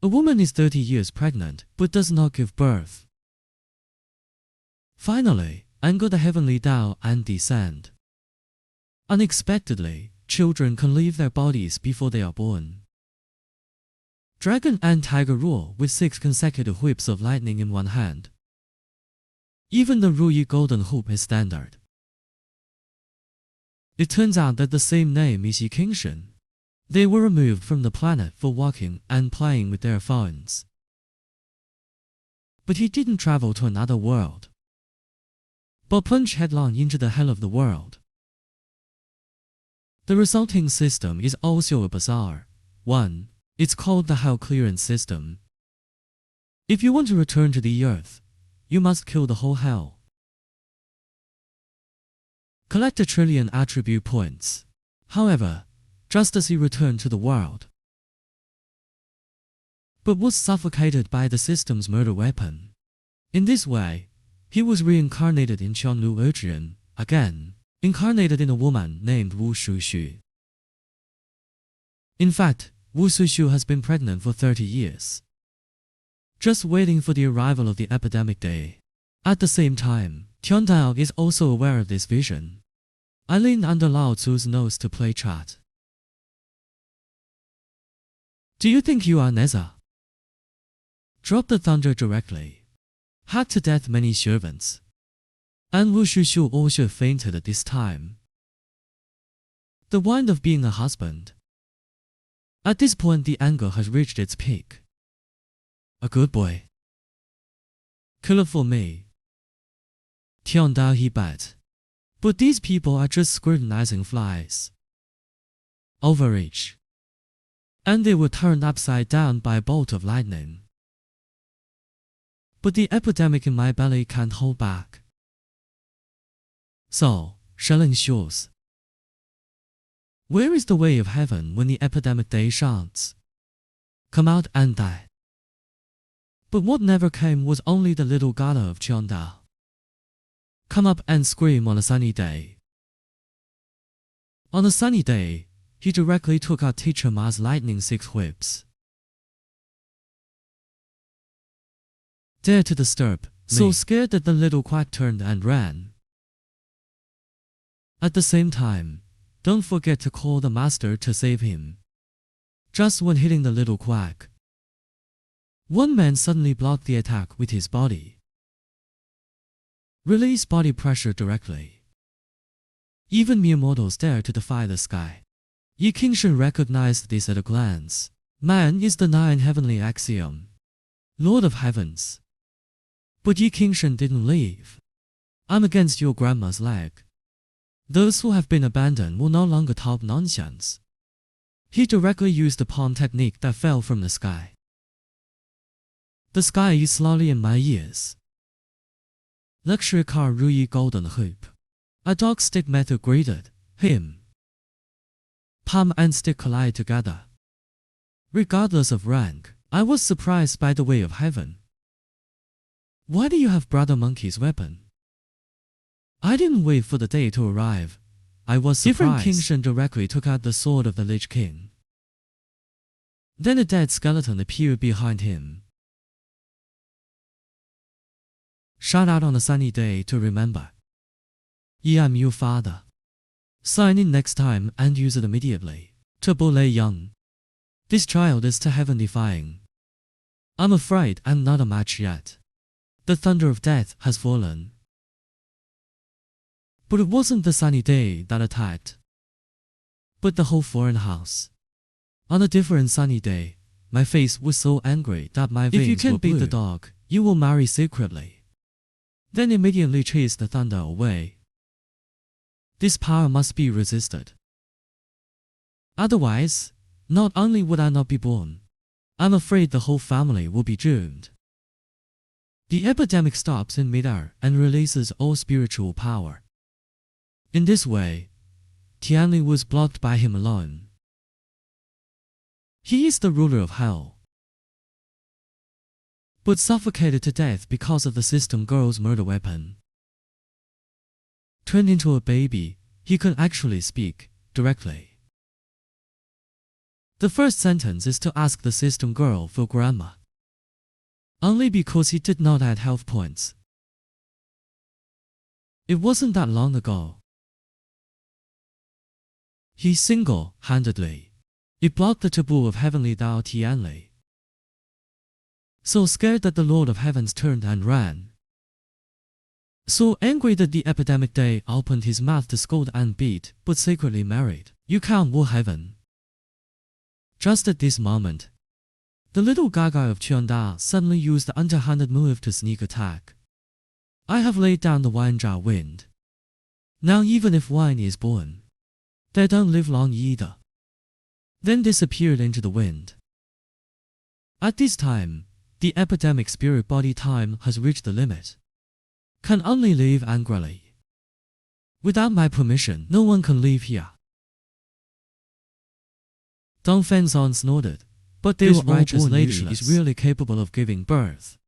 A woman is 30 years pregnant but does not give birth. Finally, anger the heavenly Tao and descend. Unexpectedly, children can leave their bodies before they are born. Dragon and tiger rule with 6 consecutive whips of lightning in one hand. Even the Ruyi golden hoop is standard. It turns out that the same name is Yikingshan. They were removed from the planet for walking and playing with their phones. But he didn't travel to another world, but plunged headlong into the hell of the world. The resulting system is also a bizarre one. It's called the hell clearance system. If you want to return to the earth, you must kill the whole hell. Collect 1 trillion attribute points. However, just as he returned to the world, but was suffocated by the system's murder weapon. In this way, he was reincarnated in Qianlu Urjian, again, incarnated in a woman named Wu Shushu. In fact, Wu Shushu has been pregnant for 30 years, just waiting for the arrival of the epidemic day. At the same time, Tiandao is also aware of this vision. I leaned under Lao Tzu's nose to play chat. Do you think you are Neza? Drop the thunder directly. Hacked to death many servants. And Wu Shushu also fainted at this time. The wind of being a husband. At this point the anger has reached its peak. A good boy. Killer for me. Tiandao he bet. But these people are just scrutinizing flies. Overreach. And they were turned upside down by a bolt of lightning. But the epidemic in my belly can't hold back. So, shelling shoes. Where is the way of heaven when the epidemic day shouts? Come out and die. But what never came was only the little gala of Tiandao. Come up and scream on a sunny day. On a sunny day, he directly took out Teacher Ma's lightning 6 whips. Dare to disturb me. So scared that the little quack turned and ran. At the same time, don't forget to call the master to save him. Just when hitting the little quack, one man suddenly blocked the attack with his body. Release body pressure directly. Even mere mortals dare to defy the sky. Yikingshan recognized this at a glance. Man is the 9 heavenly axiom, Lord of heavens. But Yikingshan didn't leave. I'm against your grandma's leg. Those who have been abandoned will no longer talk nonsense. He directly used the pawn technique that fell from the sky. The sky is slowly in my ears. Luxury car Ruyi golden hoop. A dog stick method greeted him. Palm and stick collide together. Regardless of rank, I was surprised by the way of heaven. Why do you have Brother Monkey's weapon? I didn't wait for the day to arrive. I was surprised. Different Kingshan directly took out the sword of the Lich King. Then a dead skeleton appeared behind him. Shout out on a sunny day to remember. I am your father. Sign in next time and use it immediately. Turbo Lei Young. This child is to heaven defying. I'm afraid I'm not a match yet. The thunder of death has fallen. But it wasn't the sunny day that attacked, but the whole foreign house. On a different sunny day, my face was so angry that my veins were blue. If you can't beat the dog, you will marry secretly. Then immediately chase the thunder away. This power must be resisted. Otherwise, not only would I not be born, I'm afraid the whole family will be doomed. The epidemic stops in midair and releases all spiritual power. In this way, Tianli was blocked by him alone. He is the ruler of hell, but suffocated to death because of the system girl's murder weapon. Turned into a baby, he could actually speak directly. The first sentence is to ask the system girl for grandma. Only because he did not add health points. It wasn't that long ago. He single-handedly blocked the taboo of heavenly Tao Tianli. So scared that the Lord of Heavens turned and ran. So angry that the epidemic day opened his mouth to scold and beat, but secretly married. You can't war heaven. Just at this moment, the little Gaga of Chuanda suddenly used the underhanded move to sneak attack. I have laid down the wine jar wind. Now even if wine is born, they don't live long either. Then disappeared into the wind. At this time, the epidemic spirit body time has reached the limit. Can only leave angrily. Without my permission, no one can leave here. Dong Fanzon snorted, but this righteous lady is really capable of giving birth.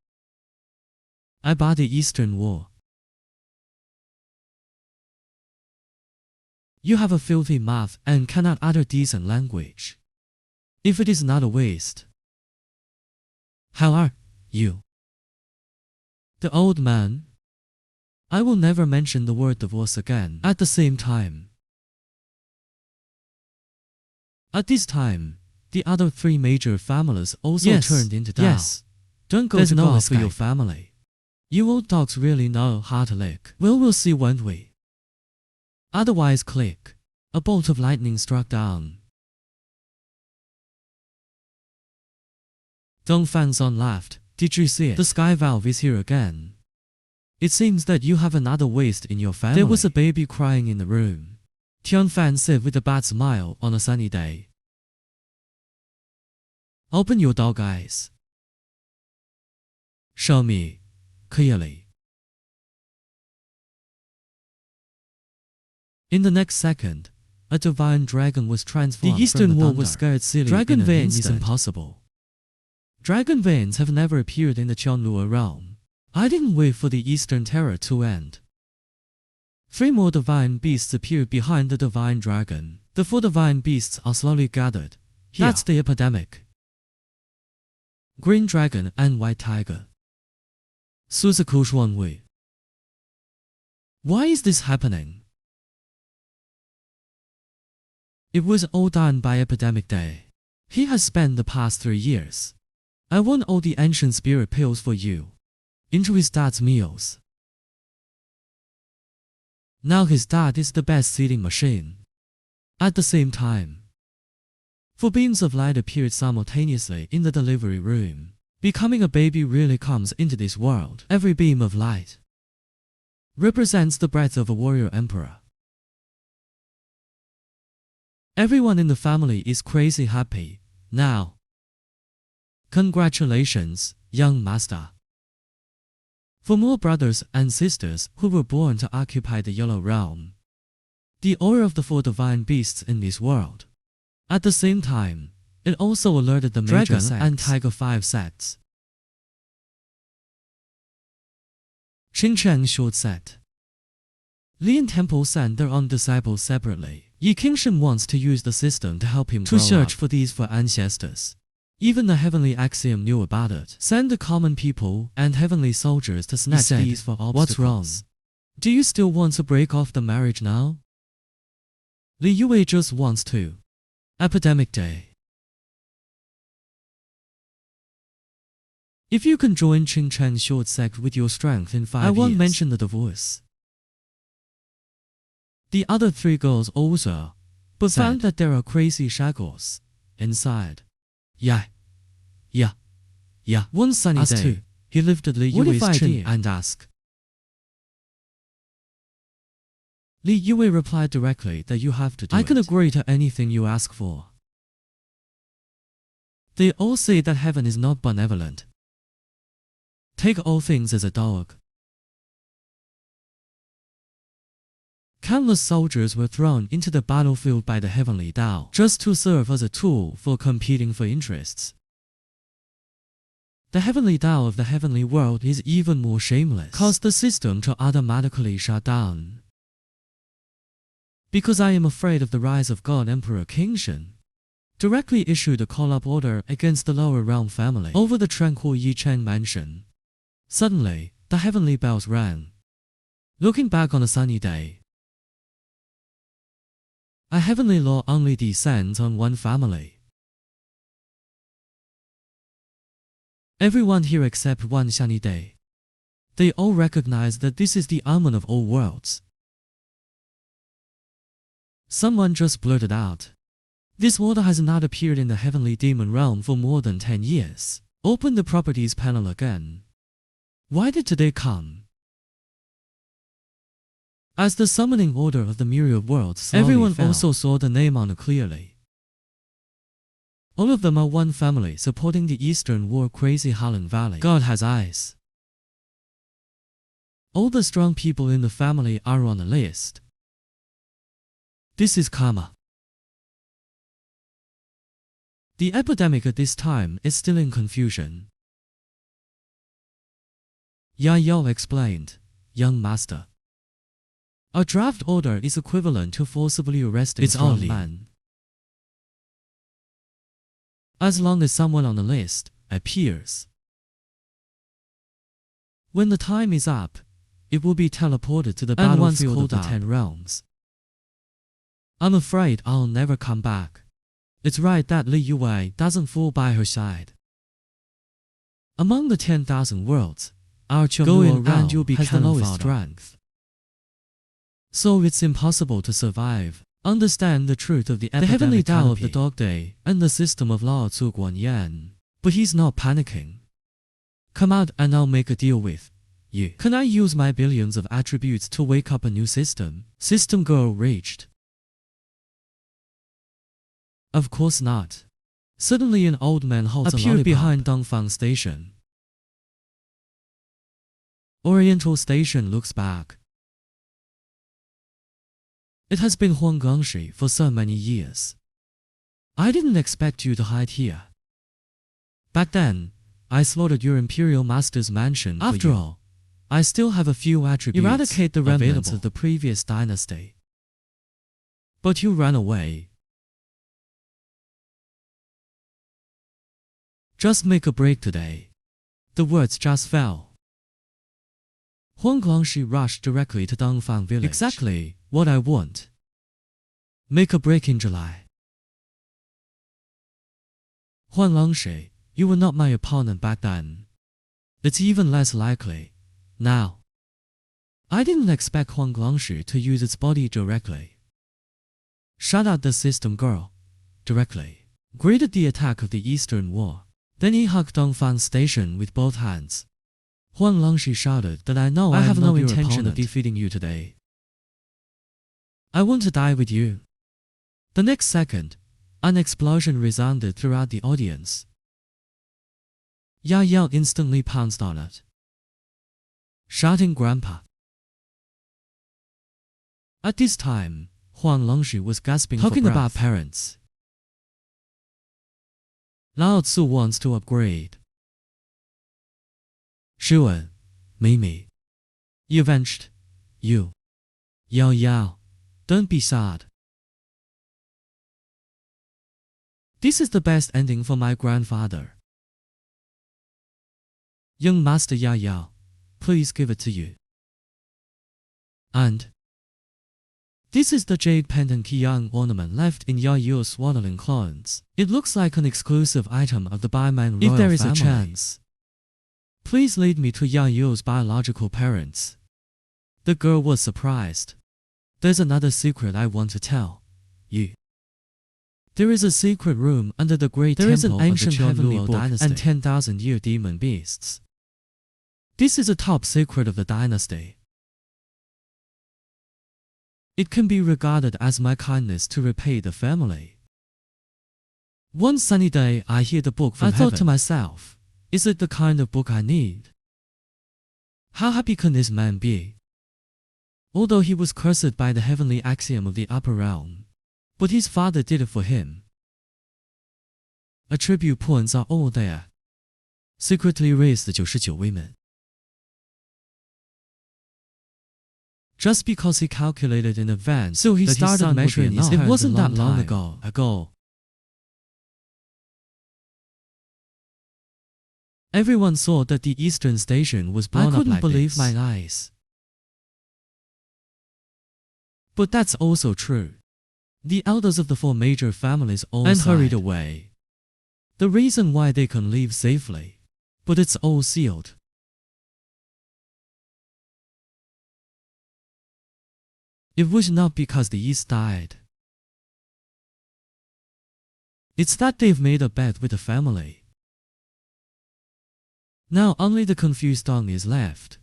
I bought the Eastern War. You have a filthy mouth and cannot utter decent language. If it is not a waste. How are you? The old man. I will never mention the word divorce again. At the same time. At this time, the other three major families also turned into Tao. Yes. Don't go to God for your family. You old dogs really know how to lick. Well, we'll see, won't we? Otherwise, click. A bolt of lightning struck down. Dong Fanzon laughed. Did you see it? The sky valve is here again. It seems that you have another waste in your family. There was a baby crying in the room. Tian Fan said with a bad smile on a sunny day. Open your dog eyes. Show me clearly. In the next second, a divine dragon was transformed. The Eastern War was scared silly. Dragon veins is impossible. Dragon veins have never appeared in the Qianlua realm. I didn't wait for the Eastern Terror to end. 3 more divine beasts appeared behind the divine dragon. The 4 divine beasts are slowly gathered. Here. That's the epidemic. Green dragon and white tiger. Suzaku Xuanwei. Why is this happening? It was all done by epidemic day. He has spent the past 3 years. I want all the ancient spirit pills for you. Into his dad's meals. Now his dad is the best seating machine. At the same time, 4 beams of light appeared simultaneously in the delivery room. Becoming a baby really comes into this world. Every beam of light represents the breath of a warrior emperor. Everyone in the family is crazy happy now. Congratulations, young master. For more brothers and sisters who were born to occupy the Yellow Realm, the aura of the 4 divine beasts in this world. At the same time, it also alerted the Dragon and Tiger 5 sects. Qingcheng Short sect. Lian Temple sent their own disciples separately. Yi Qingshen wants to use the system to help him to search for these 4 ancestors. Even the heavenly axiom knew about it. Send the common people and heavenly soldiers to snatch these 4 obstacles. What's wrong? Do you still want to break off the marriage now? Li Yue just wants to. Epidemic day. If you can join Qingcheng Short sect with your strength in 5 years, I won't mention the divorce. The other 3 girls also, but found that there are crazy shackles inside. Yeah. One sunny day, he lifted Li Yue's chin and asked. Li Yue replied directly that you have to do it. I can agree to anything you ask for. They all say that heaven is not benevolent. Take all things as a dog. Countless soldiers were thrown into the battlefield by the heavenly Tao, just to serve as a tool for competing for interests. The heavenly Tao of the heavenly world is even more shameless, caused the system to automatically shut down. Because I am afraid of the rise of God Emperor Qingshen, directly issued a call-up order against the lower realm family over the tranquil Yicheng mansion. Suddenly, the heavenly bells rang. Looking back on a sunny day, a heavenly law only descends on one family. Everyone here except one sunny day. They all recognize that this is the omen of all worlds. Someone just blurted out, "This order has not appeared in the heavenly demon realm for more than 10 years. Open the properties panel again. Why did today come?" As the summoning order of the myriad worlds slowly everyone fell, also saw the name on it clearly. All of them are one family supporting the Eastern War crazy Harlan Valley. God has eyes. All the strong people in the family are on the list. This is karma. The epidemic at this time is still in confusion. Ya Yao explained, "Young master, a draft order is equivalent to forcibly arresting a strong man. As long as someone on the list appears, when the time is up, it will be teleported to the battlefield of the 10 realms. I'm afraid I'll never come back. It's right that Li Yuwei doesn't fall by her side. Among the 10,000 worlds, our Chengluo realm you'll be has the lowest strength. So it's impossible to survive. Understand the truth of the heavenly Tao of the Dog Day and the system of Lao Tzu Guanyan." But he's not panicking. "Come out and I'll make a deal with you. Can I use my billions of attributes to wake up a new system?" System Girl raged. "Of course not." Suddenly an old man holds appeared behind Dongfang Station. Oriental Station looks back. "It has been Huanggangshi for so many years. I didn't expect you to hide here. Back then, I slaughtered your Imperial Master's mansion. After all, I still have a few attributes eradicate the remnants of the previous dynasty. But you ran away. Just make a break today." The words just fell. Huanggangshi rushed directly to Dongfang village. "Exactly what I want. Make a break in July." "Huanggangshi, you were not my opponent back then. It's even less likely now. I didn't expect Huanggangshi to use its body directly." "Shut out the system girl. Directly." Greeted the attack of the Eastern War. Then he hugged Dongfang Station with both hands. Huanggangshi shouted that I know I have no intention of defeating you today. I want to die with you. The next second, an explosion resounded throughout the audience. Ya Yao instantly pounced on it, shouting, "Grandpa!" At this time, Huanggangshi was gasping for breath. Talking about parents. Lao Tzu wants to upgrade. Shuan, Mimi, he avenged you. Yao Yao, don't be sad. This is the best ending for my grandfather. Young Master Ya Yao, please give it to you. And this is the jade pendant Qiyang ornament left in Ya Yao's swaddling clones. It looks like an exclusive item of the Baiman royal family. If there is a chance, please lead me to Ya Yao's biological parents. The girl was surprised. There's another secret I want to tell you. There is a secret room under the great temple of the ancient heavenly dynasty and 10,000-year demon beasts. This is a top secret of the dynasty. It can be regarded as my kindness to repay the family. One sunny day, I hear the book from heaven. I thought to myself, is it the kind of book I need? How happy can this man be? Although he was cursed by the heavenly axiom of the upper realm, but his father did it for him. Attribute points are all there. Secretly raised 99位们. Just because he calculated in advance, so he started measuring his. It wasn't that long ago. Everyone saw that the eastern station was blown up. I couldn't believe my eyes. But that's also true. The elders of the 4 major families all hurried away. The reason why they can leave safely. But it's all sealed. It was not because the East died. It's that they've made a bet with the family. Now only the confused Dong is left.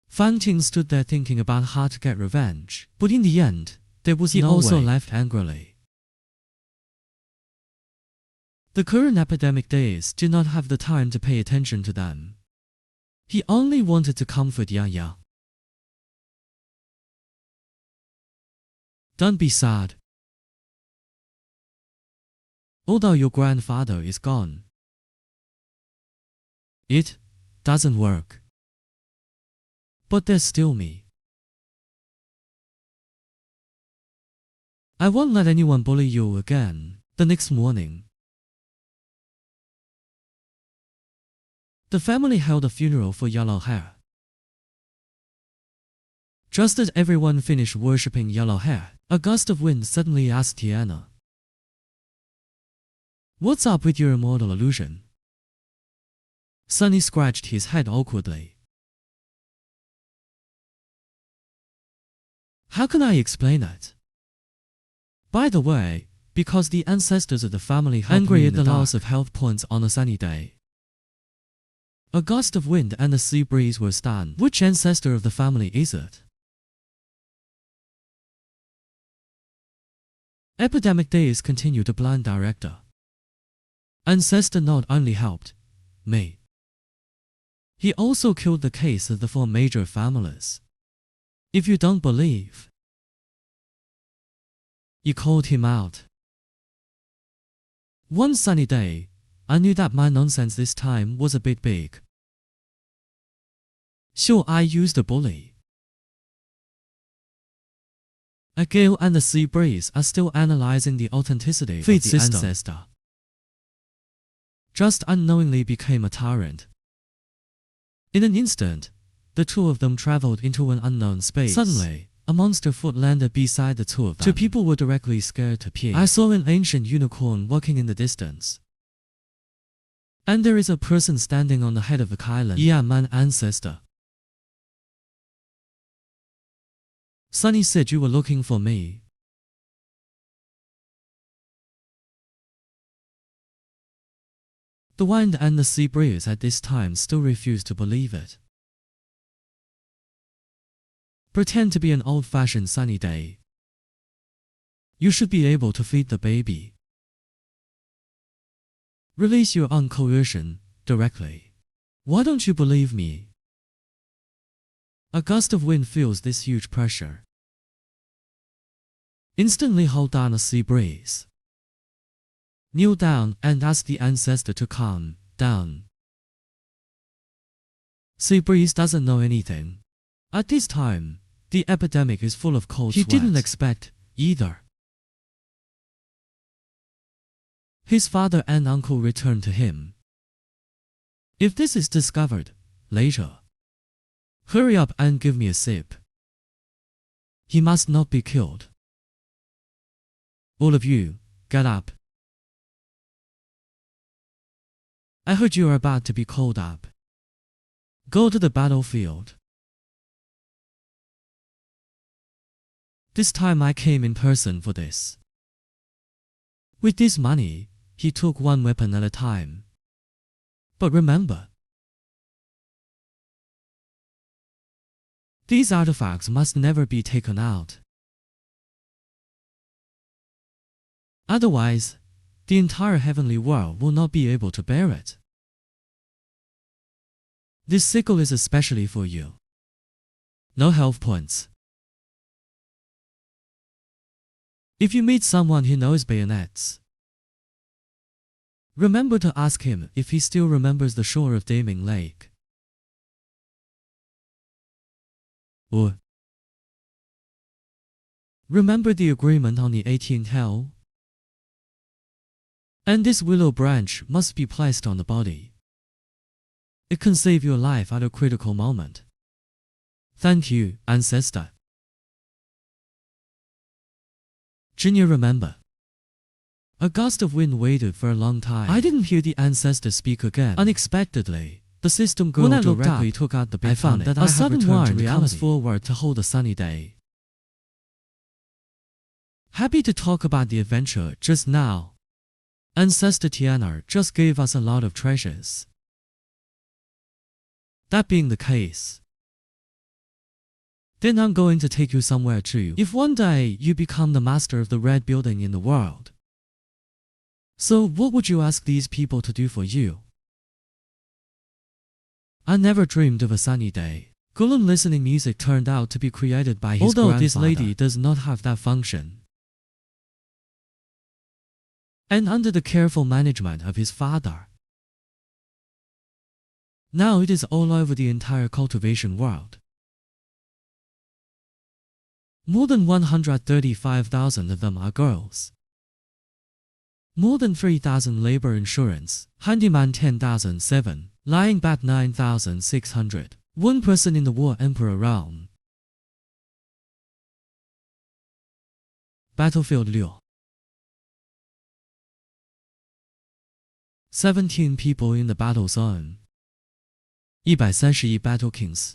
Fan Ting stood there thinking about how to get revenge, but in the end, there was no way. He also left angrily. The current epidemic days did not have the time to pay attention to them. He only wanted to comfort Yang Yang. Don't be sad. Although your grandfather is gone, it doesn't work. But there's still me. I won't let anyone bully you again. The next morning, the family held a funeral for Yellow Hair. Just as everyone finished worshipping Yellow Hair, a gust of wind suddenly asked Tiana, "What's up with your immortal illusion?" Sunny scratched his head awkwardly. How can I explain it? By the way, because the ancestors of the family helped angry at the loss of health points on a sunny day. A gust of wind and a sea breeze were stunned. Which ancestor of the family is it? Epidemic days continued. The blind director. Ancestor not only helped me, he also killed the case of the 4 major families. If you don't believe, you called him out. One sunny day, I knew that my nonsense this time was a bit big. Sure, I used a bully. A gale and the sea breeze are still analyzing the authenticity of the ancestor. Just unknowingly became a tyrant. In an instant, the 2 of them traveled into an unknown space. Suddenly, a monster foot landed beside the 2 of them. 2 people were directly scared to pee. I saw an ancient unicorn walking in the distance. And there is a person standing on the head of the island. Yeah, man ancestor. Sunny said you were looking for me. The wind and the sea breeze at this time still refused to believe it. Pretend to be an old-fashioned sunny day. You should be able to feed the baby. Release your own coercion directly. Why don't you believe me? A gust of wind feels this huge pressure. Instantly hold down a sea breeze. Kneel down and ask the ancestor to calm down. Sea breeze doesn't know anything. At this time, the epidemic is full of cold sweat. He didn't expect either. His father and uncle returned to him. If this is discovered later, hurry up and give me a sip. He must not be killed. All of you, get up. I heard you are about to be called up. Go to the battlefield. This time I came in person for this. With this money, he took 1 weapon at a time. But remember, these artifacts must never be taken out. Otherwise, the entire heavenly world will not be able to bear it. This sickle is especially for you. No health points. If you meet someone who knows bayonets, remember to ask him if he still remembers the shore of Daming Lake. Or remember the agreement on the 18th hell? And this willow branch must be placed on the body. It can save your life at a critical moment. Thank you, ancestor. Junior, remember. A gust of wind waited for a long time. I didn't hear the ancestor speak again. Unexpectedly, the system girl directly took out the big. I found that a sudden wind comes forward to hold a sunny day. Happy to talk about the adventure just now. Ancestor Tiana just gave us a lot of treasures. That being the case, then I'm going to take you somewhere too. If one day you become the master of the red building in the world, so what would you ask these people to do for you? I never dreamed of a sunny day. Golem listening music turned out to be created by his grandfather. Although this lady does not have that function, and under the careful management of his father, now it is all over the entire cultivation world. More than 135,000 of them are girls. More than 3,000 labor insurance, handyman 10,007, lying bat 9,600, one person in the war emperor realm. Battlefield 6. 17 people in the battle zone. 131 battle kings.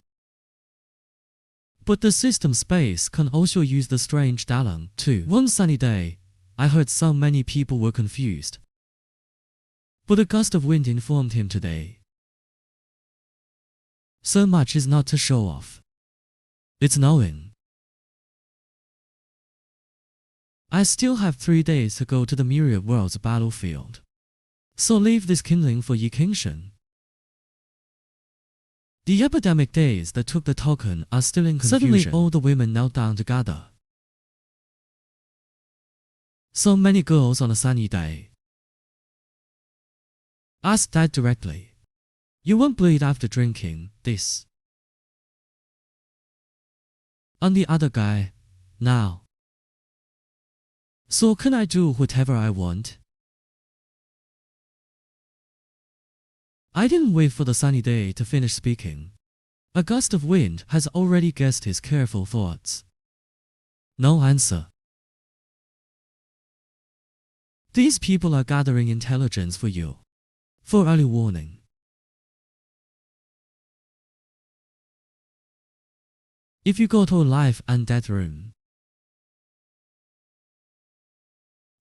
But the system space can also use the strange talent too. One sunny day, I heard so many people were confused. But a gust of wind informed him today. So much is not to show off. It's knowing. I still have 3 days to go to the myriad world's battlefield. So leave this kindling for Yi Qingshan. The epidemic days that took the token are still in confusion. Suddenly all the women knelt down together. So many girls on a sunny day. Ask that directly. You won't bleed after drinking this. On the other guy, now. So can I do whatever I want? I didn't wait for the sunny day to finish speaking. A gust of wind has already guessed his careful thoughts. No answer. These people are gathering intelligence for you. For early warning. If you go to a life and death room,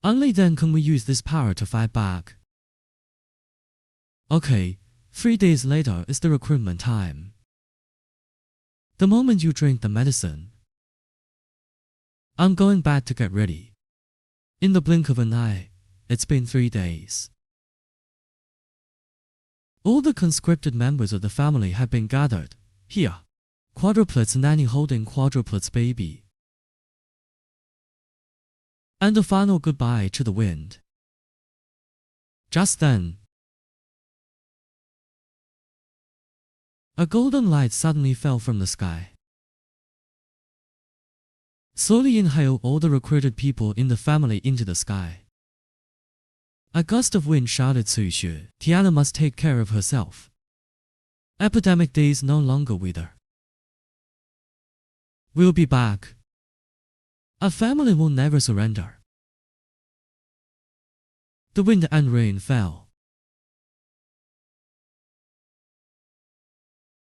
only then can we use this power to fight back. Okay, 3 days later is the recruitment time. The moment you drink the medicine, I'm going back to get ready. In the blink of an eye, it's been 3 days. All the conscripted members of the family have been gathered. Here, quadruplets nanny holding quadruplets baby. And a final goodbye to the wind. Just then, a golden light suddenly fell from the sky. Slowly inhale all the recruited people in the family into the sky. A gust of wind shouted Cui Xue, Tiana must take care of herself. Epidemic days no longer with her. We'll be back. A family will never surrender. The wind and rain fell.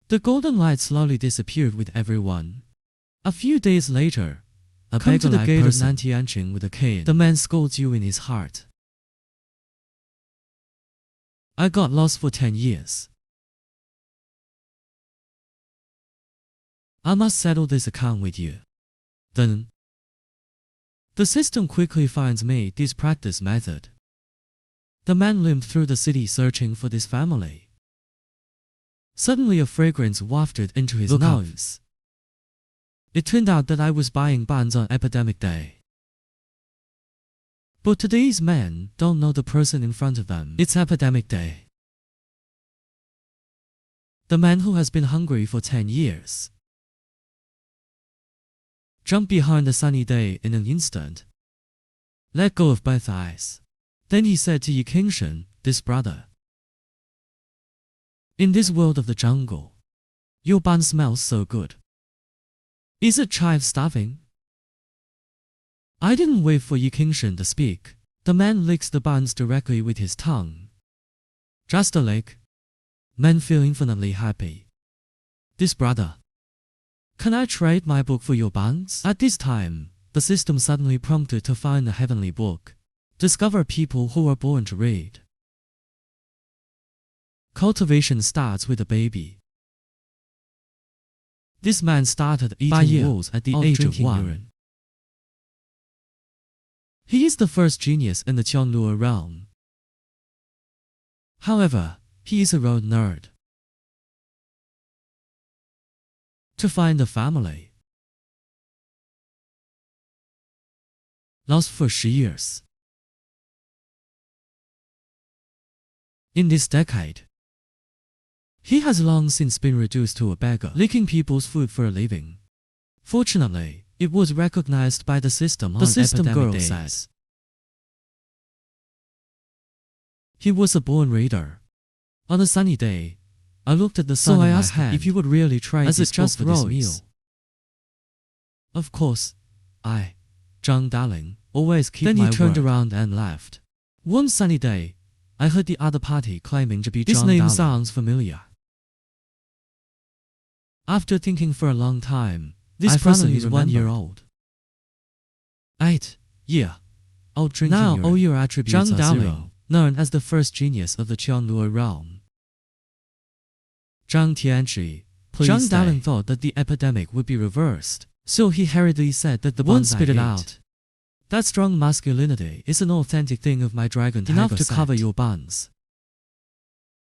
The golden light slowly disappeared with everyone. A few days later, a beggar-like person of Nantianqing with a cane. The man scolds you in his heart. I got lost for 10 years. I must settle this account with you. Then, the system quickly finds me this practice method. The man limped through the city searching for this family. Suddenly a fragrance wafted into his nose. It turned out that I was buying buns on epidemic day. But today's men don't know the person in front of them. It's epidemic day. The man who has been hungry for 10 years jumped behind the sunny day in an instant. Let go of both eyes. Then he said to Yi Qingshan, this brother, In this world of the jungle, your bun smells so good. Is it child starving? I didn't wait for Yi Qingshen to speak. The man licks the buns directly with his tongue. Just a lick. Men feel infinitely happy. This brother. Can I trade my book for your buns? At this time, the system suddenly prompted to find a heavenly book. Discover people who are born to read. Cultivation starts with a baby. This man started eating wolves at the age of 1. Urine. He is the first genius in the Qianluo realm. However, he is a road nerd. To find a family. Lost for 10 years. In this decade, he has long since been reduced to a beggar, licking people's food for a living. Fortunately, it was recognized by the system on the system girl days. Says. He was a born reader. On a sunny day, I looked at the sun and I asked him if he would really try this just for this meal. Of course, I, Zhang Daling, always keep my word. Then he turned around and left. One sunny day, I heard the other party claiming to be Zhang Daling. This name sounds familiar. After thinking for a long time, this person is 1 year old. 8. Yeah. Old drinking now urine. All your attributes Zhang are 0. Known as the first genius of the Qianluo realm. Zhang Tianzhi, Zhang Daling thought that the epidemic would be reversed, so he hurriedly said that the buns spit it out. That strong masculinity is an authentic thing of my dragon tiger enough to cover your buns.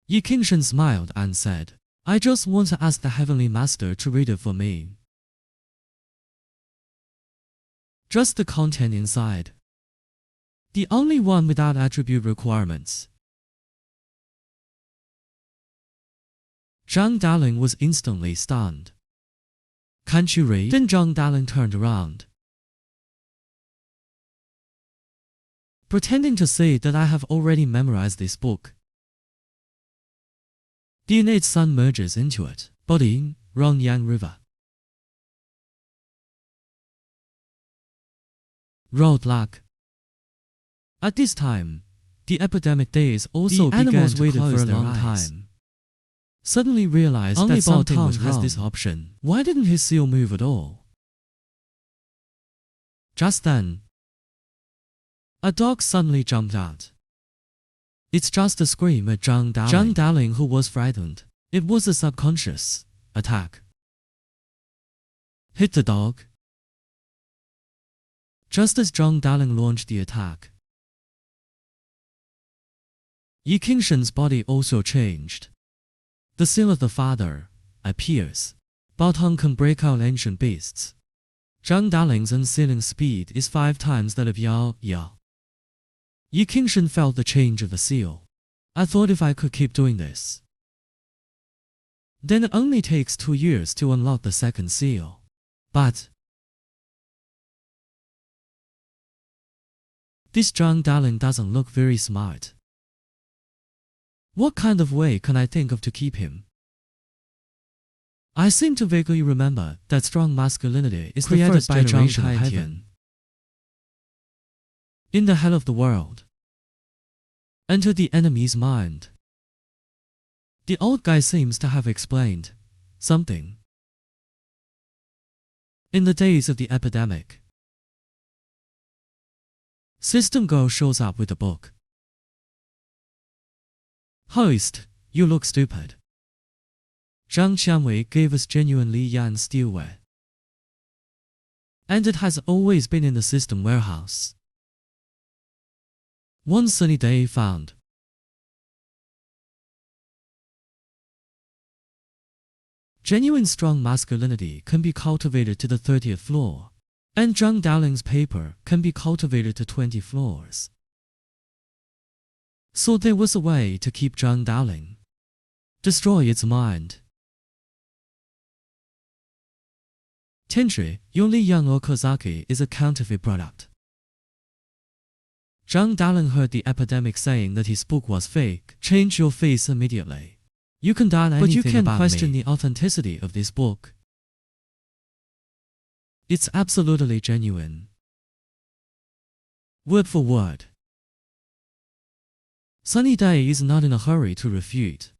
Yi Qingshen smiled and said, I just want to ask the Heavenly Master to read it for me. Just the content inside. The only one without attribute requirements. Zhang Daling was instantly stunned. Can't you read? Then Zhang Daling turned around. Pretending to say that I have already memorized this book. The innate sun merges into it, bodying Rongyang River. Road luck. At this time, the epidemic days also began to close for a long time. Suddenly realized only that Bao Tong has this option. Why didn't his seal move at all? Just then, a dog suddenly jumped out. It's just a scream at Zhang Daling. Zhang Daling, who was frightened. It was a subconscious attack. Hit the dog. Just as Zhang Daling launched the attack, Yi Qingshen's body also changed. The seal of the father appears. Bao Tong can break out ancient beasts. Zhang Daling's unsealing speed is 5 times that of Yao Yao. Yi Qingshen felt the change of the seal. I thought if I could keep doing this, then it only takes 2 years to unlock the second seal. But this Zhang Daling doesn't look very smart. What kind of way can I think of to keep him? I seem to vaguely remember that strong masculinity is created the first by generation of heaven. In the hell of the world, enter the enemy's mind. The old guy seems to have explained something. In the days of the epidemic, System Girl shows up with a book. Host, you look stupid. Zhang Qianwei gave us genuinely Yan steelware. And it has always been in the system warehouse. One sunny day found. Genuine strong masculinity can be cultivated to the 30th floor, and Zhang Daling's paper can be cultivated to 20 floors. So there was a way to keep Zhang Daling. Destroy its mind. Tenshi, Yongli Yang Okazaki is a counterfeit product. Zhang Daling heard the epidemic saying that his book was fake. Change your face immediately. You can doubt anything, but you can't question the authenticity of this book. It's absolutely genuine. Word for word. Sunny Day is not in a hurry to refute.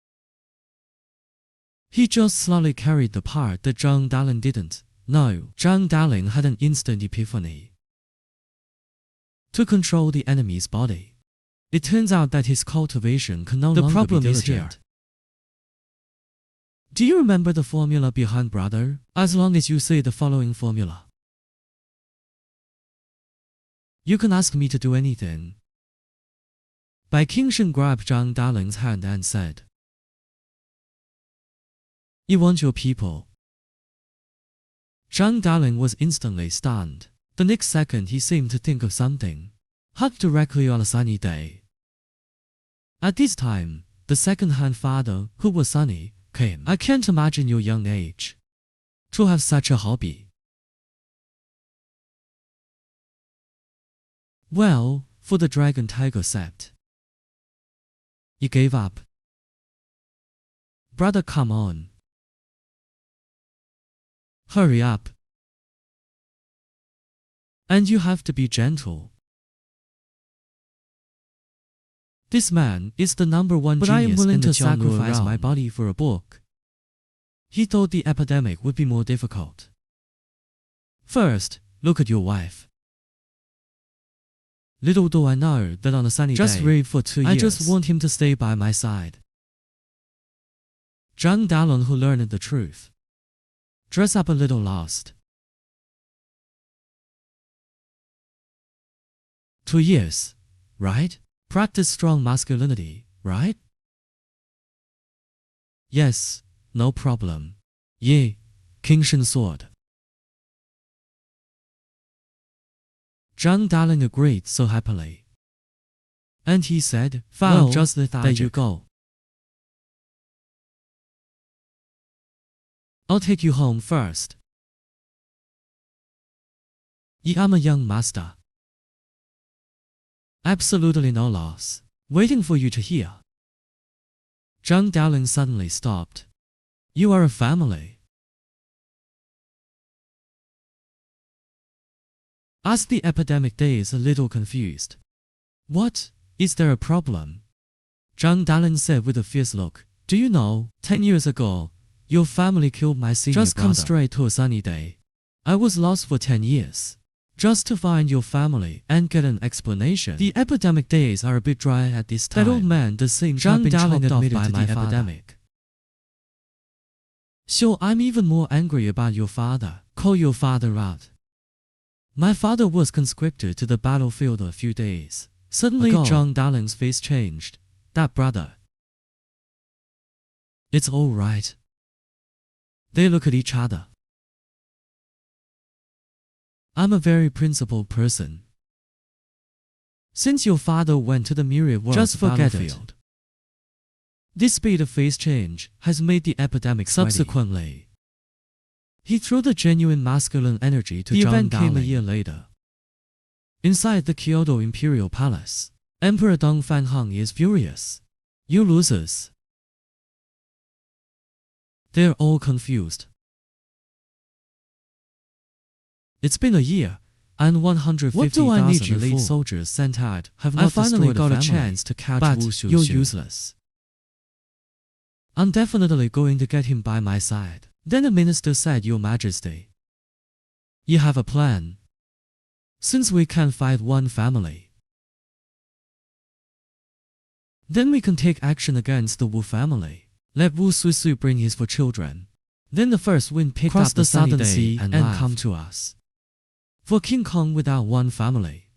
He just slowly carried the part that Zhang Dalin didn't. No, Zhang Dalin had an instant epiphany. To control the enemy's body. It turns out that his cultivation can no longer be diligent. The problem is here. Do you remember the formula behind brother? As long as you say the following formula. You can ask me to do anything. Bai Qingshen grabbed Zhang Dalin's hand and said, You want your people. Zhang Dalin was instantly stunned. The next second he seemed to think of something. Hugged directly on a sunny day. At this time, the second-hand father, who was Sunny, came. I can't imagine your young age to have such a hobby. Well, for the dragon tiger sept. You gave up. Brother, come on. Hurry up. And you have to be gentle. This man is the number one genius, but I am willing to sacrifice my body for a book. He thought the epidemic would be more difficult. First, look at your wife. Little do I know that on a sunny day, just read for 2 years, I just want him to stay by my side. Zhang Dalin, who learned the truth, dress up a little lost. 2 years, right? Practice strong masculinity, right? Yes, no problem. Ye, Qingshen sword. Zhang Dalin agreed so happily. And he said, Fine, well, just there you go. I'll take you home first. I'm a young master. Absolutely no loss. Waiting for you to hear. Zhang Dalin suddenly stopped. You are a family. As the epidemic days a little confused. What? Is there a problem? Zhang Dalin said with a fierce look. Do you know, 10 years ago, your family killed my senior brother. Just come straight to a sunny day. I was lost for 10 years. Just to find your family and get an explanation. The epidemic days are a bit dry at this time. That old man does seem to have been chopped off by my epidemic. So I'm even more angry about your father. Call your father out. My father was conscripted to the battlefield a few days. Suddenly Zhang Dalin's face changed. That brother. It's all right. They look at each other. I'm a very principled person. Since your father went to the myriad worlds, just forget it. This speed of face change has made the epidemic subsequently. He threw the genuine masculine energy to Zhang Dalin. The event came a year later. Inside the Kyoto Imperial Palace, Emperor Dong Fanheng is furious. You losers. They're all confused. It's been a year, and 150,000 elite soldiers sent out have not finally got a chance to catch Wu Shu. You're useless. I'm definitely going to get him by my side. Then the minister said, Your Majesty, you have a plan. Since we can't fight one family, then we can take action against the Wu family. Let Wu Sui bring his 4 children. Then the first wind picked up the southern sea and come to us. For King Kong without one family,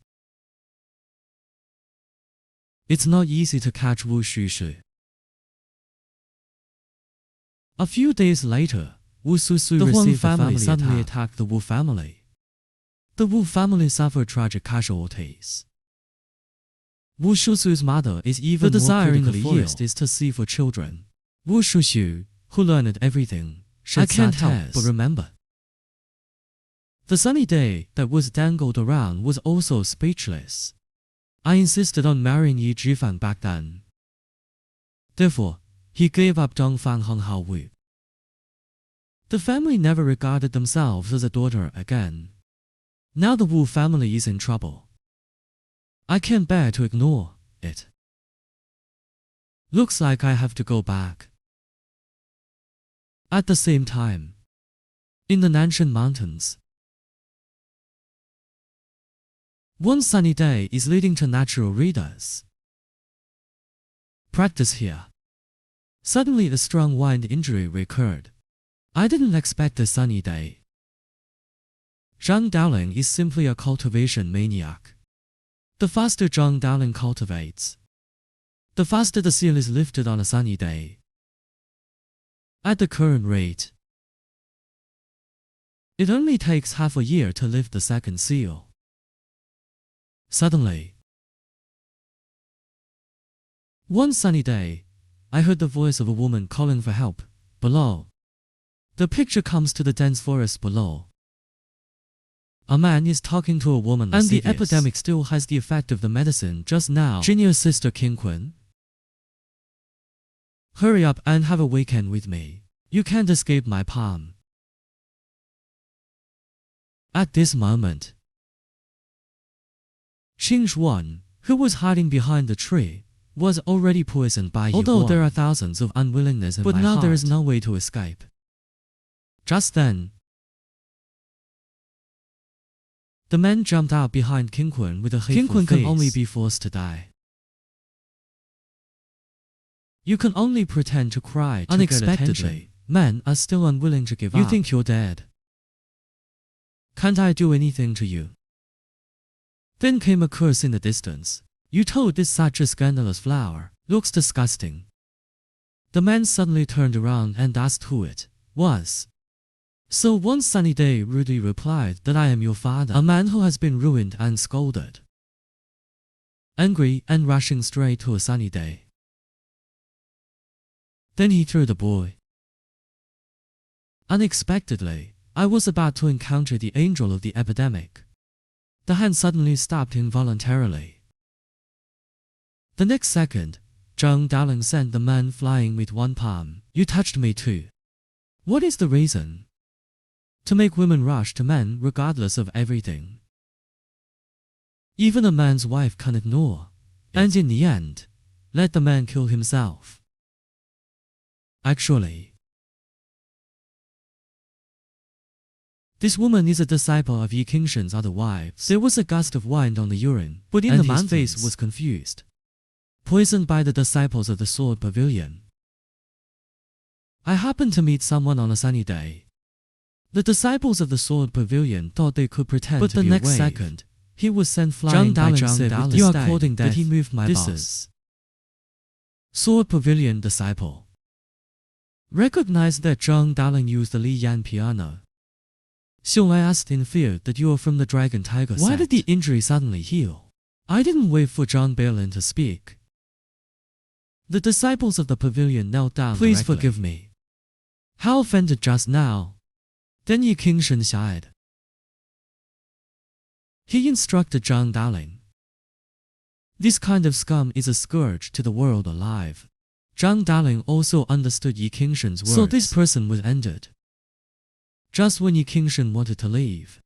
it's not easy to catch Wu Shu. A few days later, Wu Sui received the family suddenly attacked the Wu family. The Wu family suffered tragic casualties. Wu Shu's mother is even the desire in the forest is to see 4 children. Wu Shu, who learned everything, I can't help but remember. The sunny day that was dangled around was also speechless. I insisted on marrying Yi Jifang back then. Therefore, he gave up Dongfang Honghao Wu. The family never regarded themselves as a daughter again. Now the Wu family is in trouble. I can't bear to ignore it. Looks like I have to go back. At the same time, in the Nanshan Mountains, one sunny day is leading to natural readers. Practice here. Suddenly a strong wind injury recurred. I didn't expect a sunny day. Zhang Daoling is simply a cultivation maniac. The faster Zhang Daoling cultivates, the faster the seal is lifted on a sunny day. At the current rate, it only takes half a year to lift the second seal. Suddenly, one sunny day, I heard the voice of a woman calling for help, below. The picture comes to the dense forest below. A man is talking to a woman, and the epidemic still has the effect of the medicine just now. Junior sister King Kun, hurry up and have a weekend with me. You can't escape my palm. At this moment, Xing Xuan, who was hiding behind the tree, was already poisoned by Yi Huan. There are thousands of unwillingness in my heart, but now there is no way to escape. Just then, the man jumped out behind King Kun with a hateful face. King Kun can only be forced to die. You can only pretend to cry to unexpectedly. Men are still unwilling to give up. You think you're dead. Can't I do anything to you? Then came a curse in the distance. You told this such a scandalous flower. Looks disgusting. The man suddenly turned around and asked who it was. So one sunny day rudely replied that I am your father, a man who has been ruined and scolded. Angry and rushing straight to a sunny day. Then he threw the boy. Unexpectedly, I was about to encounter the angel of the epidemic. The hand suddenly stopped involuntarily. The next second, Zhang Daoling sent the man flying with one palm. You touched me too. What is the reason? To make women rush to men regardless of everything. Even a man's wife can ignore, and in the end, let the man kill himself. Actually, this woman is a disciple of Yi Qingshen's other wives. There was a gust of wind on the urine, but in the mountains, his face was confused. Poisoned by the disciples of the Sword Pavilion. I happened to meet someone on a sunny day. The disciples of the Sword Pavilion thought they could pretend to be a wave. But the next second, he was sent flying by Zhang Daoling. You are courting death, but he moved my boss. Sword Pavilion disciple recognized that Zhang Daoling used the Li Yan piano. So I asked in fear that you are from the Dragon Tiger set. Why did the injury suddenly heal? I didn't wait for Zhang Daoling to speak. The disciples of the pavilion knelt down. Please forgive me. How offended just now. Then Yi Qingshen sighed. He instructed Zhang Daoling. This kind of scum is a scourge to the world alive. Zhang Daoling also understood Yi Qingshen's words. So this person was ended. Just when Yi Qingshen wanted to leave.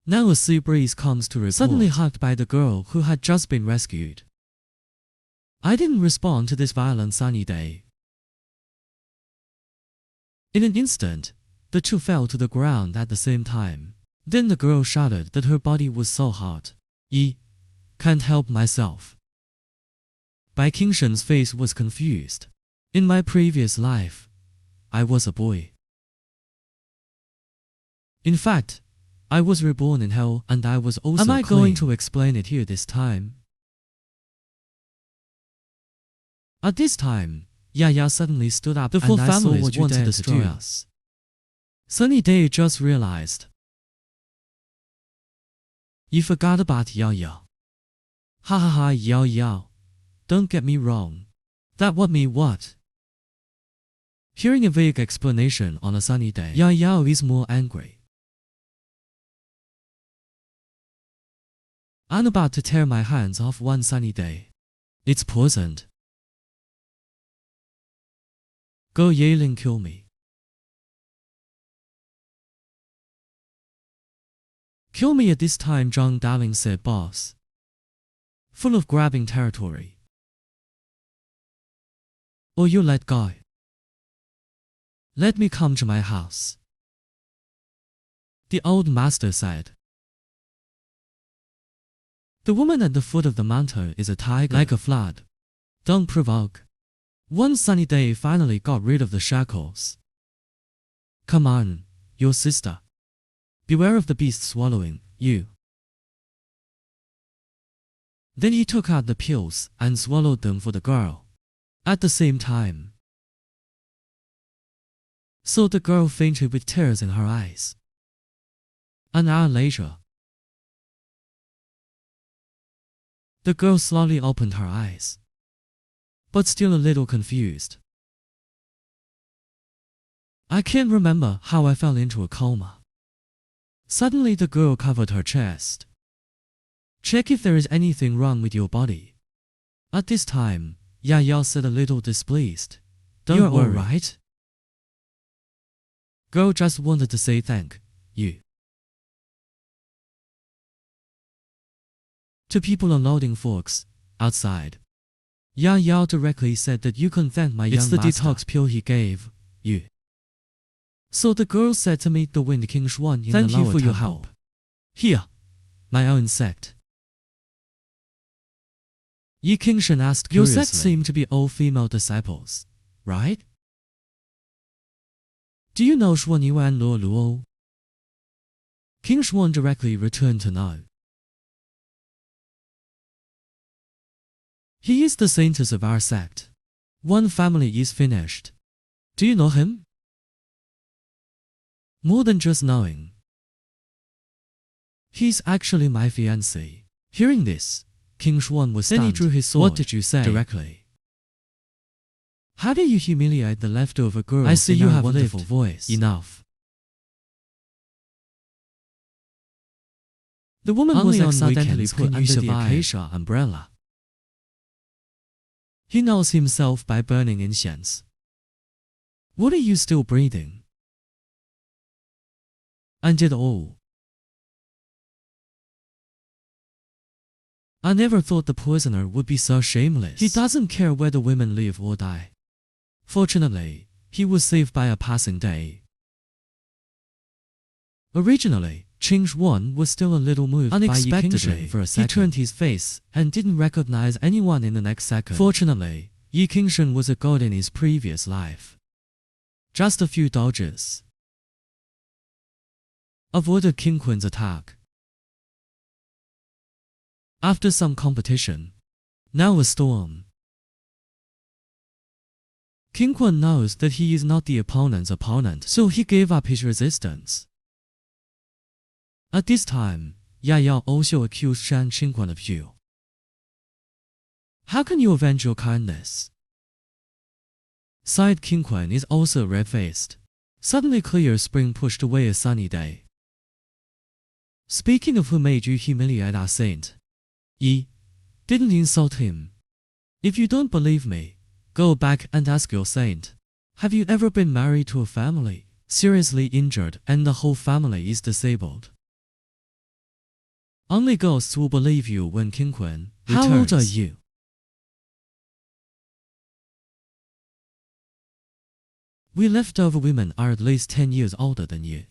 Now a sea breeze comes to report. Suddenly hugged by the girl who had just been rescued. I didn't respond to this violent sunny day. In an instant, the two fell to the ground at the same time. Then the girl shuddered that her body was so hot. Can't help myself. Bai Qingshen's face was confused. In my previous life, I was a boy. In fact, I was reborn in hell and I was also clean. Am I going to explain it here this time? At this time, Yaya suddenly stood up. The full family wanted to destroy us. Sunny Day just realized. You forgot about Yao Yao. Ha ha ha, Yao Yao. Don't get me wrong. That would mean what? Hearing a vague explanation on a sunny day, Yao Yao is more angry. I'm about to tear my hands off one sunny day. It's poisoned. Go yelling, kill me. Kill me at this time, Zhang Daling said, boss. Full of grabbing territory. Or you let go. Let me come to my house. The old master said. The woman at the foot of the mountain is a tiger, like a flood. Don't provoke. One sunny day finally got rid of the shackles. Come on, your sister. Beware of the beast swallowing you. Then he took out the pills and swallowed them for the girl. At the same time. So the girl fainted with tears in her eyes. An hour later, the girl slowly opened her eyes, but still a little confused. I can't remember how I fell into a coma. Suddenly the girl covered her chest. Check if there is anything wrong with your body. At this time, Yao said a little displeased. Don't worry. You're alright? Girl just wanted to say thank you to people unloading forks outside. Yao directly said that you can thank my young master. It's the detox pill he gave you. So the girl said to meet the Wind King Xuan in the lower temple. Thank you for your help. Here, my own sect. Yi Qingshan asked curiously. Your sect seem to be all female disciples, right? Do you know Xuan Yuan Luo Luo? King Xuan directly returned to no. He is the saintess of our sect. One family is finished. Do you know him? More than just knowing. He's actually my fiancé. Hearing this, King Xuan was stunned. Then he drew his sword. What did you say? Directly. How do you humiliate the leftover girls? I see you have a wonderful voice. Enough. The woman only was accidentally put under the acacia umbrella. He knows himself by burning incense. What are you still breathing? And it all. I never thought the poisoner would be so shameless. He doesn't care whether women live or die. Fortunately, he was saved by a passing day. Originally, King Xuan was still a little moved. Unexpectedly, for a second, he turned his face and didn't recognize anyone in the next second. Fortunately, Yi Qingshan was a god in his previous life. Just a few dodges avoided King Kun's attack. After some competition, now a storm. King Kun knows that he is not the opponent's opponent, so he gave up his resistance. At this time, Yao also accused Shan Qingquan of you. How can you avenge your kindness? Sighed King Kun is also red-faced. Suddenly clear spring pushed away a sunny day. Speaking of who made you humiliate our saint, Yi didn't insult him. If you don't believe me, go back and ask your saint. Have you ever been married to a family, seriously injured, and the whole family is disabled? Only ghosts will believe you when King Kun returns. How old are you? We leftover women are at least 10 years older than you.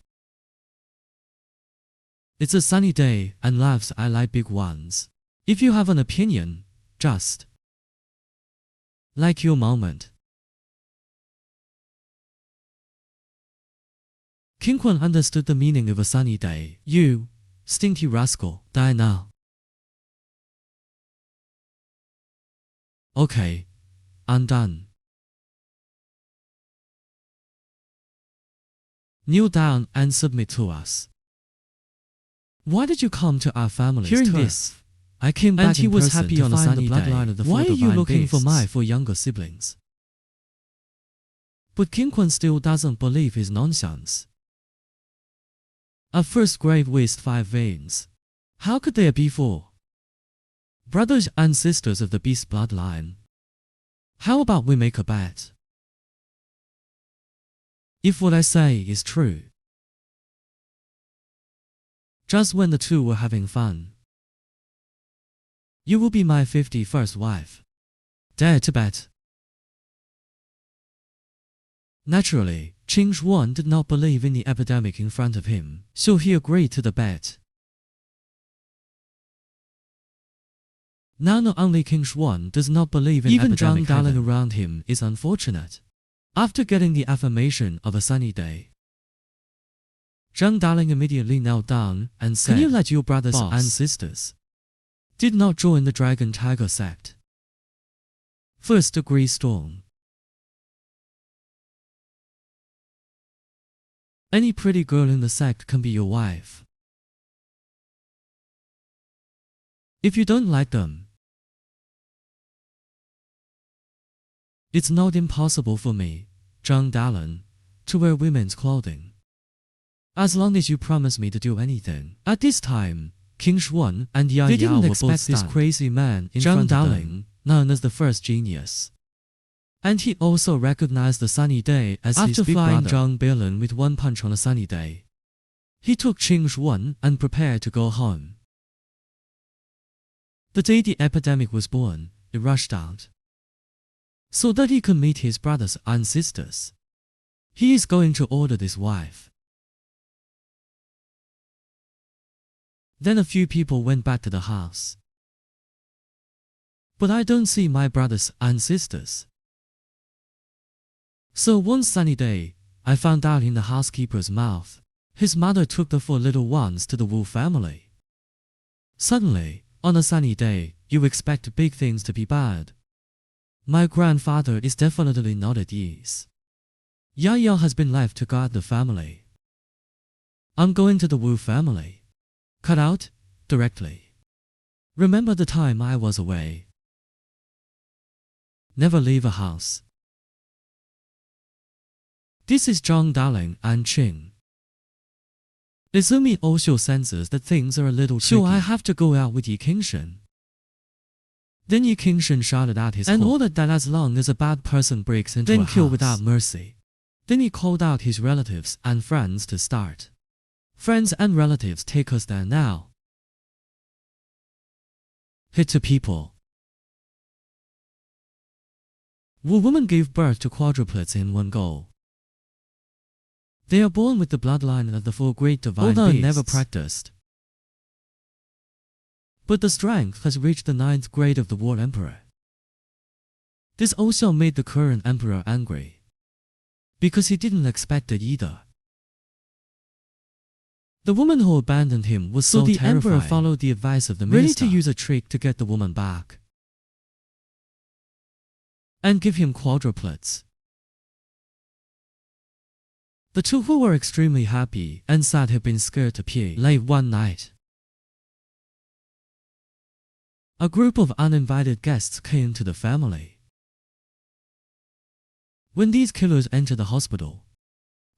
It's a sunny day, and laughs I like big ones. If you have an opinion, just like your moment. King Kun understood the meaning of a sunny day. You, stinky rascal, die now. Okay, I'm done. Kneel down and submit to us. Why did you come to our family's turf? Hearing this, I came back and he was happy on a sunny day. Why are you looking for my younger siblings? But King Kun still doesn't believe his nonsense. At first grave waste 5 veins. How could there be 4? Brothers and sisters of the beast bloodline. How about we make a bet? if what I say is true. Just when the two were having fun. You will be my 51st wife. Dare to bet. Naturally, Qin Shuan did not believe in the epidemic in front of him, so he agreed to the bet. Now not only Qin Shuan does not believe in even Zhang Daling around him is unfortunate. After getting the affirmation of a sunny day, Zhang Daling immediately knelt down and said, "Can you let your brothers and sisters did not join the Dragon Tiger sect? First degree storm. Any pretty girl in the sect can be your wife. If you don't like them, it's not impossible for me, Zhang Daling, to wear women's clothing, as long as you promise me to do anything." At this time, Qin Shuan and Ya Yao were both this crazy man in front of them, known as the first genius. And he also recognized the sunny day as his big brother. After flying Zhang Bilin with one punch on a sunny day, he took Qin Shuan and prepared to go home. The day the epidemic was born, he rushed out, so that he could meet his brothers and sisters. He is going to order this wife. Then a few people went back to the house. But I don't see my brothers and sisters. So one sunny day, I found out in the housekeeper's mouth, his mother took the 4 little ones to the Wu family. Suddenly, on a sunny day, you expect big things to be bad. My grandfather is definitely not at ease. Ya Yao has been left to guard the family. I'm going to the Wu family. Cut out, directly. Remember the time I was away. Never leave a house. This is Zhang Daling and Qin. Izumi also senses that things are a little tricky. So I have to go out with Yi Qingshen. Then Yi Qingshen shouted at his and ordered that as long as a bad person breaks into a house, then kill without mercy. Then he called out his relatives and friends to start. Friends and relatives, take us there now. Hit to people. Wu woman gave birth to quadruplets in one go. They are born with the bloodline of the 4 great divine beasts, never practiced. But the strength has reached the 9th grade of the War Emperor. This also made the current emperor angry, because he didn't expect it either. The woman who abandoned him was so the emperor followed the advice of the minister, ready to use a trick to get the woman back and give him quadruplets. The two who were extremely happy and sad had been scared to pee. Late one night, a group of uninvited guests came to the family. When these killers entered the hospital,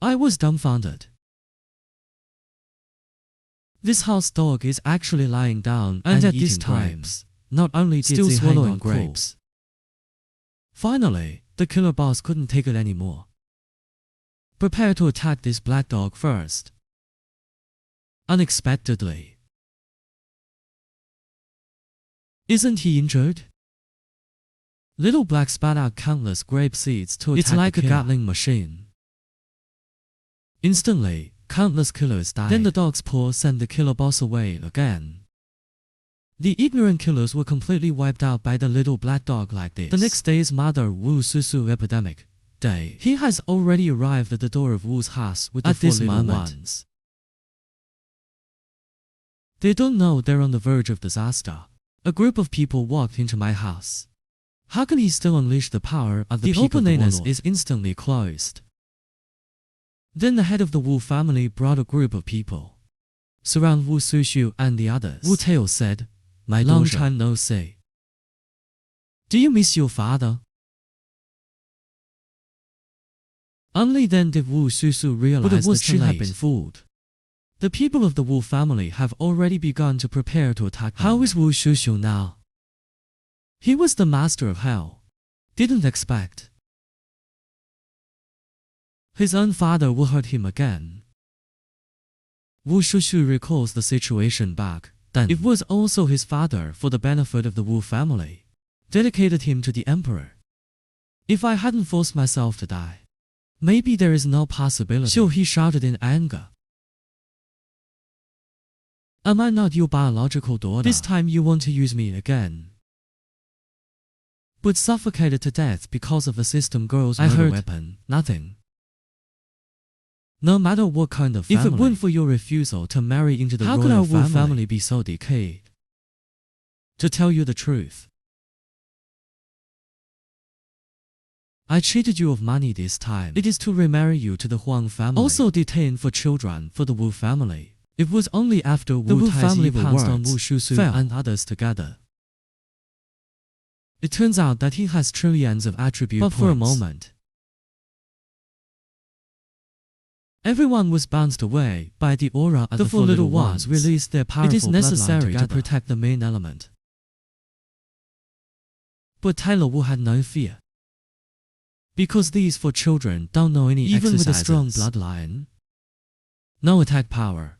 I was dumbfounded. This house dog is actually lying down and at this time, grapes. Not only did still swallowing grapes. Finally, the killer boss couldn't take it anymore. Prepare to attack this black dog first. Unexpectedly. Isn't he injured? Little Black spat out countless grape seeds to attack It's like a Gatling machine. Instantly, countless killers died. Then the dog's paw sent the killer boss away again. The ignorant killers were completely wiped out by the little black dog like this. The next day's Mother Wu Susu epidemic day. He has already arrived at the door of Wu's house with the 4 little ones. They don't know they're on the verge of disaster. A group of people walked into my house. How can he still unleash the power of the openings is instantly closed. Then the head of the Wu family brought a group of people. Surround Wu Sushu and the others. Wu Tao said, "My long time no see. Do you miss your father?" Only then did Wu Susu realize that she had been fooled. The people of the Wu family have already begun to prepare to attack them. How is Wu Susu now? He was the master of hell. Didn't expect. his own father would hurt him again. Wu Shushu recalls the situation back then. It was also his father, for the benefit of the Wu family, dedicated him to the emperor. If I hadn't forced myself to die, maybe there is no possibility. So he shouted in anger. Am I not your biological daughter? This time you want to use me again. But suffocated to death because of a system girl's murder weapon. Nothing. No matter what kind of family. If it weren't for your refusal to marry into the royal family, how could our Wu family be so decayed? To tell you the truth, I cheated you of money this time. It is to remarry you to the Huang family. Also detained for children for the Wu family. It was only after the Wu family pounced on Wu Shusu and others together. It turns out that he has trillions of attribute points. But for a moment, everyone was bounced away by the aura of the four little ones released their powerful bloodline. It is necessary to protect the main element. But Taylor Wu had no fear. Because these four children don't know any even with a strong bloodline. No attack power.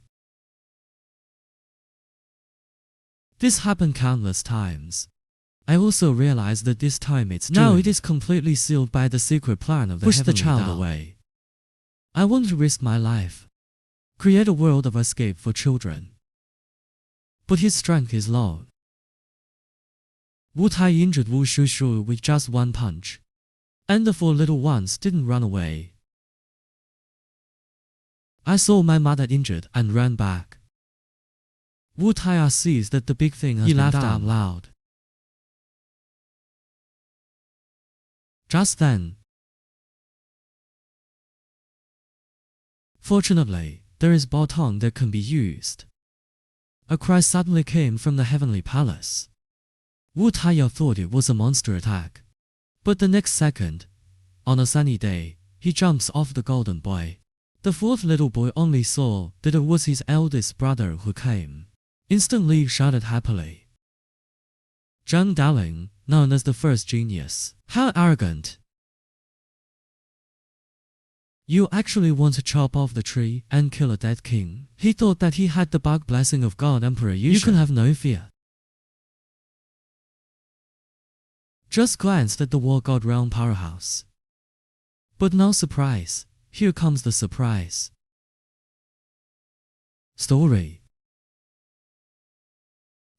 This happened countless times. I also realized that this time it's doomed. Now it is completely sealed by the secret plan of the heavenly Push the child away. I want to risk my life. Create a world of escape for children. But his strength is low. Wu Tai injured Wu Shushu with just one punch. And the four little ones didn't run away. I saw my mother injured and ran back. Wu Tai sees that the big thing has been done. He laughed out loud. Just then, fortunately, there is baton that can be used. A cry suddenly came from the heavenly palace. Wu Tai thought it was a monster attack. But the next second, on a sunny day, he jumps off the golden boy. The fourth little boy only saw that it was his eldest brother who came. Instantly shouted happily. Zhang Daling, known as the first genius. How arrogant! You actually want to chop off the tree and kill a dead king. He thought that he had the bug blessing of God Emperor Yusha. You can have no fear. Just glanced at the war god realm powerhouse. But no surprise. Here comes the surprise. Story.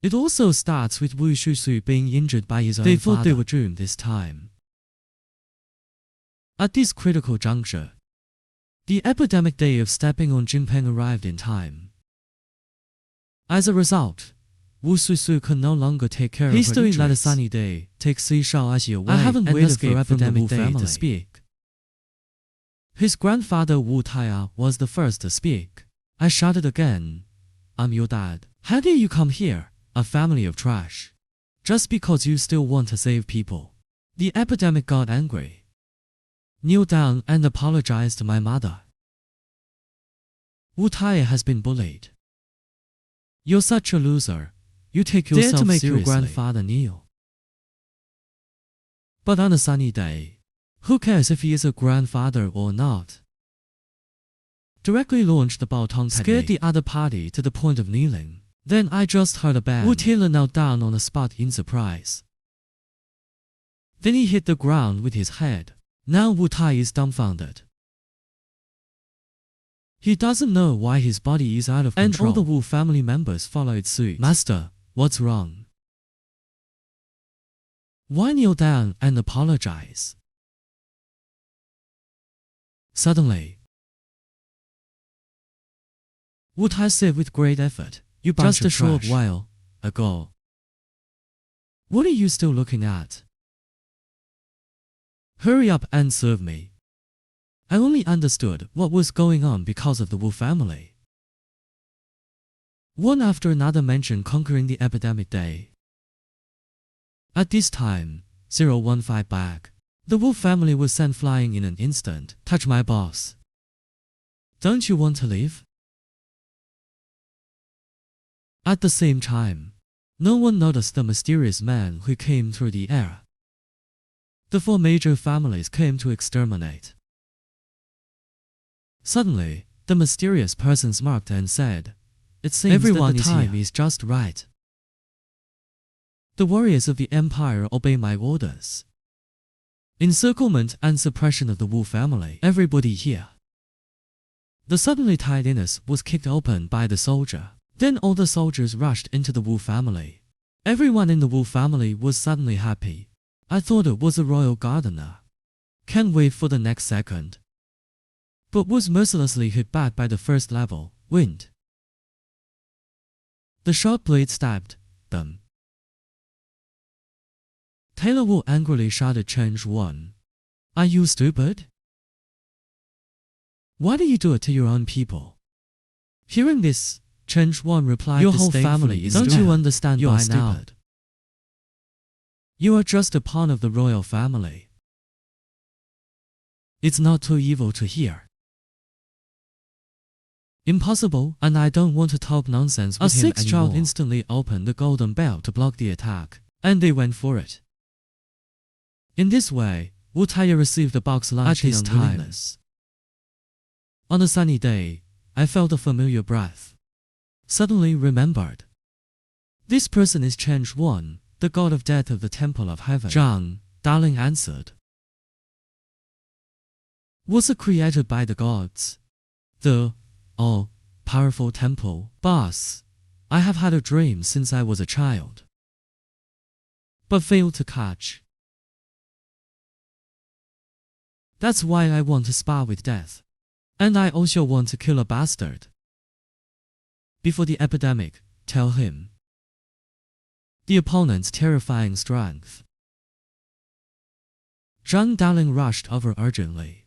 It also starts with Wu Shusu being injured by his own father. They thought they were doomed this time. At this critical juncture, the epidemic day of stepping on Jinpeng arrived in time. As a result, Wu Shusu can no longer take care of her injuries. History let a sunny day take Si Shaoxi away. I haven't waited for epidemic day to speak. His grandfather Wu Tai was the first to speak. I shouted again. I'm your dad. How dare you come here, a family of trash? Just because you still want to save people. The epidemic got angry. Kneel down and apologize to my mother. Wu Tai has been bullied. You're such a loser. You take yourself seriously. Dare to make your grandfather kneel. But on a sunny day, who cares if he is a grandfather or not? Directly launched the baton technique. Scared the other party to the point of kneeling. Then I just heard a bang. Wu Taylor knelt down on the spot in surprise. Then he hit the ground with his head. Now Wu Tai is dumbfounded. He doesn't know why his body is out of control. And all the Wu family members followed suit. Master, what's wrong? Why kneel down and apologize? Suddenly, Wu Tai said with great effort, you bunch of trash. Just a short while ago. What are you still looking at? Hurry up and serve me. I only understood what was going on because of the Wu family. One after another mentioned conquering the epidemic day. At this time, 015 back, the Wu family was sent flying in an instant. Touch my boss. Don't you want to leave? At the same time, no one noticed the mysterious man who came through the air. The four major families came to exterminate. Suddenly, the mysterious person smirked and said, "It seems Everyone that the is time here. is just right. The warriors of the empire obey my orders. Encirclement and suppression of the Wu family. Everybody here." The suddenly tied inus was kicked open by the soldier. Then all the soldiers rushed into the Wu family. Everyone in the Wu family was suddenly happy. I thought it was a royal gardener. Can't wait for the next second. But was mercilessly hit back by the first level, wind. The sharp blade stabbed them. Taylor Wu angrily shouted Chen Zhuan, "Are you stupid? Why do you do it to your own people?" Hearing this, Chen Zhuan replied, "Your whole disdainfully, family is "Don't stupid. you understand You are by now? stupid. You are just a pawn of the royal family. It's not too evil to hear." "Impossible, and I don't want to talk nonsense with him anymore." A sixth child instantly opened the golden bell to block the attack, and they went for it. In this way, Wu Taiye received a box lunch in unwillingness. On a sunny day, I felt a familiar breath. Suddenly remembered. This person is Chen Zhuan, the god of death of the Temple of Heaven. Zhang, darling answered. Was it created by the gods? The all-powerful temple. Boss, I have had a dream since I was a child, but failed to catch. That's why I want to spar with death. And I also want to kill a bastard. Before the epidemic, tell him. The opponent's terrifying strength. Zhang Daling rushed over urgently.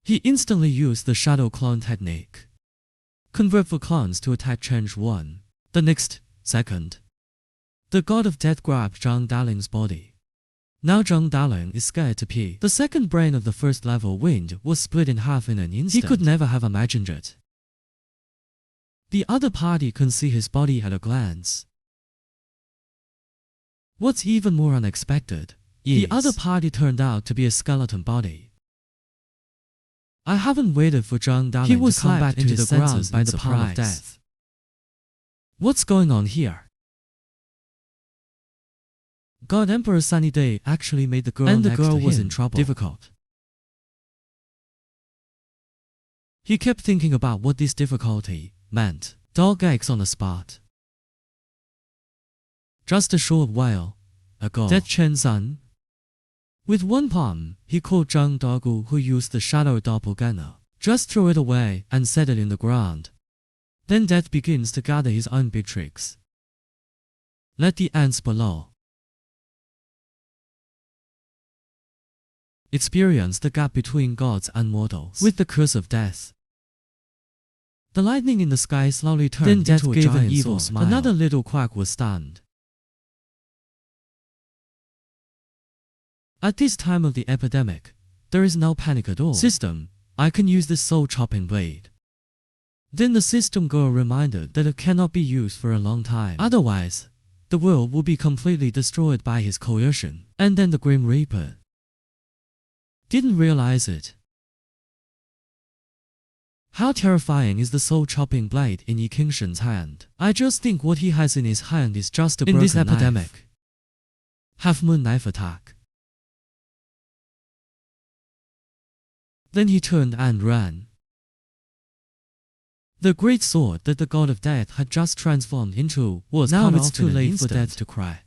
He instantly used the shadow clone technique. Convert for clones to attack Chen Zhuan. The next second, the god of death grabbed Zhang Daling's body. Now Zhang Daling is scared to pee. The second brain of the first level wind was split in half in an instant. He could never have imagined it. The other party can see his body at a glance. What's even more unexpected is the other party turned out to be a skeleton body. I haven't waited for Zhang Daling to come back into the ground by the palm of death. What's going on here? God Emperor Sunny Day actually made the girl and the girl was in trouble. Difficult. He kept thinking about what this difficulty meant. Dog eggs on the spot. Just a short while ago, that Chen Zan. With one palm, he called Zhang Dagu, who used the shadow doppelganger. Just throw it away and set it in the ground. Then death begins to gather his own big tricks. Let the ants below experience the gap between gods and mortals with the curse of death. The lightning in the sky slowly turned then into a gave an giant evil sword. smile. Another little quack was stunned. At this time of the epidemic, there is no panic at all. System, I can use this soul-chopping blade. Then the system girl reminded that it cannot be used for a long time. Otherwise, the world will be completely destroyed by his coercion. And then the Grim Reaper didn't realize it. How terrifying is the soul-chopping blade in Yi Qingshen's hand? I just think what he has in his hand is just a broken knife. In this epidemic, half-moon knife attack. Then he turned and ran. The great sword that the god of death had just transformed into was now it's too late for death to cry.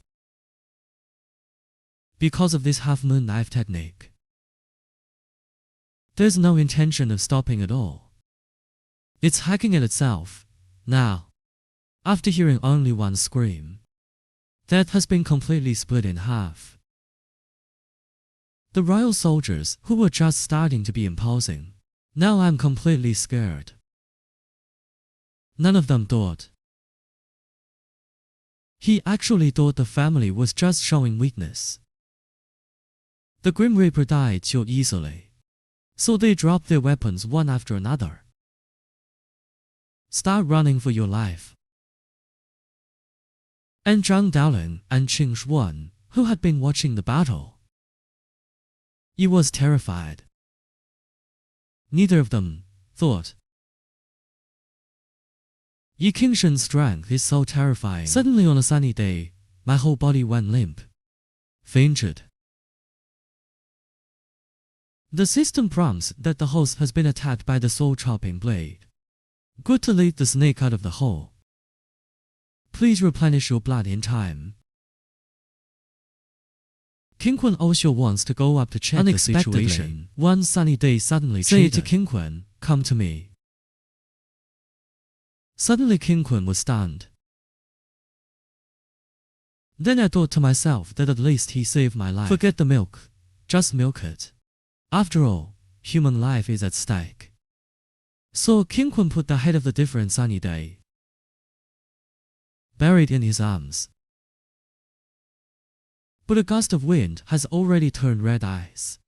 Because of this half-moon knife technique, there's no intention of stopping at all. It's hacking at itself. Now, after hearing only one scream, death has been completely split in half. The royal soldiers, who were just starting to be imposing, now I'm completely scared. None of them thought. He actually thought the family was just showing weakness. The Grim Reaper died so easily, so they dropped their weapons one after another. Start running for your life. And Zhang Daling and Qing Shuan, who had been watching the battle, he was terrified. Neither of them thought. Yi Qingshen's strength is so terrifying. Suddenly on a sunny day, my whole body went limp. Fainted. The system prompts that the host has been attacked by the soul-chopping blade. Good to lead the snake out of the hole. Please replenish your blood in time. King Kun also wants to go up to check the situation. One sunny day suddenly say to King Kun, come to me. Suddenly King Kun was stunned. Then I thought to myself that at least he saved my life. Forget the milk. Just milk it. After all, human life is at stake. So King Kun put the head of the different sunny day, buried in his arms. But a gust of wind has already turned red ice.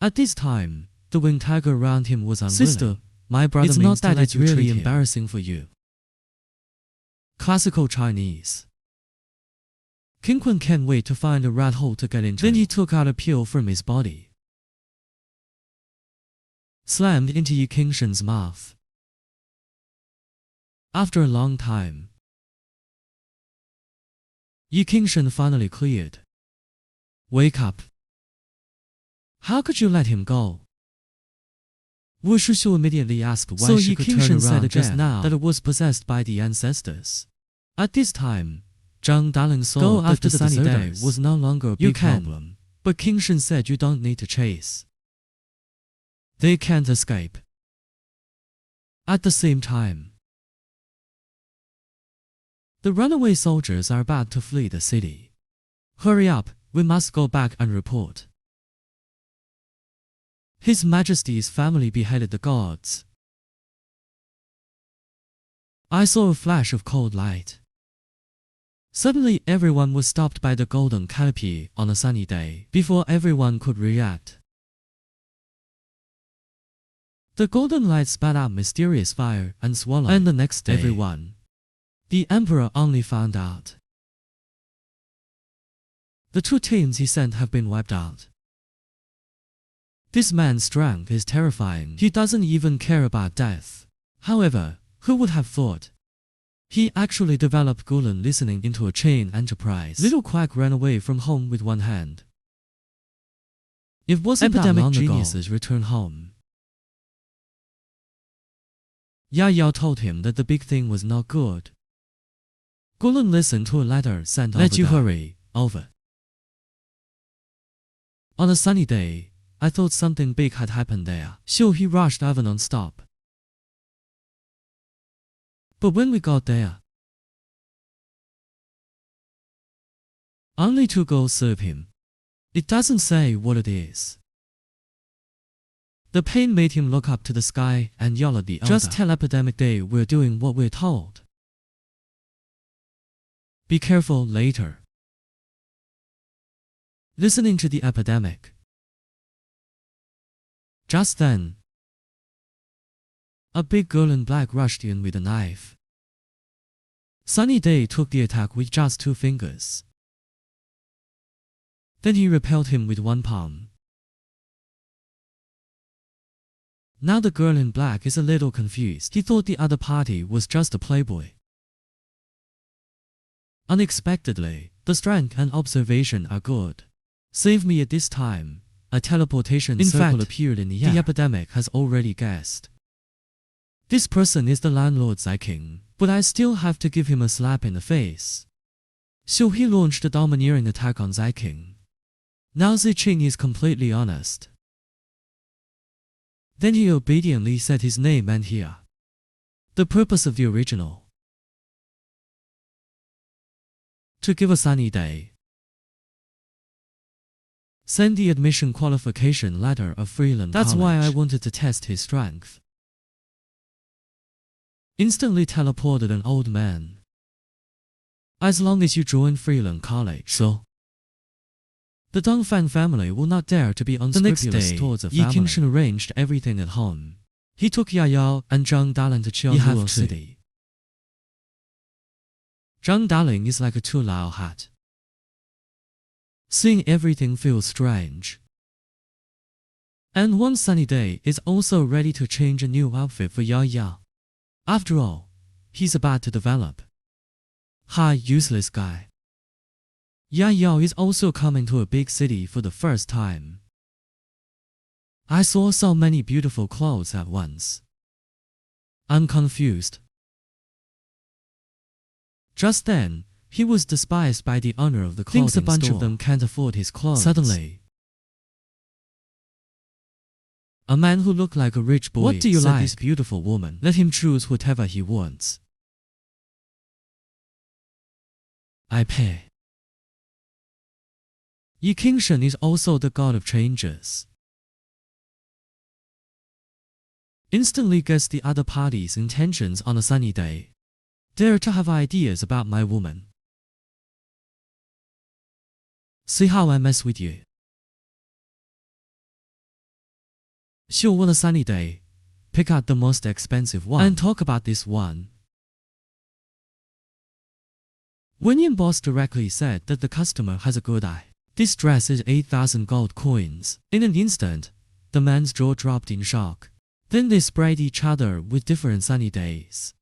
At this time, the winged tiger around him was unwilling. Sister, my brother, it's not that it's really embarrassing for you. Classical Chinese. King Kun can't wait to find a rat hole to get into. Then he took out a pill from his body, slammed into Yi Qingshen's mouth. After a long time, Yi Qingshen finally cleared. Wake up. How could you let him go? Wu Shishu immediately asked why so she could turn around said just now that it was possessed by the ancestors. At this time, Zhang Daling saw that the sunny day was no longer a big problem, but Qingshen said you don't need to chase. They can't escape. At the same time, the runaway soldiers are about to flee the city. Hurry up, we must go back and report. His Majesty's family beheaded the gods. I saw a flash of cold light. Suddenly everyone was stopped by the golden canopy on a sunny day. Before everyone could react, the golden light spat out mysterious fire and swallowed. And the next day, everyone, the emperor only found out. The 2 teams he sent have been wiped out. This man's strength is terrifying. He doesn't even care about death. However, who would have thought? He actually developed Gulen listening into a chain enterprise. Little Quack ran away from home with one hand. It wasn't epidemic that long geniuses returned home. Ya Yao told him that the big thing was not good. Gulen listened to a letter sent over. Let you hurry, over. On a sunny day, I thought something big had happened there, so he rushed over non-stop. But when we got there, only 2 girls serve him. It doesn't say what it is. The pain made him look up to the sky and yell at the elder. Just tell Epidemic Day we're doing what we're told. Be careful later. Listening to the epidemic. Just then, a big girl in black rushed in with a knife. Sunny Day took the attack with just 2 fingers. Then he repelled him with 1 palm. Now the girl in black is a little confused. He thought the other party was just a playboy. Unexpectedly, the strength and observation are good. Save me at this time. A teleportation circle appeared in the air. The epidemic has already guessed. This person is the landlord King, but I still have to give him a slap in the face. So he launched a domineering attack on King. Now Ziqing is completely honest. Then he obediently said his name and here. The purpose of the original. To give a sunny day. Send the admission qualification letter of Freeland College. That's why I wanted to test his strength. Instantly teleported an old man. As long as you join Freeland College, so the Dongfang family will not dare to be unscrupulous towards a family. Yi Qingshen arranged everything at home. He took Ya Yao and Zhang Daling to Qianluo City. Zhang Daling is like a Tulao hat. Seeing everything feels strange. And one sunny day is also ready to change a new outfit for Yaya. After all, he's about to develop. Hi, useless guy. Yaya is also coming to a big city for the first time. I saw so many beautiful clothes at once. I'm confused. Just then, he was despised by the owner of the clothing store. Thinks a bunch of them can't afford his clothes. Suddenly, a man who looked like a rich boy What do you said like? This beautiful woman, let him choose whatever he wants. I pay. Yi Qingshen is also the god of changes. Instantly guess the other party's intentions on a sunny day. Dare to have ideas about my woman. See how I mess with you. She'll want a sunny day. Pick out the most expensive one and talk about this one. Wenyan boss directly said that the customer has a good eye. This dress is 8,000 gold coins. In an instant, the man's jaw dropped in shock. Then they sprayed each other with different sunny days.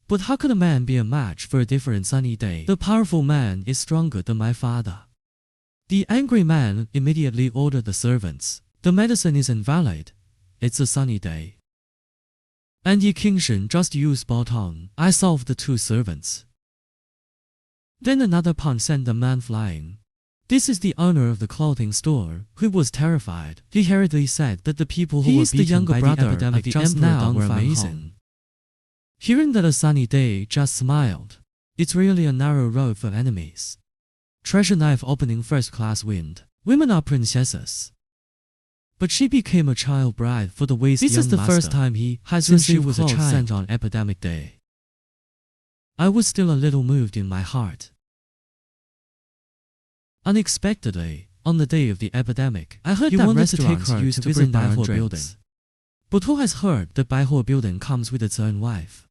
But how could a man be a match for a different sunny day? The powerful man is stronger than my father. The angry man immediately ordered the servants. The medicine is invalid. It's a sunny day. And Yi Qingshen just used spot on. I solved the two servants. Then another punch sent the man flying. This is the owner of the clothing store, who was terrified. He hurriedly said that the people who were beaten by the epidemic just now were amazing. Hearing that a sunny day just smiled. It's really a narrow road for enemies. Treasure knife opening first-class wind. Women are princesses. But she became a child bride for the waste young master. This is the first time he has received clothes sent on epidemic day. I was still a little moved in my heart. Unexpectedly, on the day of the epidemic, I heard that restaurants used to visit Baihuo building. But who has heard that Baihuo building comes with its own wife?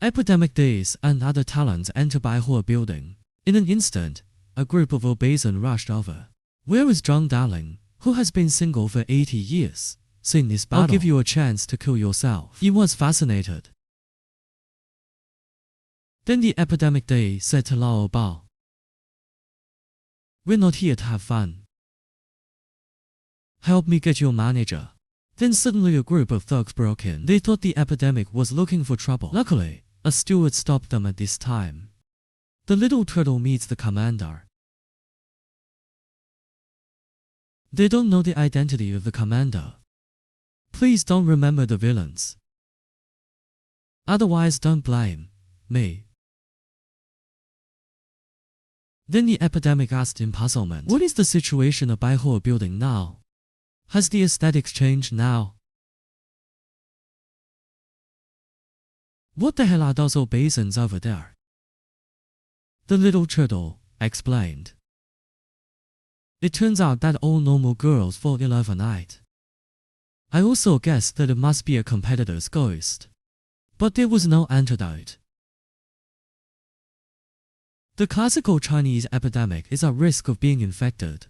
Epidemic days and other talents enter Baihuo building. In an instant, a group of obeisans rushed over. Where is Zhang Daling, who has been single for 80 years? Sing this battle. I'll give you a chance to kill yourself. He was fascinated. Then the epidemic day said to Lao Bao, we're not here to have fun. Help me get your manager. Then suddenly a group of thugs broke in. They thought the epidemic was looking for trouble. Luckily, a steward stopped them at this time. The little turtle meets the commander. They don't know the identity of the commander. Please don't remember the villains. Otherwise don't blame me. Then the epidemic asked in puzzlement, what is the situation of Baihuo building now? Has the aesthetics changed now? What the hell are those obeisans over there? The little turtle explained. It turns out that all normal girls fall in love at night. I also guessed that it must be a competitor's ghost. But there was no antidote. The classical Chinese epidemic is at risk of being infected.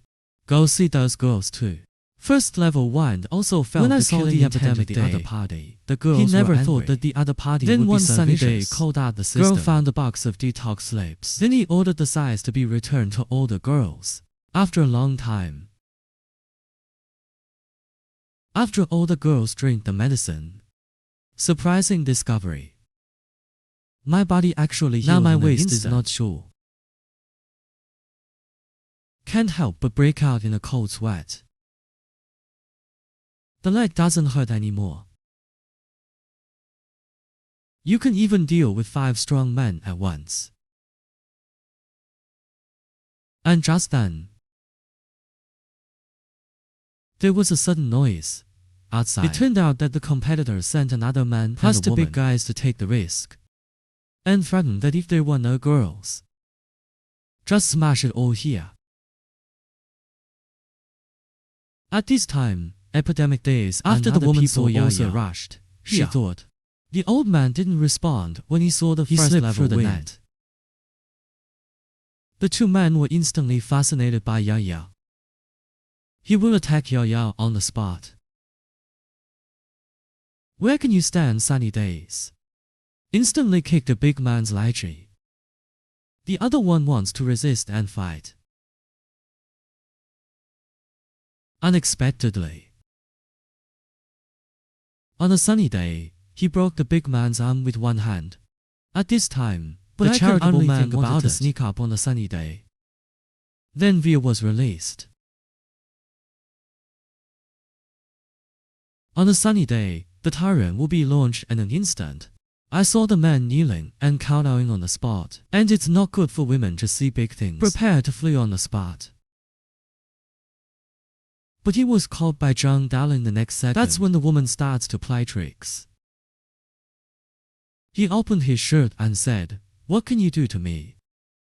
Go see those girls too. First level 1 also felt when I saw the epidemic the other party. The girls he never thought that the other party would be so vicious. Then one sunny day called out the system. Girl found a box of detox slips. Then he ordered the size to be returned to all the girls. After a long time. After all the girls drink the medicine. Surprising discovery. My body actually healed. Now my waist is not sure. Can't help but break out in a cold sweat. The leg doesn't hurt anymore. You can even deal with 5 strong men at once. And just then, there was a sudden noise outside. It turned out that the competitor sent another man plus the big guys to take the risk, and threatened that if there were no girls, just smash it all here. At this time, epidemic days after the woman saw also rushed. She thought. The old man didn't respond when he saw the first level through the net. The two men were instantly fascinated by Yaya. He will attack Yao Yao on the spot. Where can you stand sunny days? Instantly kick the big man's lychee. The other one wants to resist and fight. Unexpectedly. On a sunny day, he broke the big man's arm with one hand. At this time, the charitable man wanted to sneak up on a sunny day. Then Via was released. On a sunny day, the tyrant will be launched in an instant. I saw the man kneeling and kowtowing on the spot. And it's not good for women to see big things. Prepare to flee on the spot. But he was caught by Zhang Dalin the next second. That's when the woman starts to play tricks. He opened his shirt and said, "What can you do to me?"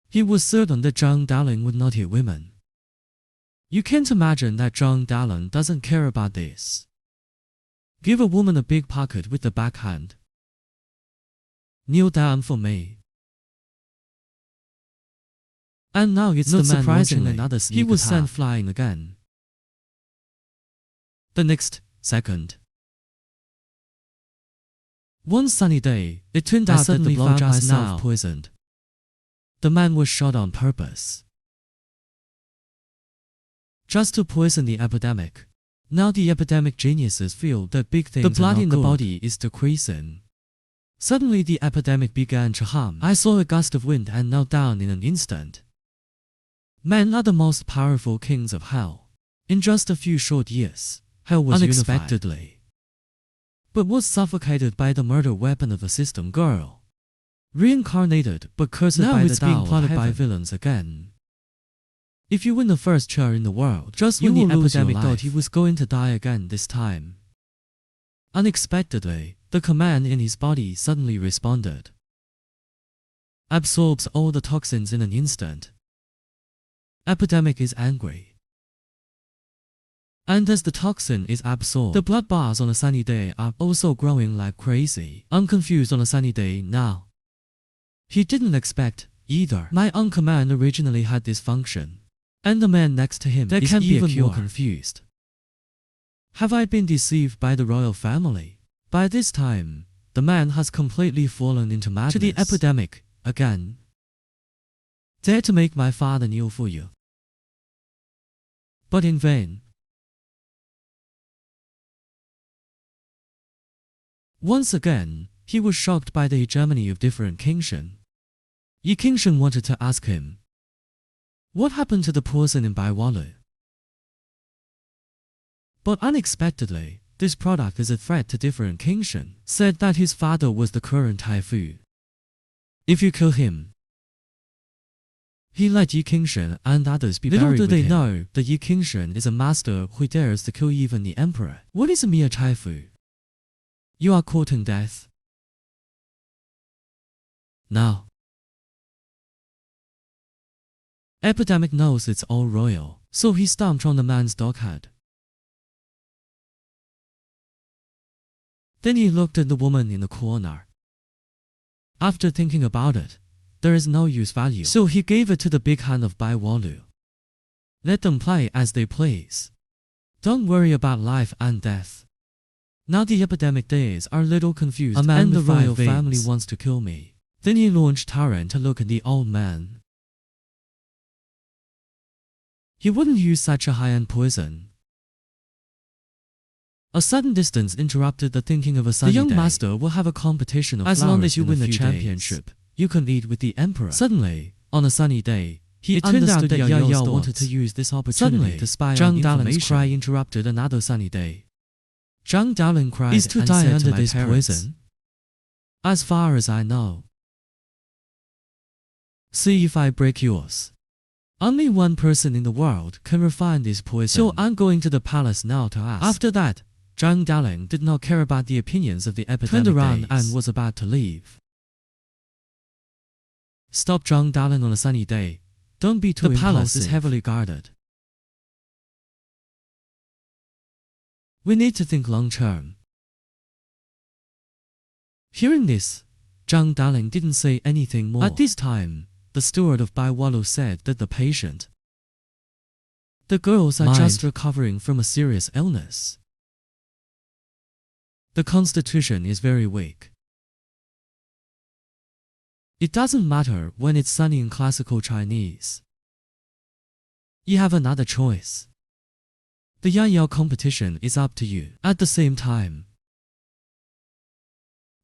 He was certain that Zhang Dalin would not hit women. You can't imagine that Zhang Dalin doesn't care about this. Give a woman a big pocket with the backhand. Kneel down for me. And now it's not the man launching another sneak attack. He was sent flying again. The next second. One sunny day, it turned out that the blood was now poisoned. The man was shot on purpose. Just to poison the epidemic. Now the epidemic geniuses feel that big things the blood in the body is decreasing. Suddenly the epidemic began to hum. I saw a gust of wind and knelt down in an instant. Men are the most powerful kings of hell. In just a few short years, hell was unexpectedly unified. But was suffocated by the murder weapon of a system girl. Reincarnated, but cursed now by the being plotted by villains again. If you win the first chair in the world, just when the epidemic thought he was going to die again this time. Unexpectedly, the command in his body suddenly responded. Absorbs all the toxins in an instant. Epidemic is angry. And as the toxin is absorbed, the blood bars on a sunny day are also growing like crazy. I'm confused on a sunny day now. He didn't expect, either. My own command originally had this function. And the man next to him is even more confused. Have I been deceived by the royal family? By this time, the man has completely fallen into madness. To the epidemic, again. Dare to make my father kneel for you. But in vain. Once again, he was shocked by the hegemony of different kingshen. Yi Kingshen wanted to ask him, what happened to the poison in Baiwalu? But unexpectedly, this product is a threat to different kingshen, said that his father was the current typhoon. If you kill him, he let Yi Kingshen and others be buried with him. Little do they know that Yi Kingshen is a master who dares to kill even the emperor. What is a mere typhoon? You are courting death. Now, Epidemic knows it's all royal, so he stomped on the man's dog head. Then he looked at the woman in the corner. After thinking about it, there is no use value, so he gave it to the big hand of Baiwalu. Let them play as they please. Don't worry about life and death. Now the epidemic days are a little confused, a man and the royal family wants to kill me. Then he launched Tyrant to look at the old man. He wouldn't use such a high-end poison. A sudden distance interrupted the thinking of a sunny day. The young master will have a competition of flowers. As long as you win the championship, you can eat with the emperor. Suddenly, on a sunny day, he understood that Yao Yao wanted to use this opportunity to spy on information. Zhang Dalin's cry interrupted another sunny day. Zhang Dalin cried and said to my parents, "Is to die under this poison? As far as I know. See if I break yours." Only one person in the world can refine this poison, so I'm going to the palace now to ask. After that, Zhang Dalin did not care about the opinions of the epidemic, turned around and was about to leave. Stop Zhang Dalin on a sunny day. Don't be too impulsive. The palace is heavily guarded. We need to think long term. Hearing this, Zhang Dalin didn't say anything more. At this time, the steward of Baiwalu said that the patient The girls are Mind. just recovering from a serious illness. The constitution is very weak. It doesn't matter when it's sunny in classical Chinese. You have another choice. The Yang Yao competition is up to you. At the same time,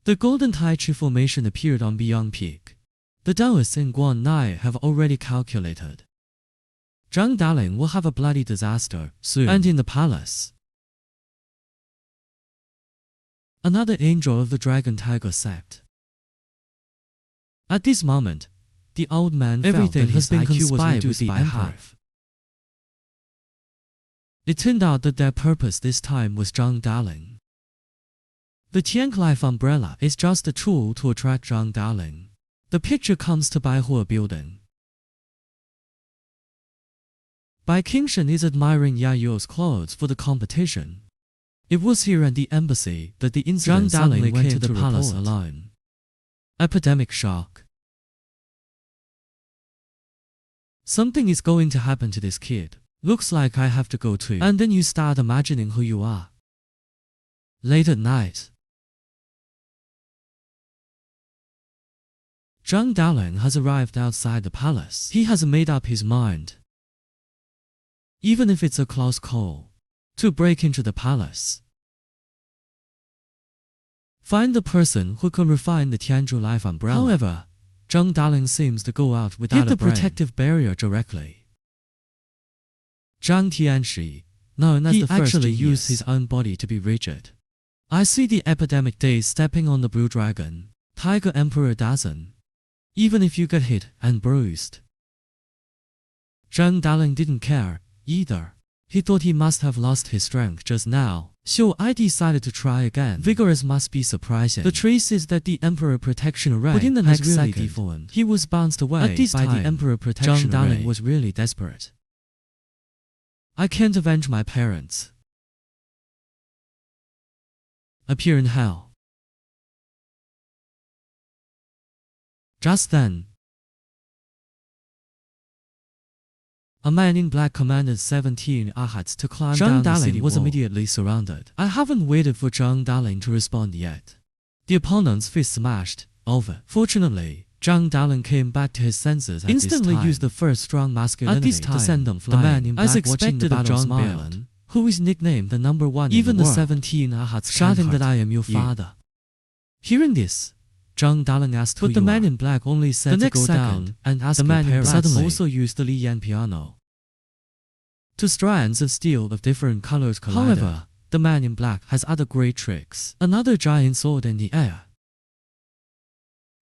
the golden Tai Chi formation appeared on Beyond Peak. The Taoists in Guanai have already calculated. Zhang Daling will have a bloody disaster soon, and in the palace. Another angel of the Dragon Tiger sect. At this moment, the old man felt Everything that has his been IQ was conspired reduced with the by emperor. half. It turned out that their purpose this time was Zhang Daling. The Tianke Life umbrella is just a tool to attract Zhang Daling. The picture comes to Baihua building. Bai Qingshan is admiring Ya You's clothes for the competition. It was here at the embassy that the incident suddenly went to the palace alone. Epidemic shock. Something is going to happen to this kid. Looks like I have to go too. And then you start imagining who you are. Late at night, Zhang Daling has arrived outside the palace. He has made up his mind, even if it's a close call, to break into the palace. Find the person who can refine the Tianzhu Life umbrella. However, Zhang Daling seems to go out without Hit the a brain. protective barrier directly. Zhang Tianshi, known as He the first actually genius, used his own body to be rigid. I see the epidemic days stepping on the blue dragon. Tiger Emperor doesn't. Even if you get hit and bruised. Zhang Daling didn't care, either. He thought he must have lost his strength just now, so I decided to try again. Vigorous must be surprising. The trace is that the Emperor Protection Array Within the has next really second, deformed. He was bounced away At this by time, the Emperor Protection Zhang Array. Daling Was really desperate. I can't avenge my parents. Appear in hell. Just then, a man in black commanded 17 ahats to climb down the city wall. Zhang Daling was immediately surrounded. I haven't waited for Zhang Daling to respond yet. The opponent's fist smashed over. Fortunately, Zhang Daling came back to his senses at Instantly this time. used the first strong masculinity At this time, to send them the flying. man in black As watching expected the of battle Zhang smiled, Daling, who is nicknamed the number one even in the the world, 17 ahats shouting that can't I am your hurt you. father. Hearing this, Zhang Daling asked who But the you man are. in black only said The to next go second, down and asked the man in your black parents. suddenly Also used the Li Yan piano. Two strands of steel of different colors collided. However, the man in black has other great tricks. Another giant sword in the air.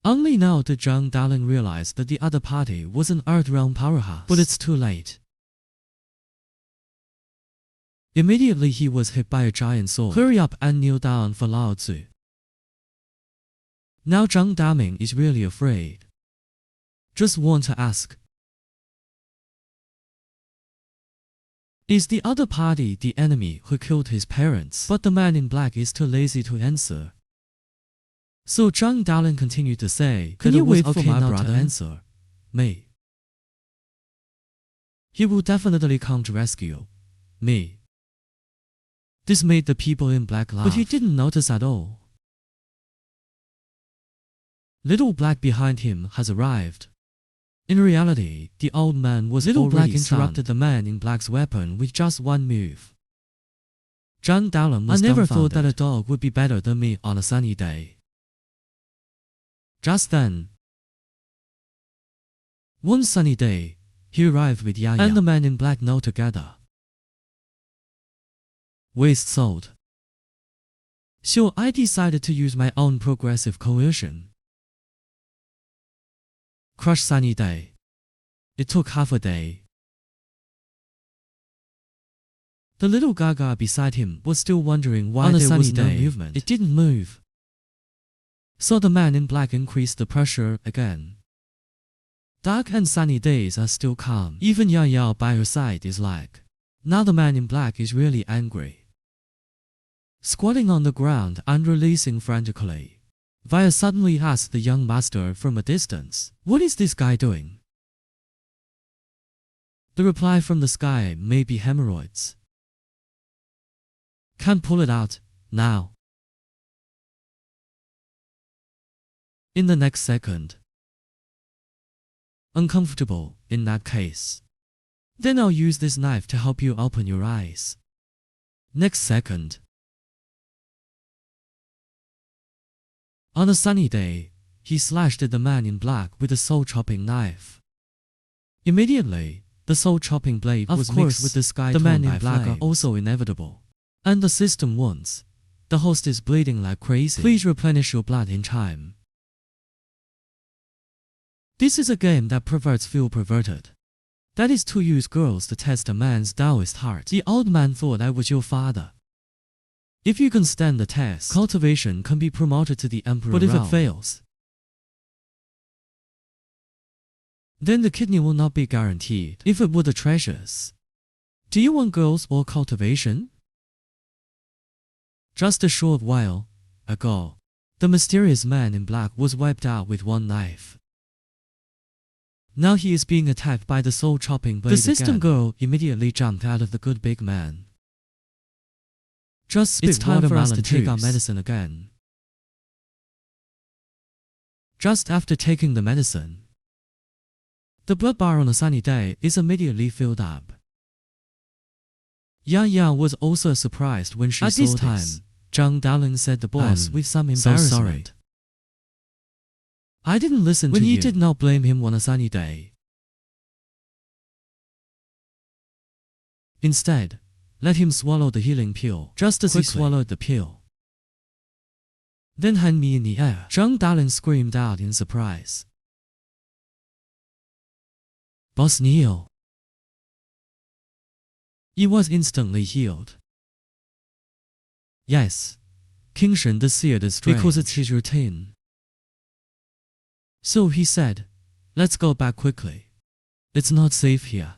Only now did Zhang Daling realize that the other party was an Earth Realm powerhouse. But it's too late. Immediately he was hit by a giant sword. Hurry up and kneel down for Lao Tzu. Now Zhang Daling is really afraid. Just want to ask. Is the other party the enemy who killed his parents? But the man in black is too lazy to answer. So Zhang Daling continued to say, Can that you it was wait for okay my not brother? to answer me? He will definitely come to rescue me. This made the people in black laugh. But he didn't notice at all. Little Black behind him has arrived. In reality, the old man was Little already Black interrupted stunned. The man in black's weapon with just one move. Zhang Daling was I never dumbfounded. thought that a dog would be better than me on a sunny day. Just then, one sunny day, he arrived with Yaya and the man in black know together. Waste sold. So I decided to use my own progressive coercion. Crush sunny day. It took half a day. The little Gaga beside him was still wondering why On a there sunny was no day, movement. It didn't move. So the man in black increased the pressure again. Dark and sunny days are still calm. Even Yao Yao by her side is like. Now the man in black is really angry. Squatting on the ground and releasing frantically, Via suddenly asked the young master from a distance, "What is this guy doing?" The reply from the sky may be hemorrhoids. Can't pull it out, now. In the next second. Uncomfortable, in that case. Then I'll use this knife to help you open your eyes. Next second. On a sunny day, he slashed at the man in black with a soul-chopping knife. Immediately, the soul-chopping blade was mixed with the sky. The man in black are also inevitable. And the system wants. The host is bleeding like crazy. Please replenish your blood in time. This is a game that perverts feel perverted. That is to use girls to test a man's Taoist heart. The old man thought I was your father. If you can stand the test, cultivation can be promoted to the emperor realm. But if it fails, then the kidney will not be guaranteed. If it were the treasures. Do you want girls or cultivation? Just a short while ago, the mysterious man in black was wiped out with one knife. Now he is being attacked by the soul-chopping blade. The system girl immediately jumped out of the good big man. Just it's time for us to take our medicine again. Just after taking the medicine, the blood bar on a sunny day is immediately filled up. Yang Yang was also surprised when she saw this. At this time, Zhang Dalin said the boss with some embarrassment. So sorry. I didn't listen to you. When you did not blame him on a sunny day. Instead, let him swallow the healing pill, just as he swallowed the pill. Then hand me in the air. Zhang Dalin screamed out in surprise. Boss Neo. He was instantly healed. Yes, King Shen the seer is strange. Because it's his routine. So he said, let's go back quickly. It's not safe here.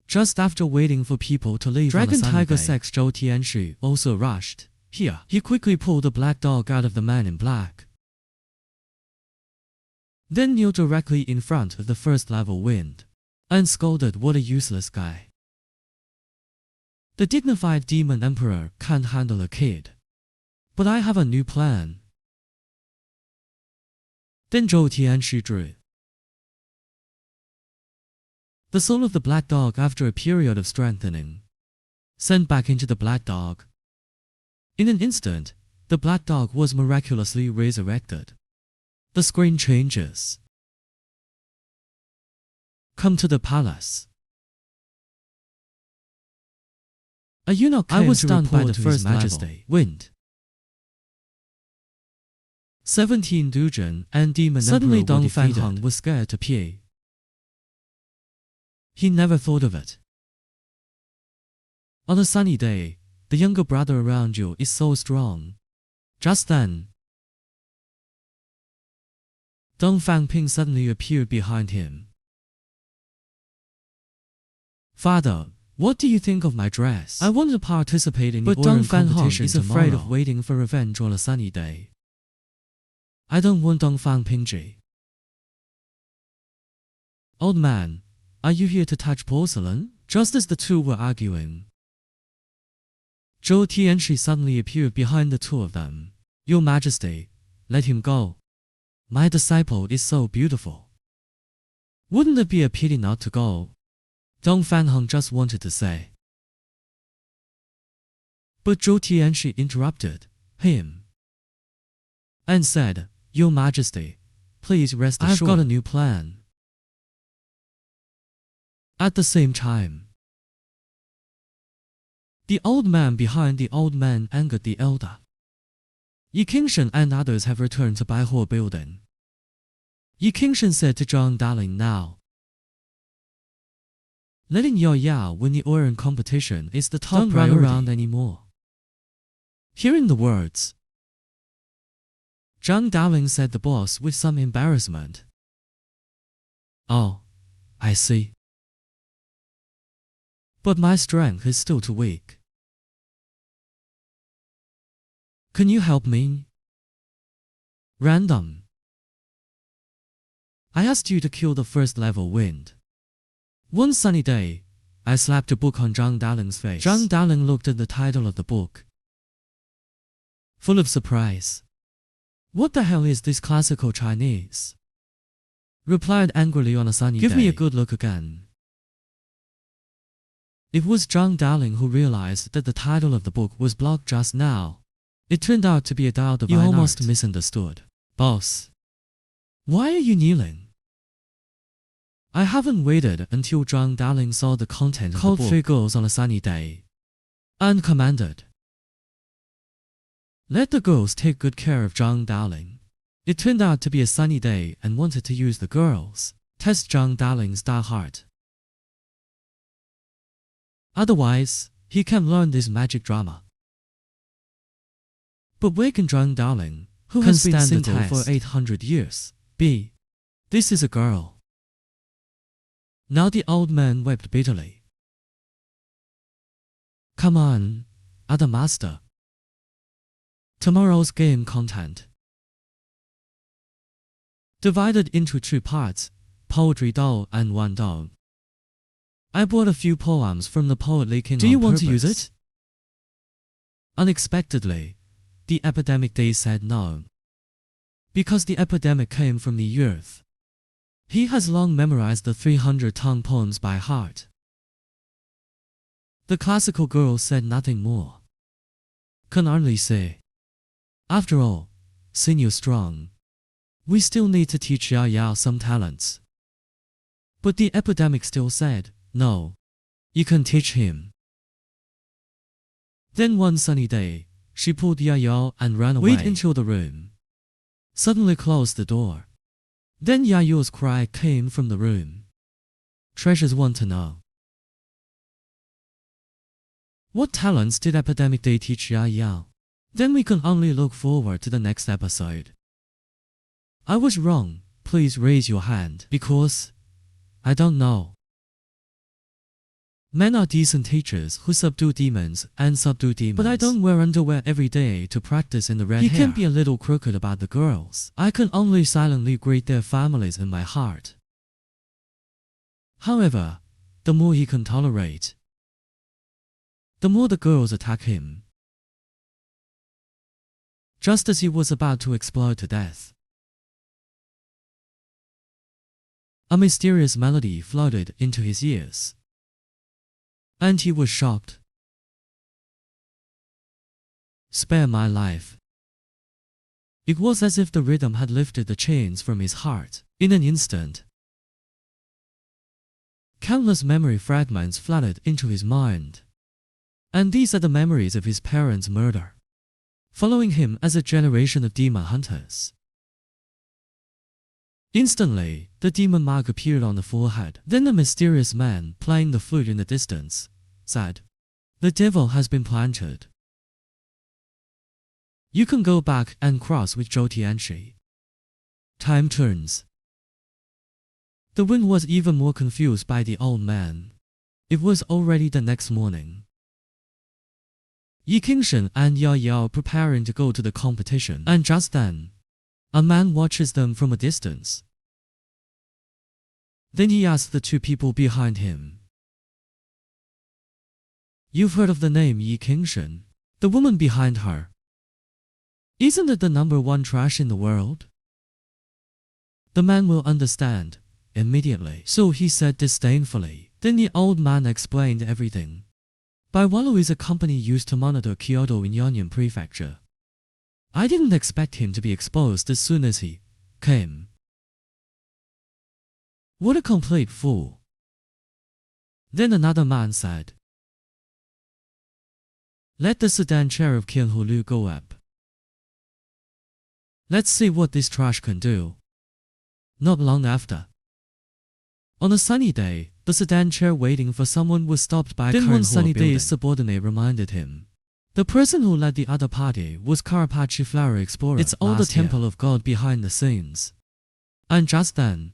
Just after waiting for people to leave Dragon Tiger Sex Zhou Tianshi also rushed. Here, he quickly pulled the black dog out of the man in black. Then kneeled directly in front of the first level wind and scolded, what a useless guy. The dignified demon emperor can't handle a kid. But I have a new plan. Then Zhou Tianshi drew the soul of the black dog after a period of strengthening, sent back into the black dog. In an instant, the black dog was miraculously resurrected. The screen changes. Come to the palace. A eunuch came. I was stunned by the first majesty. Wind. 17 Dujin and Demon Suddenly Emperor Dong Fanheng was scared to pee. He never thought of it. On a sunny day, the younger brother around you is so strong. Just then, Dong Fangping suddenly appeared behind him. Father, what do you think of my dress? I want to participate in the oral competition is afraid of waiting for revenge on a sunny day. I don't want Dong Fangping. Old man, are you here to touch porcelain? Just as the two were arguing, Zhou Tianshi suddenly appeared behind the two of them. Your Majesty, let him go. My disciple is so beautiful. Wouldn't it be a pity not to go? Dong Fanheng just wanted to say. But Zhou Tianshi interrupted him and said, Your Majesty, please rest assured. I've got a new plan. At the same time, the old man behind the old man angered the elder. Yi Qingshen and others have returned to Baihuo building. Yi Qingshen said to Zhang Dalin now. Letting Yao Yao win the oral competition is the top priority. Don't run around anymore. Hearing the words, Zhang Dalin said the boss with some embarrassment. Oh, I see. But my strength is still too weak. Can you help me? Random. I asked you to kill the first level wind. One sunny day, I slapped a book on Zhang Daling's face. Zhang Daling looked at the title of the book, full of surprise. What the hell is this classical Chinese? Replied angrily on a sunny day. Give me a good look again. It was Zhang Daling who realized that the title of the book was blocked just now. It turned out to be a Tao Divine Art. You almost misunderstood. Boss, why are you kneeling? I haven't waited until Zhang Daling saw the content of the book. Called Three Girls on a Sunny Day, and commanded, let the girls take good care of Zhang Daling. It turned out to be a sunny day and wanted to use the girls, test Zhang Daling's dark heart. Otherwise, he can learn this magic drama. But where can Zhang Daling, who has been single for 800 years, be? This is a girl. Now the old man wept bitterly. Come on, other master. Tomorrow's game content, divided into two parts, poetry doll and one doll. I bought a few poems from the poet leaking. Do you want to use it? Unexpectedly, the epidemic day said no. Because the epidemic came from the earth. He has long memorized the 300-tongue poems by heart. The classical girl said nothing more. Can only say, after all, Senior Strong, we still need to teach Yao Yao some talents. But the epidemic still said, no, you can teach him. Then one sunny day, she pulled Yao Yao and ran away into the room. Suddenly closed the door. Then Yao Yao's cry came from the room. Treasures want to know, what talents did Epidemic Day teach Yao Yao? Then we can only look forward to the next episode. I was wrong. Please raise your hand, because I don't know. Men are decent teachers who subdue demons and subdue demons. But I don't wear underwear every day to practice in the red hair. He can be a little crooked about the girls. I can only silently greet their families in my heart. However, the more he can tolerate, the more the girls attack him. Just as he was about to explode to death, a mysterious melody floated into his ears, and he was shocked. Spare my life. It was as if the rhythm had lifted the chains from his heart. In an instant, countless memory fragments flooded into his mind. And these are the memories of his parents' murder, following him as a generation of demon hunters. Instantly, the demon mark appeared on the forehead. Then the mysterious man, playing the flute in the distance, said, the devil has been planted. You can go back and cross with Zhou Tianxi. Time turns. The wind was even more confused by the old man. It was already the next morning. Yi Qingshen and Yao Yao preparing to go to the competition, and just then, a man watches them from a distance. Then he asks the two people behind him, you've heard of the name Yi Qingshen? The woman behind her, isn't it the #1 trash in the world? The man will understand immediately, so he said disdainfully. Then the old man explained everything. Baiwalu is a company used to monitor Kyoto in Yonyan Prefecture. I didn't expect him to be exposed as soon as he came. What a complete fool. Then another man said, let the sedan chair of Qianhu Lu go up. Let's see what this trash can do. Not long after, on a sunny day, the sedan chair waiting for someone was stopped by a current. Then one sunny day, his subordinate reminded him, the person who led the other party was Karapachi Flower Explorer. It's all the temple of God behind the scenes. And just then,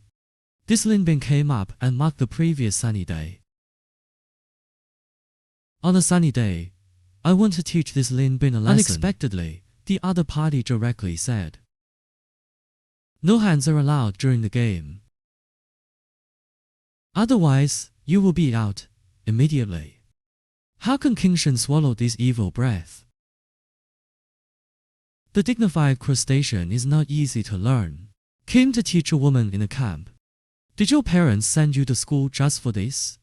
this Linbin came up and marked the previous sunny day. On a sunny day, I want to teach this Linbin a lesson. Unexpectedly, the other party directly said, no hands are allowed during the game. Otherwise, you will be out immediately. How can King Shen swallow this evil breath? The dignified crustacean is not easy to learn. Came to teach a woman in a camp. Did your parents send you to school just for this?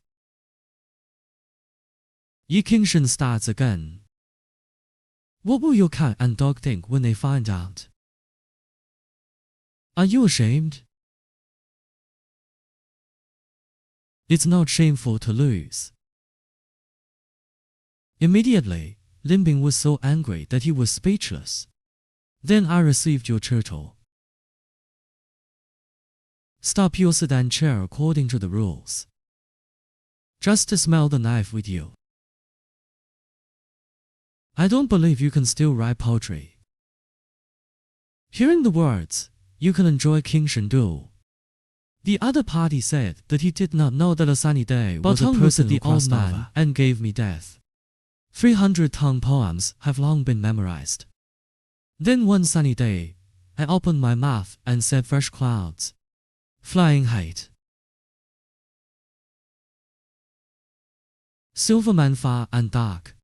Yi King Shen starts again. What will your cat and dog think when they find out? Are you ashamed? It's not shameful to lose. Immediately, Lin Bing was so angry that he was speechless. Then I received your turtle. Stop your sedan chair according to the rules. Just to smell the knife with you. I don't believe you can still write poetry. Hearing the words, you can enjoy King Shen duel. The other party said that he did not know that a sunny day was a person who crossed over and gave me death. 300 tongue poems have long been memorized. Then one sunny day, I opened my mouth and said fresh clouds. Flying hate. Silver Manhwa and dark.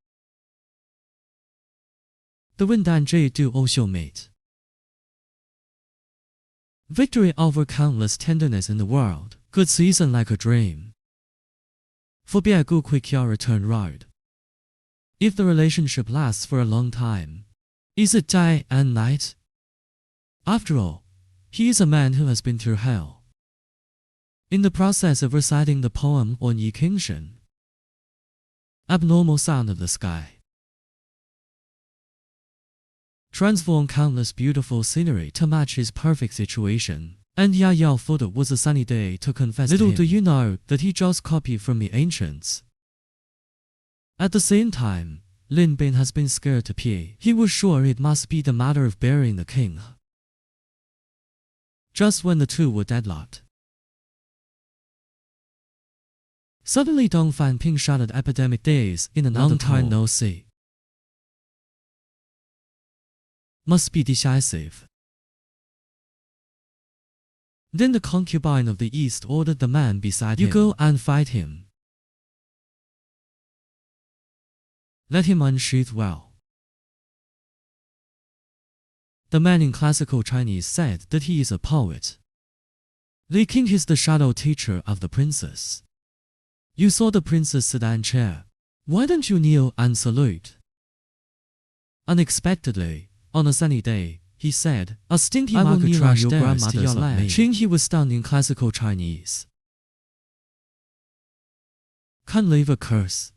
The wind and J do also meet. Victory over countless tenderness in the world, good season like a dream. For be a good quick your return road. If the relationship lasts for a long time, is it day and night? After all, he is a man who has been through hell. In the process of reciting the poem on Yi King Shen, abnormal sound of the sky transformed countless beautiful scenery to match his perfect situation, and Ya Yao thought it was a sunny day to confess Little to him. do You know that he just copied from the ancients. At the same time, Lin Bing has been scared to pee. He was sure it must be the matter of burying the king. Just when the two were deadlocked, suddenly Dong Fan Ping shouted epidemic days in another long time no see. Must be decisive. Then the concubine of the east ordered the man beside him, you go and fight him. Let him unsheath well. The man in classical Chinese said that he is a poet. Li King is the shadow teacher of the princess. You saw the princess sedan chair. Why don't you kneel and salute? Unexpectedly, on a sunny day, he said, a stinky market trash your grandmother's lap. Ching he was stunned in classical Chinese. Can't leave a curse.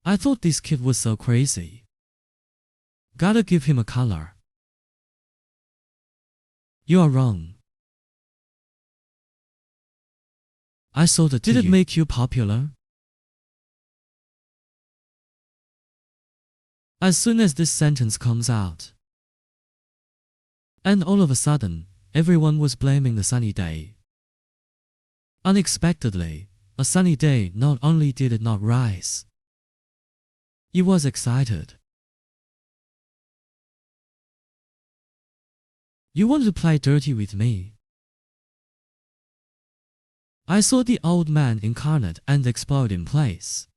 I thought this kid was so crazy. Gotta give him a color. You are wrong. I saw that. Did it make you popular? As soon as this sentence comes out, and all of a sudden, everyone was blaming the sunny day. Unexpectedly, a sunny day not only did it not rise, it was excited. You want to play dirty with me? I saw the old man incarnate and explode in place.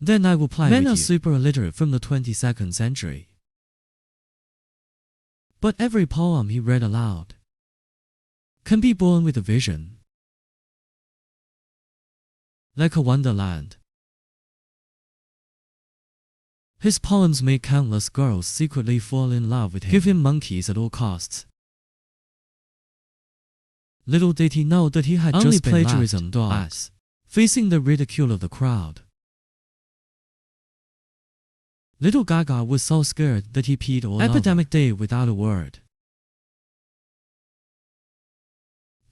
Then I will play with you. Men are super illiterate from the 22nd century. But every poem he read aloud can be born with a vision. Like a wonderland. His poems made countless girls secretly fall in love with him. Give him monkeys at all costs. Little did he know that he had only just been plagiarism dogs, facing the ridicule of the crowd. Little Gaga was so scared that he peed all epidemic day without a word.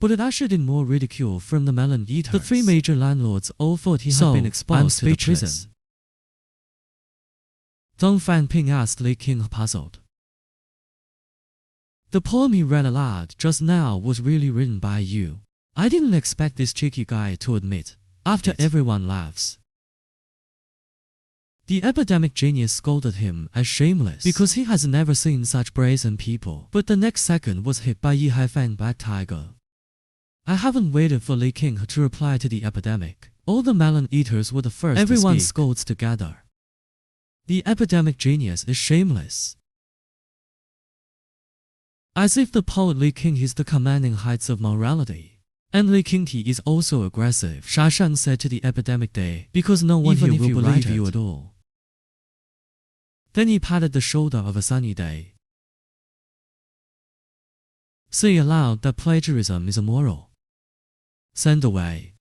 But it ushered in more ridicule from the melon eaters. The three major landlords all thought he had been exposed to the prison. Dong Fan Ping asked Li King puzzled. The poem he read aloud just now was really written by you. I didn't expect this cheeky guy to admit, after everyone laughs. The epidemic genius scolded him as shameless because he has never seen such brazen people. But the next second was hit by Yi Haifang Black Tiger. I haven't waited for Li King to reply to the epidemic. All the melon eaters were the first to speak. Everyone scolds together. The epidemic genius is shameless. As if the poet Li King is the commanding heights of morality. And Li Qingti is also aggressive, Sha Shan said to the epidemic day, because no one here will believe you at all. Then he patted the shoulder of a sunny day. Say aloud that plagiarism is immoral. Send away.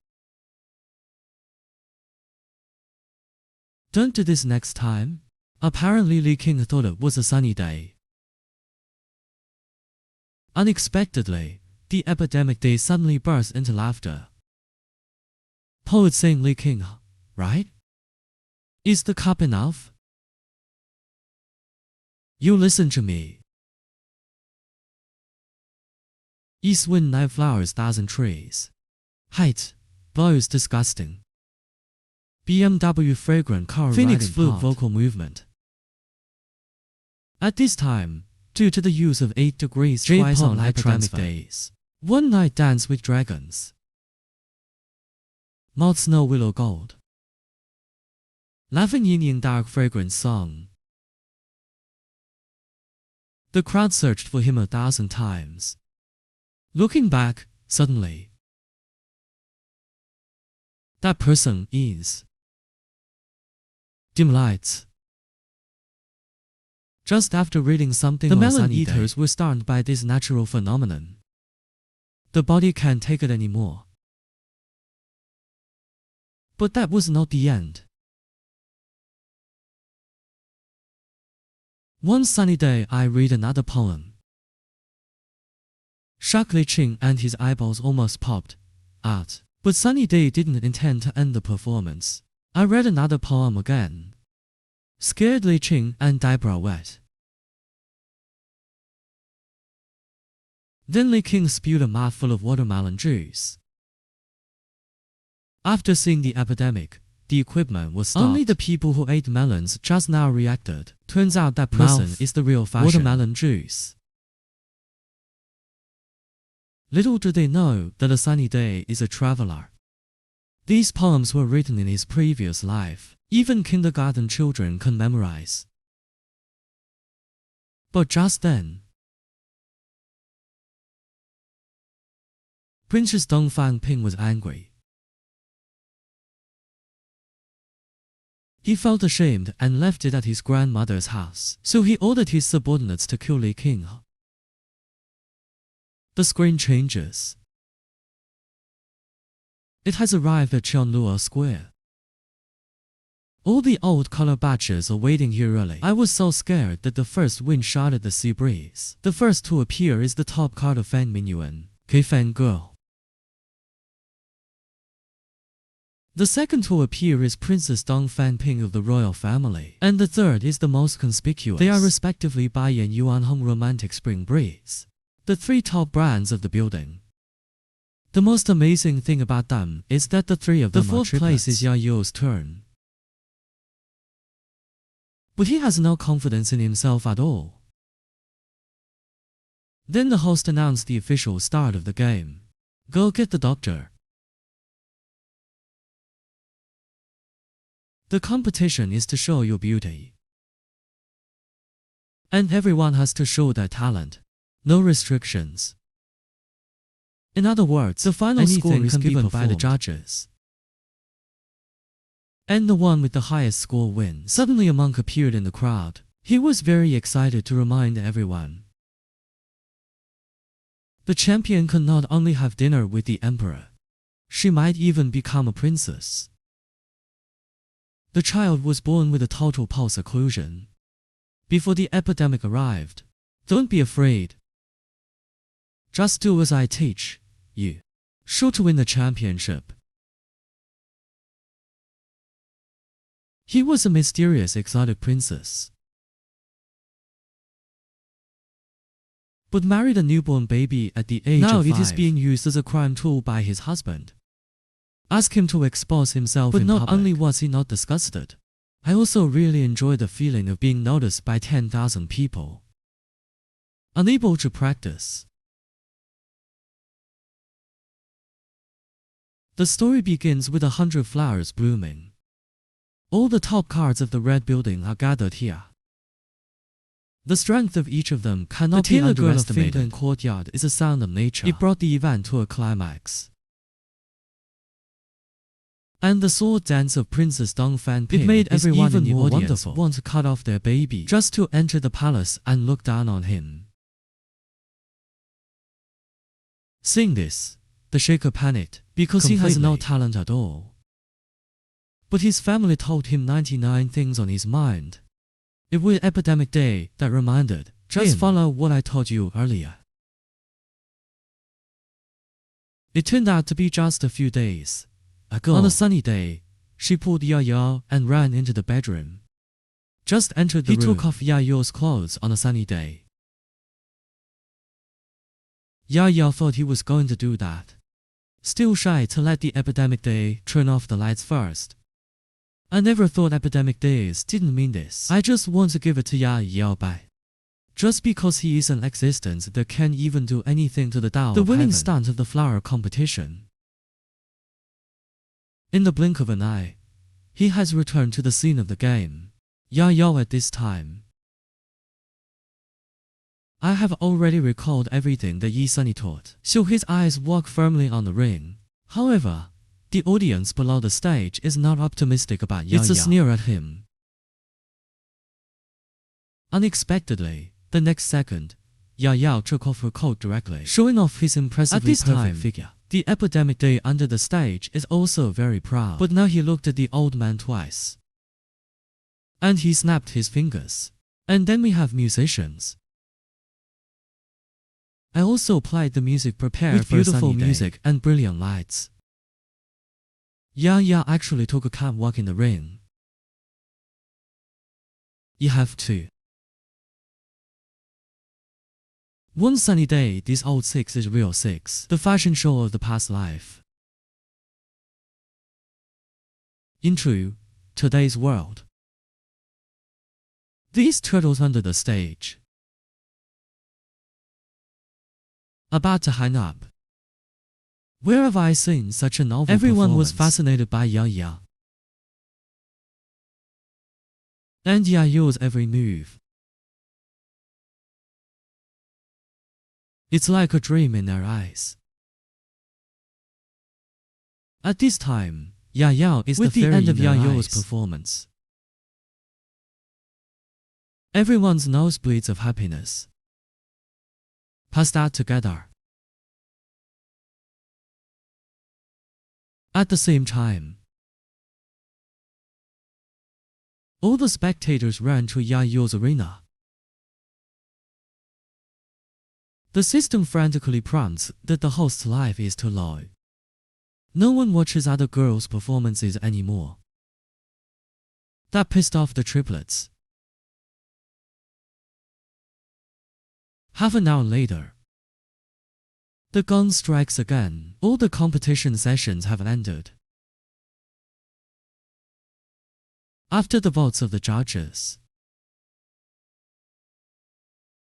Don't do this next time. Apparently Li King thought it was a sunny day. Unexpectedly, the epidemic day suddenly burst into laughter. Poet saying Li King, right? Is the cup enough? You listen to me. East wind night flowers 1,000 trees. Height, blows disgusting. BMW fragrant car Phoenix flute vocal movement. At this time, due to the use of 8 degrees twice on epidemic days, one night dance with dragons. Malt snow willow gold. Laughing yin yang dark fragrance song. The crowd searched for him 1,000 times. Looking back, suddenly, that person is dim lights. Just after reading something, the melon eaters were stunned by this natural phenomenon. The body can't take it anymore. But that was not the end. One sunny day, I read another poem. Shocked Li Qing and his eyeballs almost popped out. But Sunny Day didn't intend to end the performance. I read another poem again. Scared Li Qing and eyebrow wet. Then Li King spewed a mouthful of watermelon juice. After seeing the epidemic, the equipment was stopped. Only the people who ate melons just now reacted. Turns out that person is the real fashion. Watermelon juice. Little do they know that a sunny day is a traveler. These poems were written in his previous life. Even kindergarten children can memorize. But just then, Princess Dong Fangping was angry. He felt ashamed and left it at his grandmother's house. So he ordered his subordinates to kill Li King. The screen changes. It has arrived at Qianluo Square. All the old color batches are waiting here early. I was so scared that the first wind shot at the sea breeze. The first to appear is the top card of Fang Mingyuan, K Fang Girl. The second to appear is Princess Dong Fangping of the royal family. And the third is the most conspicuous. They are respectively Bai and Yuan Hong Romantic Spring Breeze, the 3 top brands of the building. The most amazing thing about them is that the 3 of them are triplets. The 4th place is Yayo's turn. But he has no confidence in himself at all. Then the host announced the official start of the game. Go get the doctor. The competition is to show your beauty. And everyone has to show their talent. No restrictions. In other words, the final score is given by the judges. And the one with the highest score wins. Suddenly a monk appeared in the crowd. He was very excited to remind everyone. The champion could not only have dinner with the emperor, she might even become a princess. The child was born with a total pulse occlusion. Before the epidemic arrived, don't be afraid. Just do as I teach you. Sure to win the championship. He was a mysterious exotic princess, but married a newborn baby at the age of 5. Now it is being used as a crime tool by his husband. Ask him to expose himself in public. But not only was he not disgusted, I also really enjoyed the feeling of being noticed by 10,000 people. Unable to practice. The story begins with 100 flowers blooming. All the top cards of the red building are gathered here. The strength of each of them cannot be underestimated. The Finland courtyard is a sound of nature. It brought the event to a climax. And the sword dance of Princess Dong Fan Ping, it made everyone in the audience want to cut off their baby just to enter the palace and look down on him. Seeing this, the shaker panicked because he has no talent at all. But his family told him 99 things on his mind. It was epidemic day that reminded, just follow what I told you earlier. It turned out to be just a few days ago. On a sunny day, she pulled Yao and ran into the bedroom. Just entered the room. He took off Yao's clothes on a sunny day. Yao thought he was going to do that, still shy to let the epidemic day turn off the lights first. I never thought epidemic days didn't mean this. I just want to give it to Yao back. Just because he is an existence that can't even do anything to the Tao the winning stunt of the flower competition. In the blink of an eye, he has returned to the scene of the game. Yao at this time. I have already recalled everything that Yi Sunny taught, so his eyes walk firmly on the ring. However, the audience below the stage is not optimistic about Yao. It's a sneer at him. Unexpectedly, the next second, Yao took off her coat directly, showing off his impressively perfect figure. The epidemic day under the stage is also very proud, but now he looked at the old man twice. And he snapped his fingers. And then we have musicians. I also played the music prepared with beautiful music and brilliant lights. Yao actually took a catwalk in the ring. You have to. One sunny day, this old six is real six, the fashion show of the past life. In true, today's world. These turtles under the stage. About to hang up. Where have I seen such a novel Everyone was fascinated by Yao. And Yao's every move. It's like a dream in their eyes. At this time, Yao is with the end of Yao's performance. Everyone's nose bleeds of happiness. Passed out together. At the same time, all the spectators ran to Yao's arena. The system frantically prompts that the host's life is too low. No one watches other girls' performances anymore. That pissed off the triplets. Half an hour later, the gong strikes again. All the competition sessions have ended. After the votes of the judges,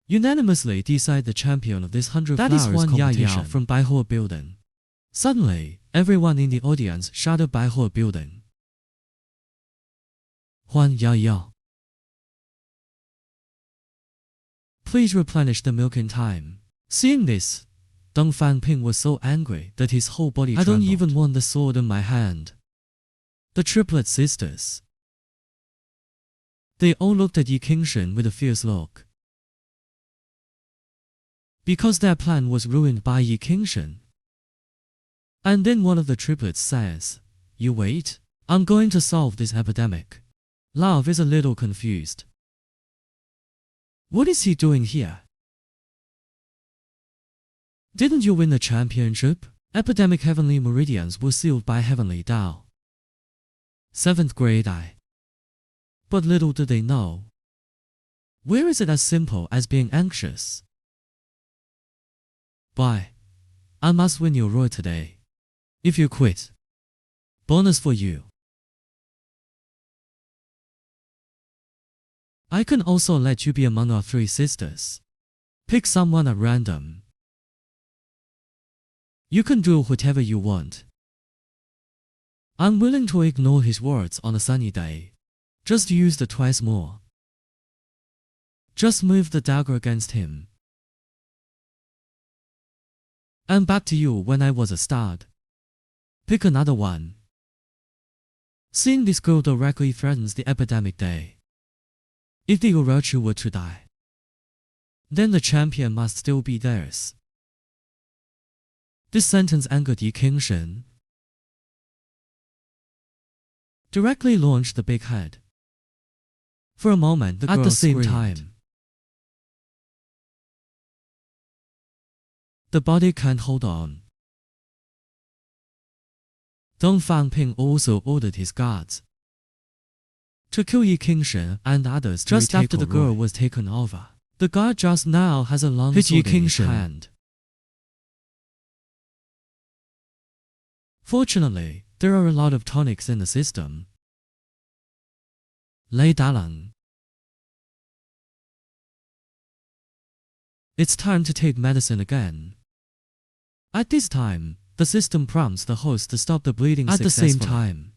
unanimously decide the champion of this 100 flowers competition. Yao from Baihe building. Suddenly, everyone in the audience shouted Baihe building. Huan Yao. Please replenish the milk in time. Seeing this, Dong Fan Ping was so angry that his whole body trembled. I don't even want the sword in my hand. The triplet sisters. They all looked at Yi Qingshen with a fierce look. Because their plan was ruined by Yi Qingshen. And then one of the triplets says, "You wait, I'm going to solve this epidemic." Love is a little confused. What is he doing here? Didn't you win the championship? Epidemic heavenly meridians were sealed by heavenly Tao. 7th grade I. But little do they know. Where is it as simple as being anxious? Bye. I must win your roy today. If you quit, bonus for you. I can also let you be among our 3 sisters. Pick someone at random. You can do whatever you want. Unwilling to ignore his words on a sunny day, just used it twice more. Just move the dagger against him. And back to you when I was a stud. Pick another one. Seeing this girl directly threatens the epidemic day. If the Orochi were to die, then the champion must still be theirs. This sentence angered Yi Qingshen. Directly launched the big head. For a moment, the girl At the same screamed. time, the body can't hold on. Dong Fangping also ordered his guards to kill Yi Qingshen and others just after the girl was taken over. The guard just now has a long hit Yi sword in his Qingshen. hand. Fortunately, there are a lot of tonics in the system. Lei Dalang. It's time to take medicine again. At this time, the system prompts the host to stop the bleeding At the same successfully. time,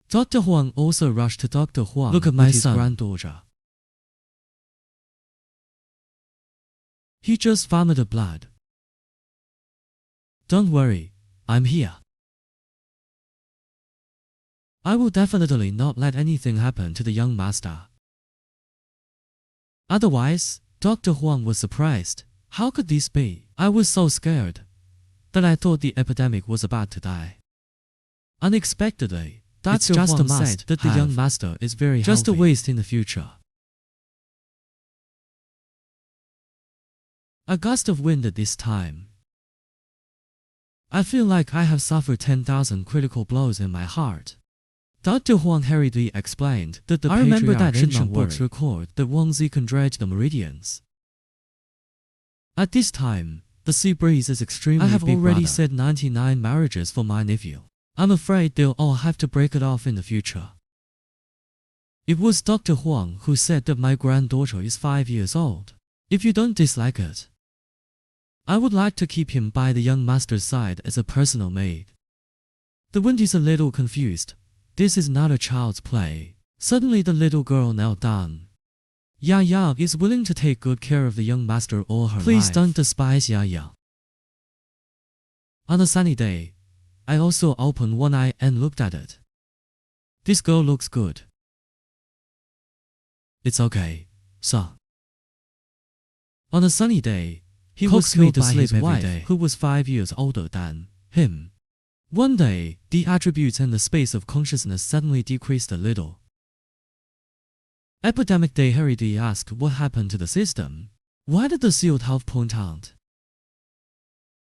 Dr. Huang also rushed to Dr. Huang Look at with my his son. granddaughter. He just vomited blood. Don't worry, I'm here. I will definitely not let anything happen to the young master. Otherwise, Dr. Huang was surprised. How could this be? I was so scared that I thought the epidemic was about to die. Unexpectedly, It's Dr. just a Huang must said that the have. young master is very Just a healthy. waste in the future. A gust of wind at this time. I feel like I have suffered 10,000 critical blows in my heart. Dr. Huang hurriedly explained that the I remember that patriarch should ancient not books worry. record that Wang Zi can dredge the meridians. At this time, the sea breeze is extremely I have big, already brother. said 99 marriages for my nephew. I'm afraid they'll all have to break it off in the future. It was Dr. Huang who said that my granddaughter is 5 years old. If you don't dislike it, I would like to keep him by the young master's side as a personal maid. The wind is a little confused. This is not a child's play. Suddenly the little girl knelt down. Ya Ya is willing to take good care of the young master all her life. Please don't despise Ya Ya. On a sunny day, I also opened one eye and looked at it. This girl looks good. It's okay, sir. On a sunny day, he was Coax me killed to by sleep his every wife, day. who was 5 years older than him. One day, the attributes and the space of consciousness suddenly decreased a little. Epidemic Day hurriedly asked what happened to the system. Why did the sealed half point out?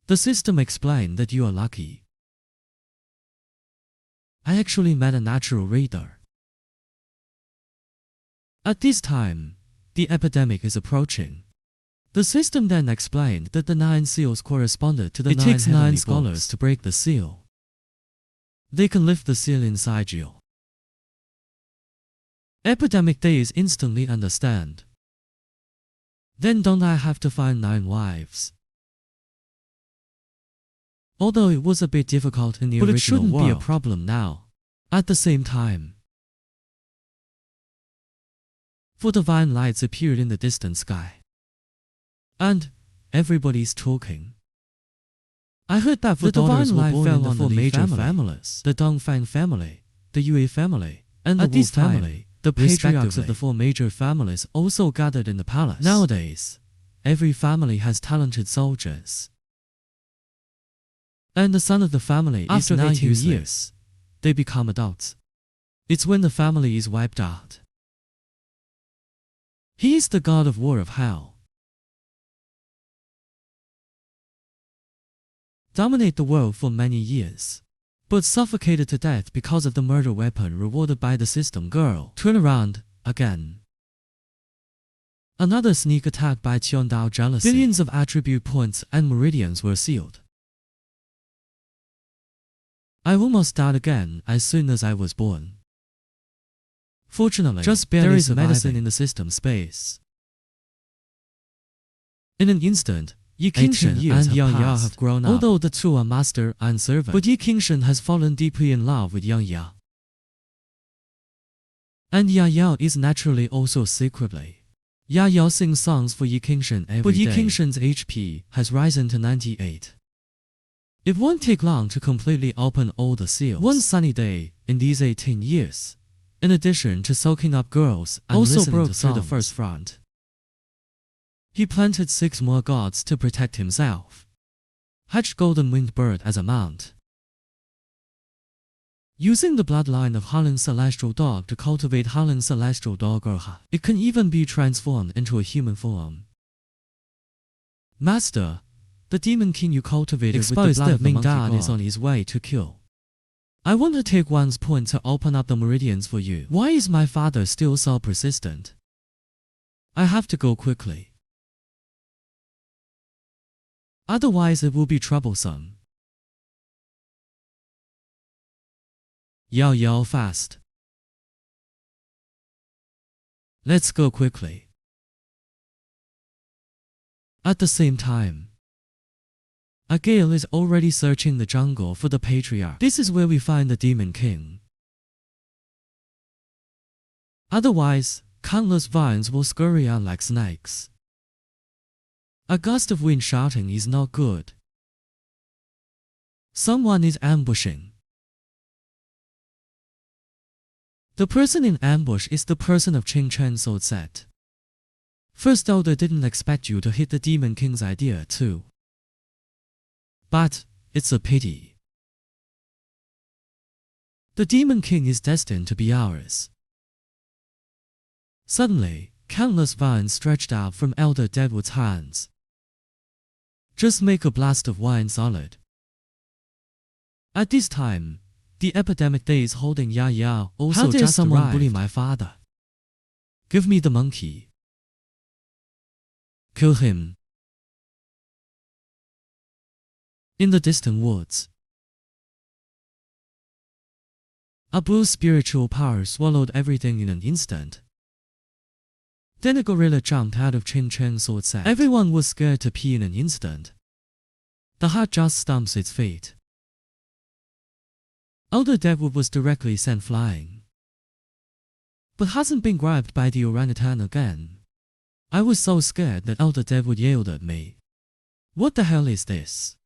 The system explained that you are lucky. I actually met a natural reader. At this time, the epidemic is approaching. The system then explained that the 9 seals corresponded to the It 9 takes 9 heavenly scholars books to break the seal. They can lift the seal inside you. Epidemic Days instantly understand. Then don't I have to find 9 wives? Although it was a bit difficult in the But it original shouldn't world, be a problem now. At the same time, 4 divine lights appeared in the distant sky. And everybody's talking. I heard that the daughters divine were light born fell in the on the 4 major family. families, the Dongfang family, the Yue family, and the At Wu this time, family. The patriarchs of respectively. the 4 major families also gathered in the palace. Nowadays, every family has talented soldiers. And the son of the family After is now 18 useless. years, They become adults. It's when the family is wiped out. He is the god of war of hell. Dominate the world for many years, but suffocated to death because of the murder weapon rewarded by the system girl. Turn around, again. Another sneak attack by Qiondao jealousy. Billions of attribute points and meridians were sealed. I almost died again as soon as I was born. Fortunately, Just barely there is medicine surviving. in the system space. In an instant, Yi Qingshan 18 years and Yang Ya passed. have grown up. Although the two are master and servant, but Yi Qingshan has fallen deeply in love with Yang Ya. And Ya Yao is naturally also secretly. Ya Yao sings songs for Yi Qingshan every day. But Yi Qingshan's HP has risen to 98. It won't take long to completely open all the seals. One sunny day, in these 18 years, in addition to soaking up girls and also broke through the first front, he planted 6 more gods to protect himself, hatched golden-winged bird as a mount, using the bloodline of Hanlin celestial dog to cultivate Hanlin celestial dog Erha. It can even be transformed into a human form. Master, the demon king you cultivated with the blood of the monkey god is on his way to kill. I want to take one's point to open up the meridians for you. Why is my father still so persistent? I have to go quickly. Otherwise it will be troublesome. Yao Yao fast. Let's go quickly. At the same time, a gale is already searching the jungle for the patriarch. This is where we find the demon king. Otherwise, countless vines will scurry on like snakes. A gust of wind shouting is not good. Someone is ambushing. The person in ambush is the person of Qing Chen Sword set. First Elder didn't expect you to hit the demon king's idea too. But it's a pity. The demon king is destined to be ours. Suddenly, countless vines stretched out from Elder Deadwood's hands. Just make a blast of wine solid. At this time, the epidemic day is holding Ya Yao also. How dare just someone arrived. Bully my father? Give me the monkey. Kill him. In the distant woods, Abu's spiritual power swallowed everything in an instant. Then a gorilla jumped out of Qing Chen's sword set. Everyone was scared to pee in an instant. The heart just stumps its feet. Elder Deadwood was directly sent flying, but hasn't been grabbed by the orangutan again. I was so scared that Elder Deadwood yelled at me. What the hell is this?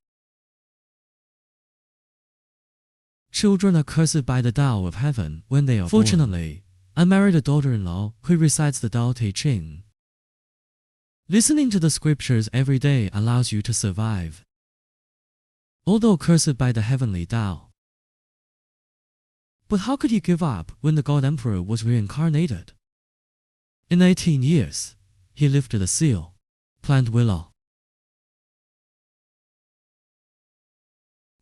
Children are cursed by the Tao of heaven when they are Fortunately, I married a daughter-in-law who recites the Tao Te Ching. Listening to the scriptures every day allows you to survive, although cursed by the heavenly Tao. But how could he give up when the God Emperor was reincarnated? In 18 years, he lifted a seal, planted willow.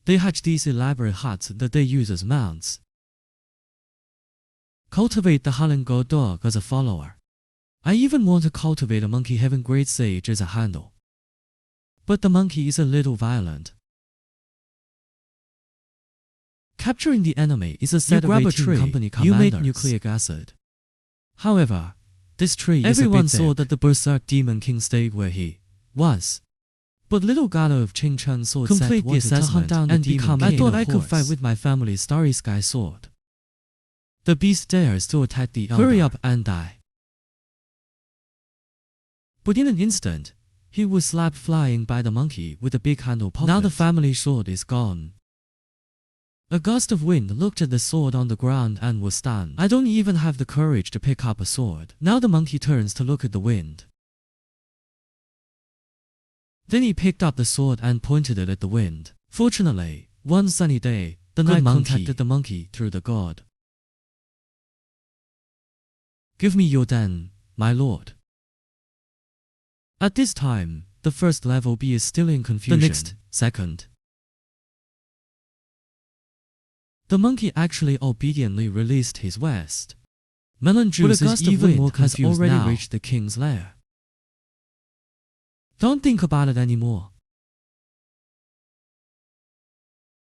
They hatch these elaborate huts that they use as mounts. Cultivate the Hanlin God dog as a follower. I even want to cultivate a monkey having great sage as a handle. But the monkey is a little violent. Capturing the enemy is a set of 18 company commanders. You made nucleic acid. However, this tree everyone saw that the Berserk Demon King stayed where he was. But little Gala of Qing Chen's sword complete the assessment to hunt down and become king. I thought I could fight with my family's Starry Sky sword. The beast dares to attack the elder. Hurry up and die. But in an instant, he was slapped flying by the monkey with a big handle pocket. Now the family sword is gone. A gust of wind looked at the sword on the ground and was stunned. I don't even have the courage to pick up a sword. Now the monkey turns to look at the wind. Then he picked up the sword and pointed it at the wind. Fortunately, one sunny day, the knight contacted the monkey through the god. Give me your den, my lord. At this time, the first level B is still in confusion. The next, second. The monkey actually obediently released his west. Melon Juice is even more confused has already now. Reached the king's lair. Don't think about it anymore.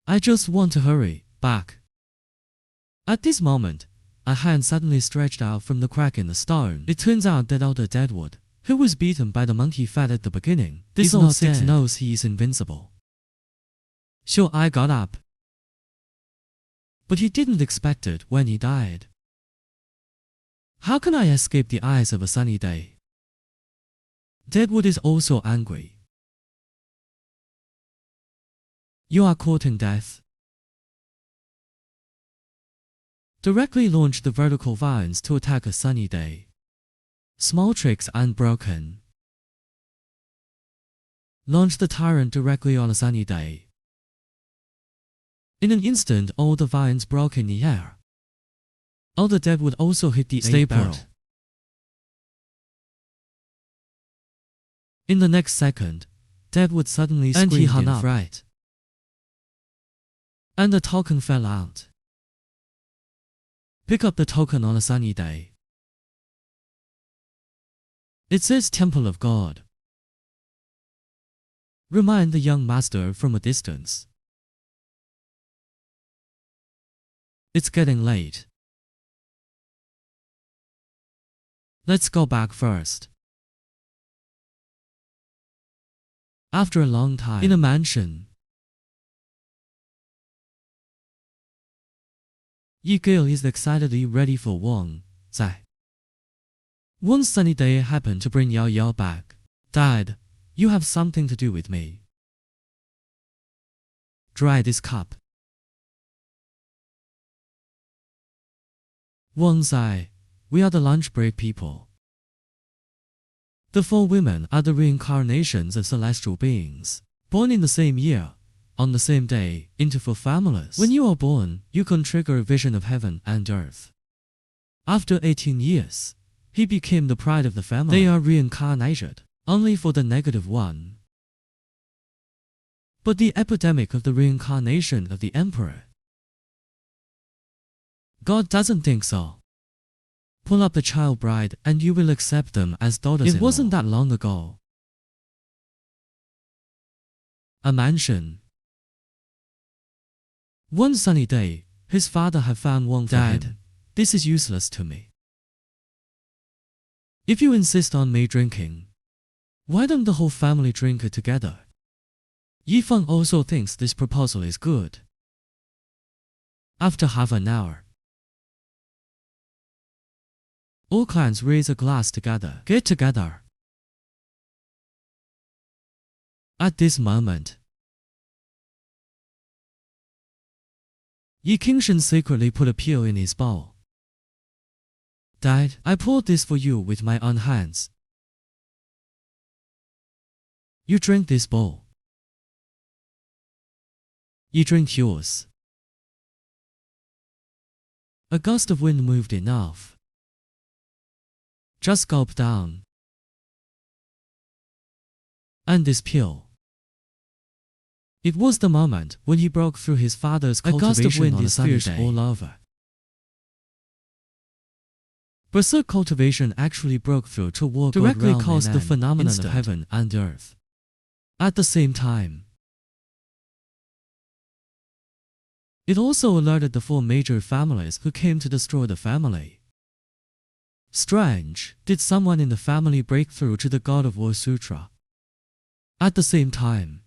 I just want to hurry back. At this moment, a hand suddenly stretched out from the crack in the stone. It turns out that Elder Deadwood who was beaten by the monkey fat at the beginning, This is old not six dead. knows he is invincible. Sure, I got up. But he didn't expect it when he died. How can I escape the eyes of a sunny day? Deadwood is also angry. You are courting death. Directly launch the vertical vines to attack a sunny day. Small tricks unbroken. Launch the tyrant directly on a sunny day. In an instant, all the vines broke in the air. All the deadwood also hit the Stay barrel. put. In the next second, deadwood suddenly And he screamed hung in up. fright. And the token fell out. Pick up the token on a sunny day. It says Temple of God. Remind the young master from a distance. It's getting late. Let's go back first. After a long time, in a mansion, Yi-gil is excitedly ready for Wang Zai. One sunny day happened to bring Yao Yao back. Dad, you have something to do with me. Dry this cup. Wang Zai, we are the lunch break people. The four women are the reincarnations of celestial beings, born in the same year, on the same day, into four families. When you are born, you can trigger a vision of heaven and earth. After 18 years, he became the pride of the family. They are reincarnated, only for the negative one. But the epidemic of the reincarnation of the emperor, God doesn't think so. Pull up the child bride and you will accept them as daughters-in-law. It wasn't that long ago. A mansion. One sunny day, his father had found Wang for him. Dad, this is useless to me. If you insist on me drinking, why don't the whole family drink it together? Yifeng also thinks this proposal is good. After half an hour, all clans raise a glass together. Get together. At this moment, Yi Qingshan secretly put a pill in his bowl. Dad, I poured this for you with my own hands. You drink this bowl. You drink yours. A gust of wind moved enough. Just gulp down. And this pill. It was the moment when he broke through his father's cultivation. A gust of wind is fierce all over. Berserk cultivation actually broke through to war directly caused the phenomenon of heaven and earth. At the same time, it also alerted the four major families who came to destroy the family. Strange, did someone in the family break through to the God of War Sutra? At the same time,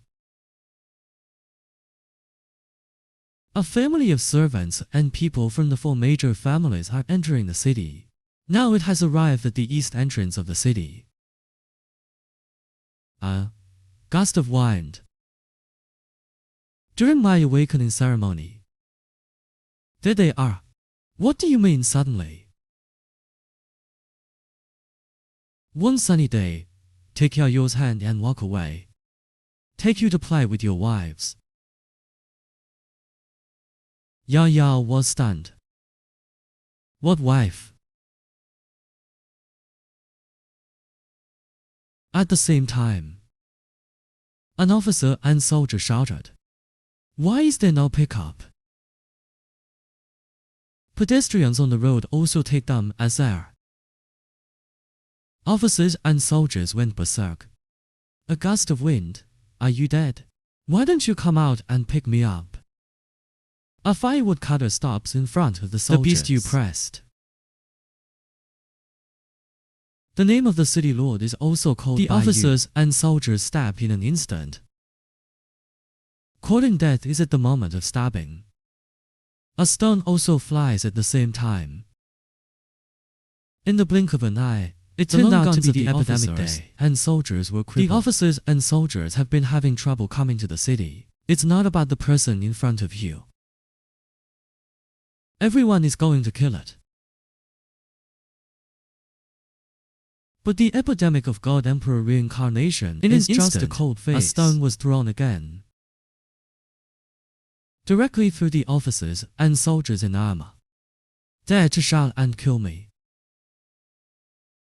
a family of servants and people from the four major families are entering the city. Now it has arrived at the east entrance of the city. A gust of wind. During my awakening ceremony. There they are. What do you mean suddenly? One sunny day, take Yao Yao's hand and walk away. Take you to play with your wives. Yao Yao was stunned. What wife? At the same time, an officer and soldier shouted, "Why is there no pickup?" Pedestrians on the road also take them as air. Officers and soldiers went berserk. A gust of wind. Are you dead? Why don't you come out and pick me up? A firewood cutter stops in front of the soldiers. The beast you pressed. The name of the city lord is also called The by officers you. And soldiers stab in an instant. Courting death is at the moment of stabbing. A stone also flies at the same time. In the blink of an eye, it turned out to be the epidemic day, and soldiers were crippled. The officers and soldiers have been having trouble coming to the city. It's not about the person in front of you. Everyone is going to kill it. But the epidemic of God Emperor reincarnation is just a cold face. A stone was thrown again, directly through the officers and soldiers in armor. Dare to shout and kill me.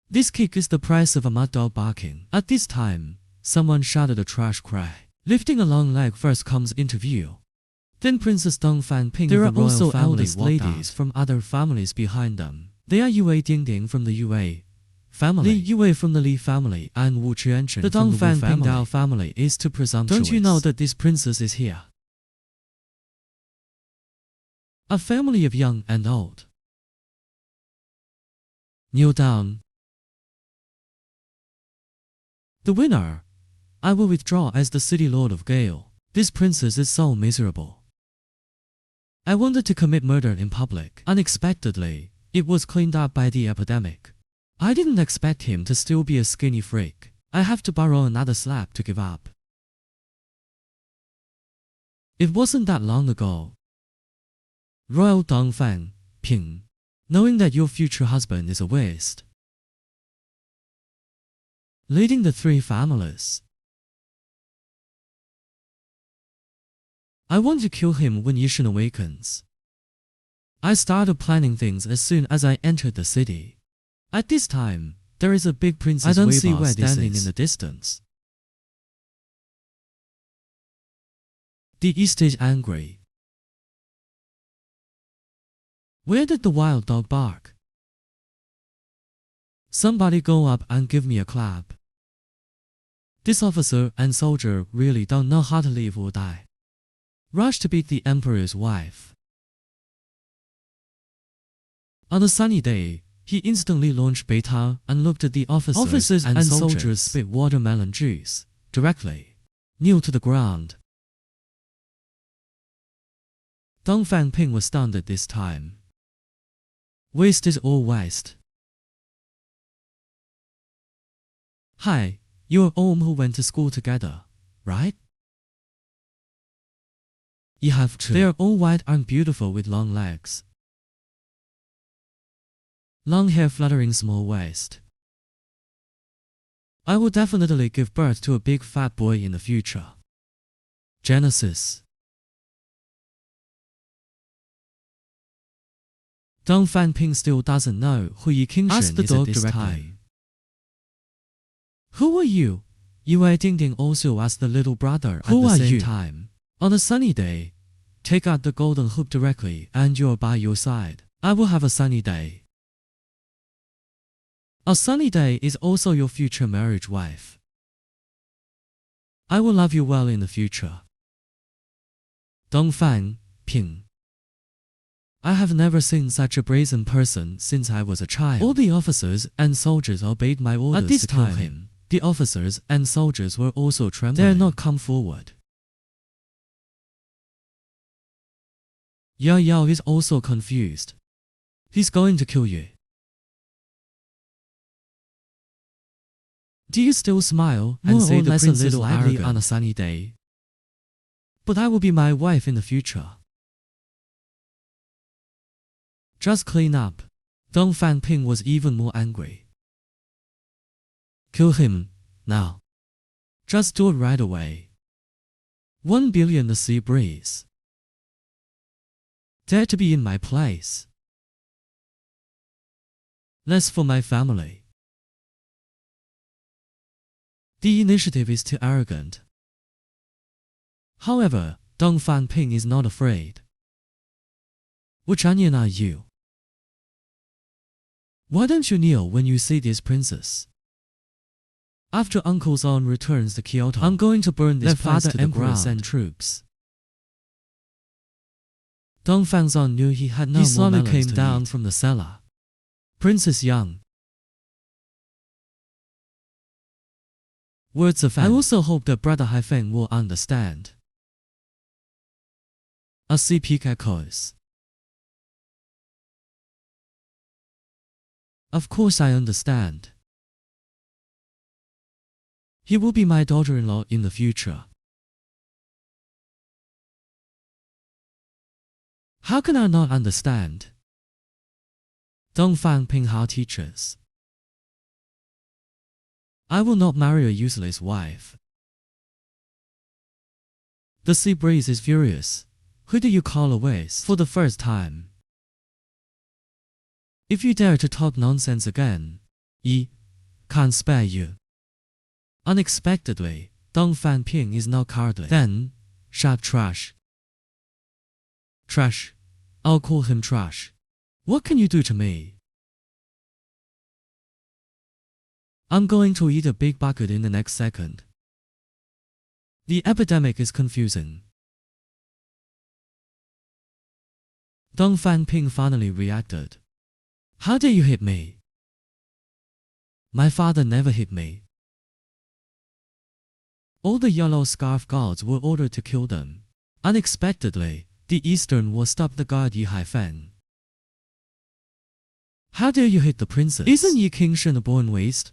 This kick is the price of a mad dog barking. At this time, someone shouted a trash cry. Lifting a long leg first comes into view. Then Princess Dongfan Ping of the royal also family eldest ladies from other families behind them. They are Yue Dingding from the Yue family, Li Yue from the Li family, and Wu Qianchen the from the Wu family. The Dongfan family is too presumptuous. Don't you know that this princess is here? A family of young and old. Kneel down. The winner. I will withdraw as the city lord of Gale. This princess is so miserable. I wanted to commit murder in public. Unexpectedly, it was cleaned up by the epidemic. I didn't expect him to still be a skinny freak. I have to borrow another slap to give up. It wasn't that long ago. Royal Dongfan Ping, knowing that your future husband is a waste, leading the three families. I want to kill him when Yishan awakens. I started planning things as soon as I entered the city. At this time, there is a big princess Weibo standing in the distance. The east is angry. Where did the wild dog bark? Somebody go up and give me a clap. This officer and soldier really don't know how to live or die. Rush to beat the emperor's wife. On a sunny day, he instantly launched Beitang and looked at the officers and soldiers spit watermelon juice directly, kneel to the ground. Dongfan Ping was stunned at this time. Waste is all waste. Hi, you're all who went to school together, right? You have to. They are all white and beautiful with long legs. Long hair fluttering small waist. I will definitely give birth to a big fat boy in the future. Genesis. Dongfan Ping still doesn't know who Yi Qingshan is at this time. Who are you? Yue Dingding also asked the little brother at the same time. On a sunny day, take out the golden hoop directly and you're by your side. I will have a sunny day. A sunny day is also your future marriage wife. I will love you well in the future. Dongfan Ping. I have never seen such a brazen person since I was a child. All the officers and soldiers obeyed my orders to kill him. The officers and soldiers were also trembling. Dare not come forward. Yao Yao is also confused. He's going to kill you. Do you still smile and say the princess is lively on a sunny day? But I will be my wife in the future. Just clean up. Dongfan Ping was even more angry. Kill him, now. Just do it right away. 1 billion the sea breeze. Dare to be in my place. Less for my family. The initiative is too arrogant. However, Dongfan Ping is not afraid. Which onion are you? Why don't you kneel when you see this princess? After Uncle Zong returns to Kyoto, I'm going to burn this place to the ground and troops. Dongfan Zong knew he had no more melons to eat. He slowly came down from the cellar. Princess Yang. Words of I also hope that Brother Haifeng will understand. A CP echoes. Of course I understand. He will be my daughter-in-law in the future. How can I not understand? Dong Fangping how teaches. I will not marry a useless wife. The sea breeze is furious. Who do you call away for the first time? If you dare to talk nonsense again, I can't spare you. Unexpectedly, Dong Fangping is now cowardly. Then, sharp trash. Trash. I'll call him trash. What can you do to me? I'm going to eat a big bucket in the next second. The epidemic is confusing. Dong Fangping finally reacted. How dare you hit me? My father never hit me. All the yellow scarf guards were ordered to kill them. Unexpectedly, the Eastern war stopped the guard Yi Haifeng. How dare you hit the princess? Isn't Yi Qingshen a born waste?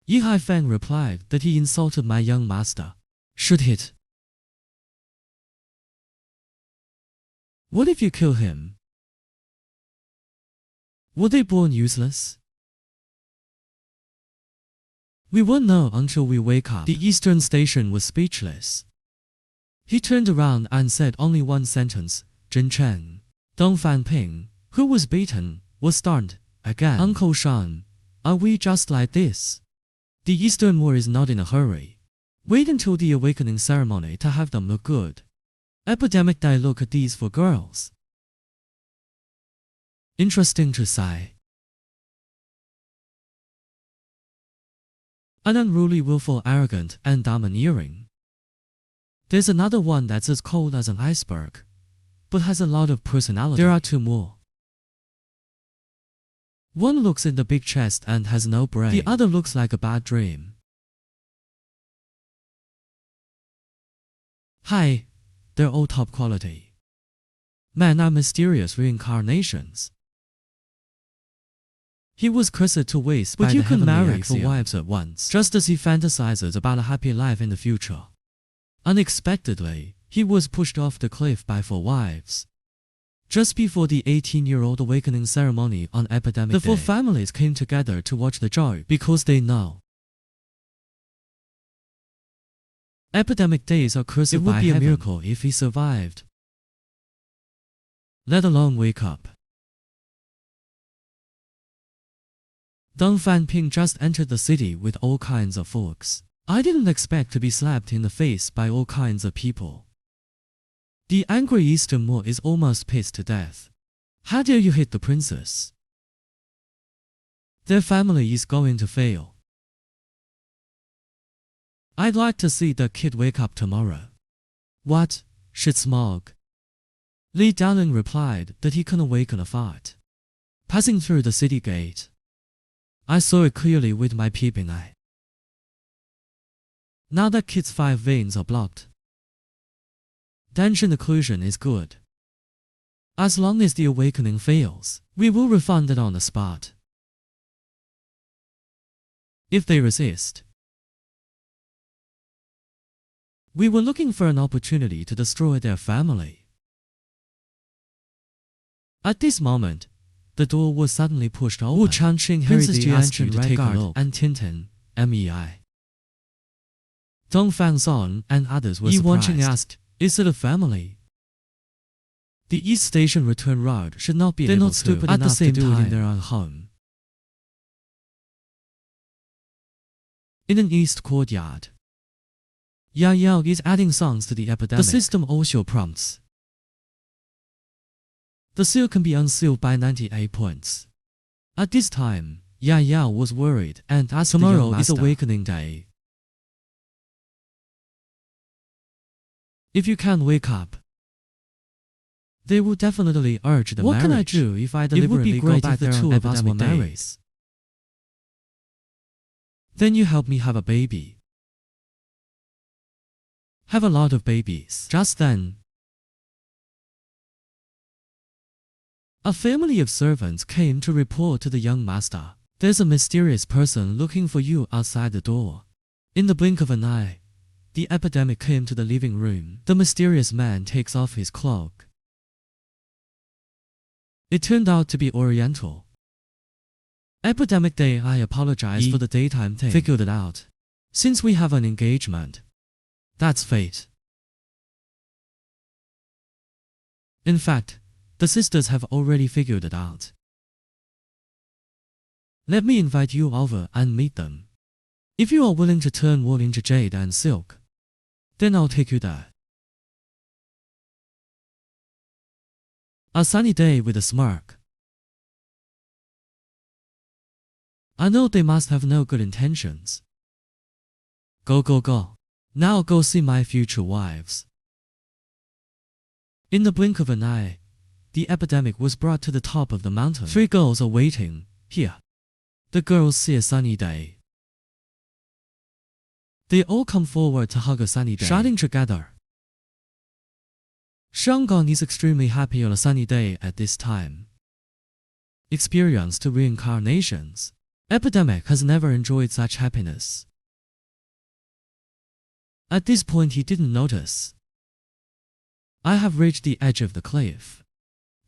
Yi Haifeng replied that he insulted my young master. Should hit. What if you kill him? Were they born useless? We won't know until we wake up. The Eastern Station was speechless. He turned around and said only one sentence, Zhen Chen. Dong Fangping, who was beaten, was stunned. Again, Uncle Shan, are we just like this? The Eastern war is not in a hurry. Wait until the awakening ceremony to have them look good. Epidemic Day look at these for girls. Interesting to say. An unruly, willful, arrogant, and domineering. There's another one that's as cold as an iceberg, but has a lot of personality. There are two more. One looks in the big chest and has no brain. The other looks like a bad dream. Hi, they're all top quality. Men are mysterious reincarnations. He was cursed to waste but by you the can marry axiom. 4 wives at once, just as he fantasizes about a happy life in the future. Unexpectedly, he was pushed off the cliff by 4 wives. Just before the 18-year-old awakening ceremony on Epidemic Day, the 4 families came together to watch the joy because they know Epidemic days are cursed by heaven. It would be a miracle if he survived, let alone wake up. Dong Fangping just entered the city with all kinds of folks. I didn't expect to be slapped in the face by all kinds of people. The angry Eastern Moor is almost pissed to death. How dare you hit the princess? Their family is going to fail. I'd like to see the kid wake up tomorrow. What? Shit smog. Li Daoling replied that he couldn't awaken a fart. Passing through the city gate, I saw it clearly with my peeping eye. Now that kid's 5 veins are blocked. Tension occlusion is good. As long as the awakening fails, we will refund it on the spot. If they resist, we were looking for an opportunity to destroy their family. At this moment, the door was suddenly pushed open. Wu Changqing hurried the asked you to take a look, and Tintin, MEI. Dong Fangzong and others were surprised. Yi Wanqing asked, is it a family? The East Station return route should not be able to at the same time in their own home. In an East courtyard, Yao Yao is adding songs to the epidemic. The system also prompts. The seal can be unsealed by 98 points. At this time, Yao Yao was worried and asked tomorrow is awakening day. If you can't wake up, they will definitely urge the marriage. What can I do if I deliberately go back there on epidemic days? Then you help me have a baby. have a lot of babies. Just then, a family of servants came to report to the young master. There's a mysterious person looking for you outside the door. In the blink of an eye, the epidemic came to the living room. The mysterious man takes off his cloak. It turned out to be Oriental. Epidemic day, I apologize for the daytime thing. Figured it out. Since we have an engagement, that's fate. In fact, the sisters have already figured it out. Let me invite you over and meet them. If you are willing to turn wool into jade and silk, then I'll take you there. A sunny day with a smirk. I know they must have no good intentions. Go, go, go. Now go see my future wives. In the blink of an eye, the epidemic was brought to the top of the mountain. 3 girls are waiting. Here. The girls see a sunny day. They all come forward to hug a sunny day, shouting together. Shangang is extremely happy on a sunny day at this time. Experienced reincarnations. Epidemic has never enjoyed such happiness. At this point he didn't notice. I have reached the edge of the cliff.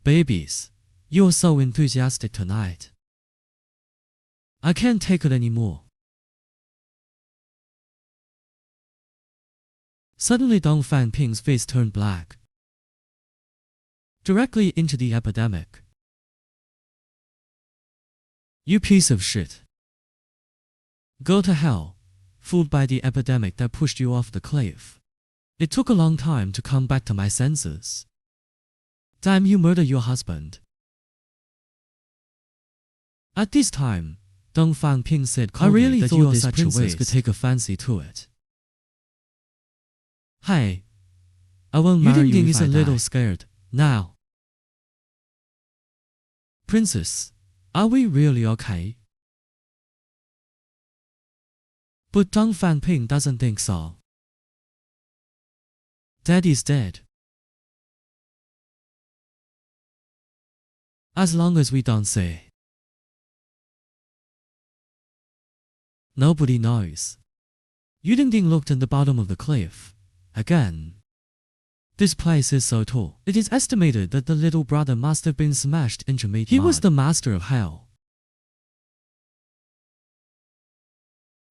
Babies, you're so enthusiastic tonight. I can't take it anymore. Suddenly Dong Fanping's face turned black. Directly into the epidemic. You piece of shit. Go to hell, fooled by the epidemic that pushed you off the cliff. It took a long time to come back to my senses. Damn, you murder your husband. At this time, Dong Fanping said calmly, I really thought this princess could take a fancy to it. Hey, I won't marry you if I die. A little scared now. Princess, are we really okay? But Dong Fanping doesn't think so. Daddy's dead. As long as we don't say. Nobody knows. Yu Dingding looked at the bottom of the cliff. Again. This place is so tall. It is estimated that the little brother must have been smashed into mud. He was the master of hell.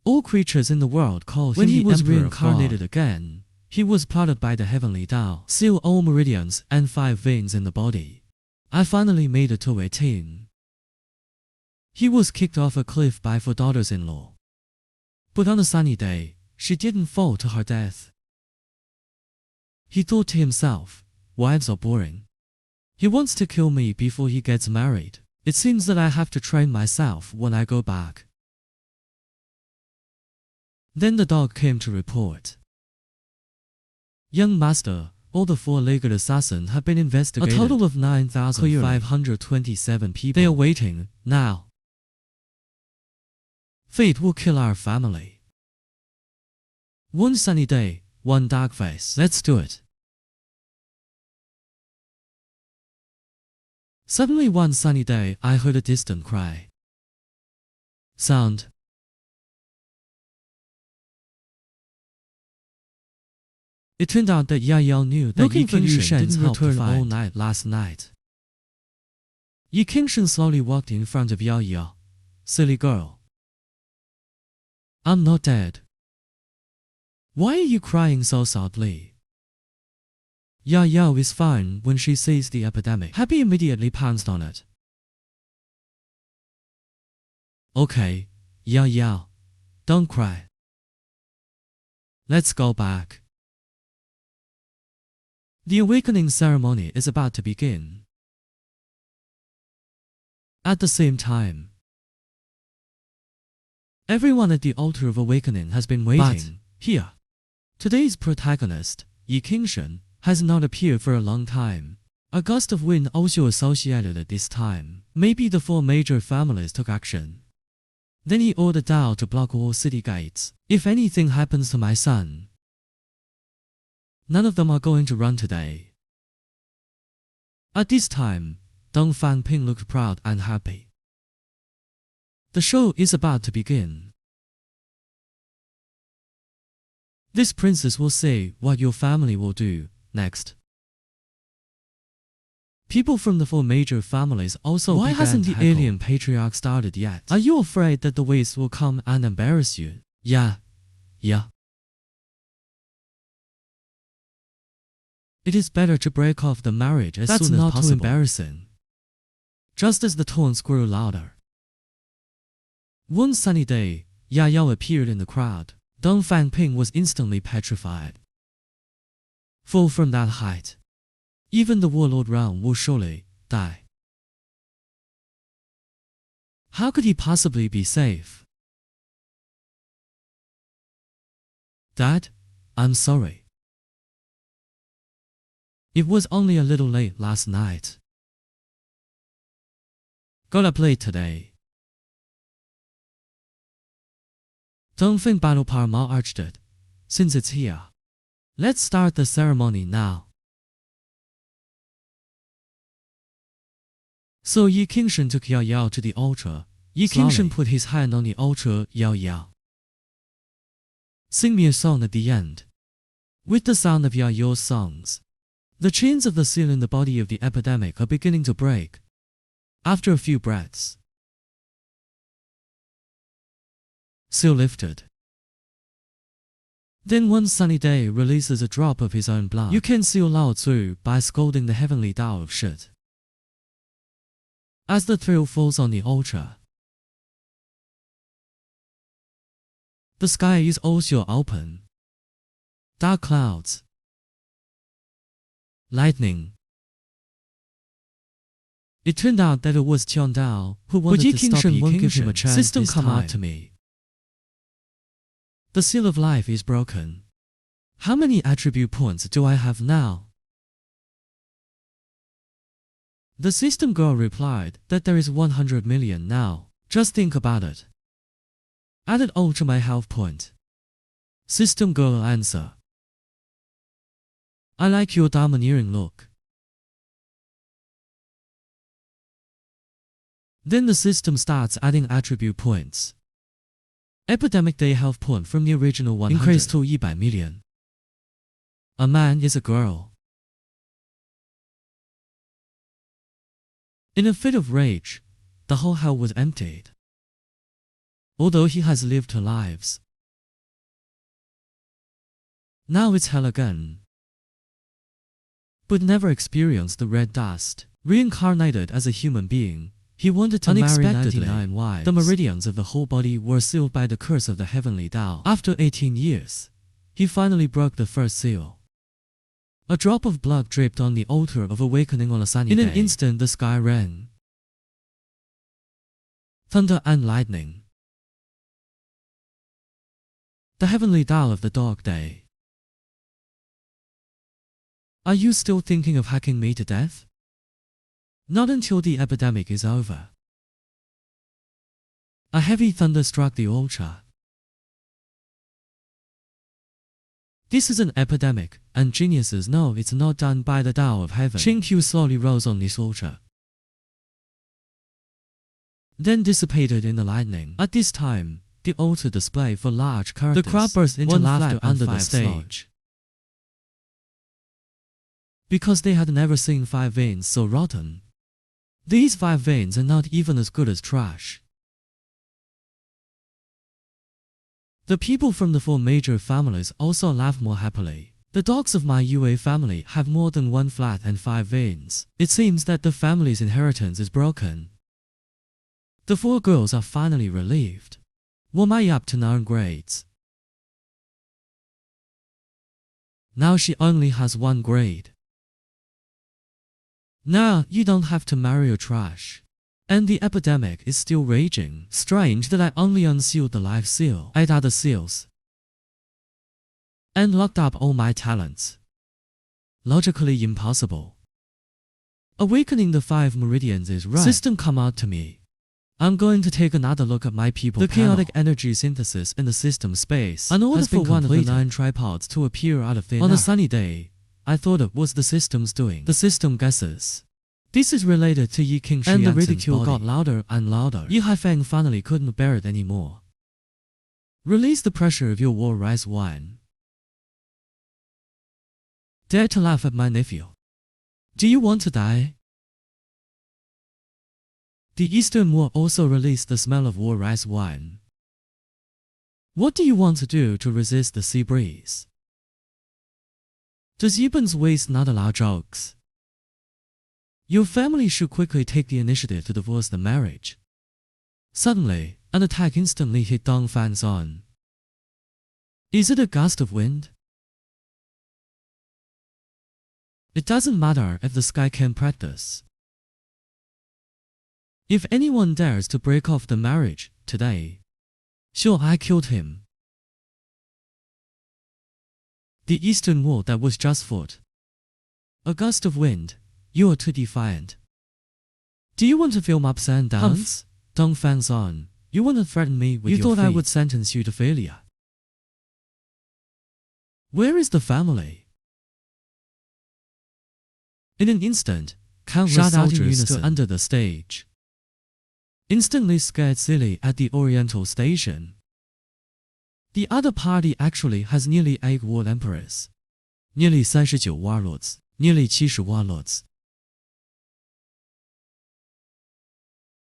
All creatures in the world called him the Emperor. When he was reincarnated again, he was plotted by the heavenly Tao, seal all meridians and 5 veins in the body. I finally made it to 18. He was kicked off a cliff by 4 daughters-in-law. But on a sunny day, she didn't fall to her death. He thought to himself, wives are boring. He wants to kill me before he gets married. It seems that I have to train myself when I go back. Then the dog came to report. Young master, all the 4-legged assassins have been investigated. A total of 9,527 people. They are waiting, now. Fate will kill our family. One sunny day, one dark face. Let's do it. Suddenly one sunny day, I heard a distant cry. Sound. It turned out that Ya Yao knew that Yi Qingshan didn't return all night last night. Yi Qingshan slowly walked in front of Yao Yao. Silly girl. I'm not dead. Why are you crying so sadly? Yao Yao is fine when she sees the epidemic. Happy immediately pounced on it. Okay, Yao Yao, don't cry. Let's go back. The awakening ceremony is about to begin. At the same time, everyone at the altar of awakening has been waiting. But here, today's protagonist, Yi Qingshan, has not appeared for a long time. A gust of wind also associated at this time. Maybe the 4 major families took action. Then he ordered Dao to block all city gates. If anything happens to my son, None of them are going to run today. At this time, Deng Fangping looked proud and happy. The show is about to begin. This princess will say what your family will do next. People from the 4 major families also began. Why hasn't the alien patriarch started yet? Are you afraid that the Waste will come and embarrass you? Yeah. It is better to break off the marriage as soon as possible. That's not too embarrassing. Just as the tones grew louder. One sunny day, Ya Yao appeared in the crowd. Deng Fangping was instantly petrified. Fall from that height. Even the warlord Ran will surely die. How could he possibly be safe? Dad, I'm sorry. It was only a little late last night. Got up late today. Don't think Battle Parma arched it, since it's here. Let's start the ceremony now. So Yi Qingshan took Yao Yao to the altar. Yi Qingshan put his hand on the altar. Yao Yao, sing me a song at the end. With the sound of Yao Yao's songs, the chains of the seal in the body of the epidemic are beginning to break. After a few breaths, seal lifted. Then one sunny day releases a drop of his own blood. You can seal Lao Tzu by scolding the heavenly Tao of shit. As the thrill falls on the altar, the sky is also open. Dark clouds, lightning. It turned out that it was Tian Dao who wanted to stop Yi Qingshan. Give him a chance. System come out to me. The seal of life is broken. How many attribute points do I have now? The system girl replied that there is 100 million now. Just think about it. Added all to my health point. System girl answer. I like your domineering look. Then the system starts adding attribute points. Epidemic day health point from the original 100 increased to 100 million. A man is a girl. In a fit of rage, the whole hell was emptied. Although he has lived her lives, now it's hell again. But never experienced the red dust. Reincarnated as a human being, he wanted to marry 99 wives. The meridians of the whole body were sealed by the curse of the heavenly Tao. After 18 years, he finally broke the first seal. A drop of blood dripped on the altar of awakening on a sunny day. In an instant the sky rang. Thunder and lightning. The heavenly Tao of the dog day. Are you still thinking of hacking me to death? Not until the epidemic is over. A heavy thunder struck the altar. This is an epidemic, and geniuses know it's not done by the Tao of heaven. Qing Qiu slowly rose on this altar, then dissipated in the lightning. At this time, the altar display for large characters. The crowd burst into laughter under the stage, because they had never seen 5 veins so rotten. These 5 veins are not even as good as trash. The people from the 4 major families also laugh more happily. The dogs of my Yue family have more than 1 flat and 5 veins. It seems that the family's inheritance is broken. The 4 girls are finally relieved. Warm up to 9 grades. Now she only has 1 grade. Now you don't have to marry a trash. And the epidemic is still raging. Strange that I only unsealed the life seal. I'd other seals and locked up all my talents. Logically impossible. Awakening the 5 meridians is right. System come out to me. I'm going to take another look at my people. The chaotic energy synthesis in the system space in order for one of the 9 tripods to appear out of thin air. On a sunny day, I thought it was the system's doing. The system guesses. This is related to Yi King Shi, and the ridicule got louder and louder. Yi Haifeng finally couldn't bear it anymore. Release the pressure of your war rice wine. Dare to laugh at my nephew. Do you want to die? The Eastern War also released the smell of war rice wine. What do you want to do to resist the sea breeze? Does Yiben's waist not allow jokes? Your family should quickly take the initiative to divorce the marriage. Suddenly, an attack instantly hit Dongfan's on. Is it a gust of wind? It doesn't matter if the sky can practice. If anyone dares to break off the marriage today, sure, I killed him. The Eastern War that was just fought. A gust of wind, you are too defiant. Do you want to film ups and downs? Dongfan's on. You want to threaten me with your feet? You thought I would sentence you to failure. Where is the family? In an instant, countless soldiers stood under the stage. Instantly scared silly at the Oriental Station. The other party actually has nearly 8 world emperors. Nearly 39 warlords. Nearly 70 warlords.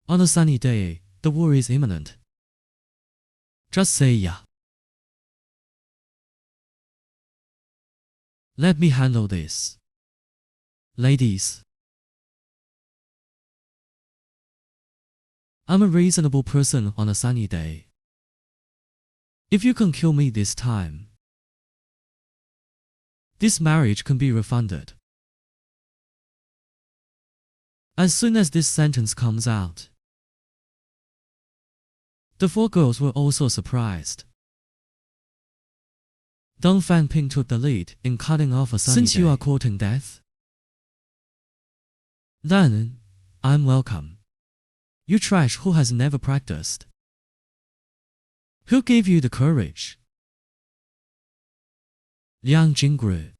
On a sunny day, the war is imminent. Just say yeah. Let me handle this. Ladies. I'm a reasonable person on a sunny day. If you can kill me this time, this marriage can be refunded. As soon as this sentence comes out, the 4 girls were also surprised. Dong Fanping took the lead in cutting off a sunny day. Since you are courting death, then I'm welcome. You trash who has never practiced. Who gave you the courage? Liang Jingru.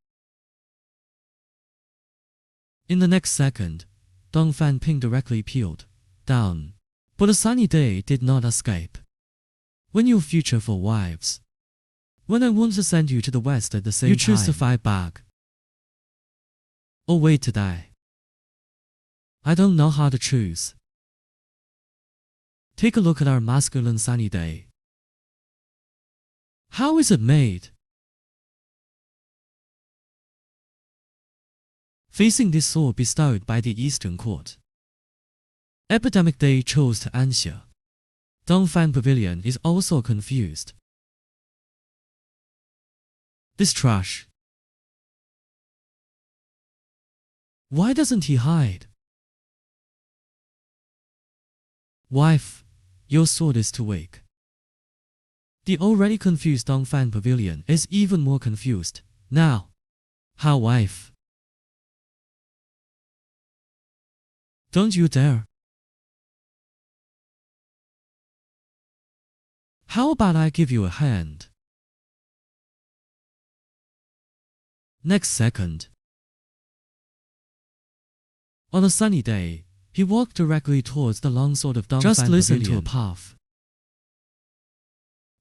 In the next second, Dong Fanping directly peeled down. But a sunny day did not escape. When your future for wives, when I want to send you to the west at the same time, you choose to fight back or wait to die. I don't know how to choose. Take a look at our masculine sunny day. How is it made? Facing this sword bestowed by the Eastern Court, Epidemic Day chose to answer. Dongfan Pavilion is also confused. This trash. Why doesn't he hide? Wife, your sword is too weak. The already confused Dongfan Pavilion is even more confused. Now, how, wife? Don't you dare. How about I give you a hand? Next second. On a sunny day, he walked directly towards the long sword of Dongfan Pavilion. Just listen to a path.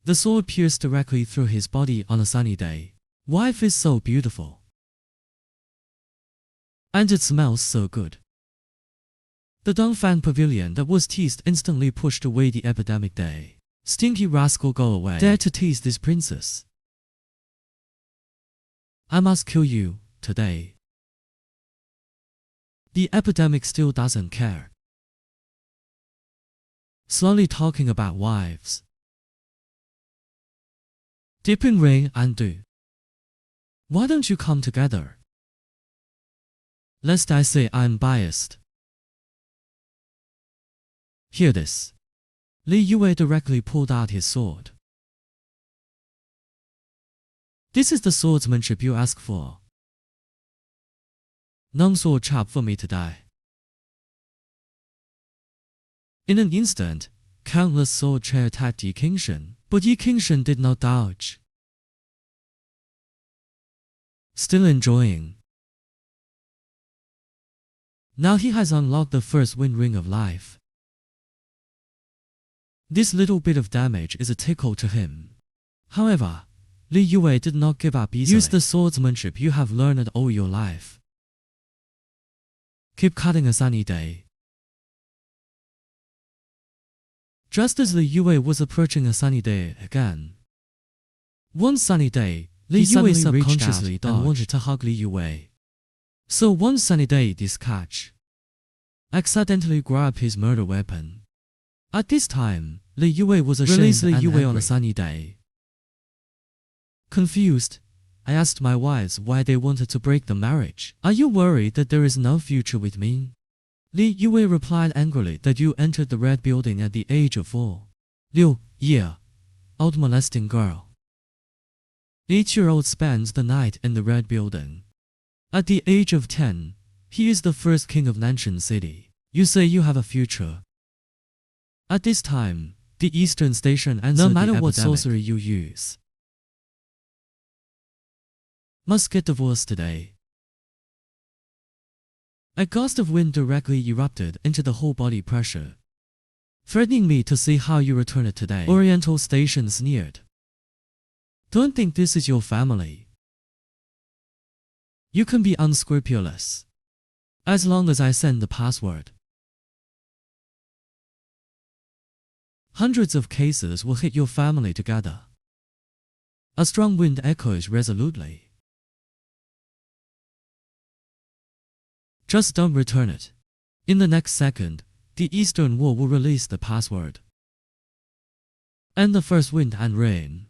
The sword pierced directly through his body on a sunny day. Wife is so beautiful. And it smells so good. The Dongfan Pavilion that was teased instantly pushed away the epidemic day. Stinky rascal, go away. Dare to tease this princess. I must kill you today. The epidemic still doesn't care. Slowly talking about wives. Dipping Ring and Du. Why don't you come together? Lest I say I'm biased. Hear this. Li Yue directly pulled out his sword. This is the swordsmanship you ask for. No sword chop for me to die. In an instant, countless sword chair attacked Yi Qingshan, but Yi Qingshan did not dodge. Still enjoying. Now he has unlocked the first wind ring of life. This little bit of damage is a tickle to him. However, Li Yue did not give up easily. Use the swordsmanship you have learned all your life. Keep cutting a sunny day. Just as Li Yue was approaching a sunny day again. One sunny day, Li Yue subconsciously dodged and wanted to hug Li Yue. So one sunny day this catch accidentally grabbed his murder weapon. At this time, Li Yue was ashamed Release Li and Yue angry. on A sunny day. Confused, I asked my wives why they wanted to break the marriage. Are you worried that there is no future with me? Li Yue replied angrily that you entered the red building at the age of 4. Liu, yeah, old molesting girl. 8-year-old spends the night in the red building. At the age of 10, he is the first king of Nanshan City. You say you have a future. At this time, the Eastern Station answered No matter the what epidemic. sorcery you use. Must get divorced today. A gust of wind directly erupted into the whole body pressure, threatening me to see how you return it today. Oriental Station sneered. Don't think this is your family. You can be unscrupulous, as long as I send the password. Hundreds of cases will hit your family together. A strong wind echoes resolutely. Just don't return it. In the next second, the Eastern Wall will release the password. And the first wind and rain.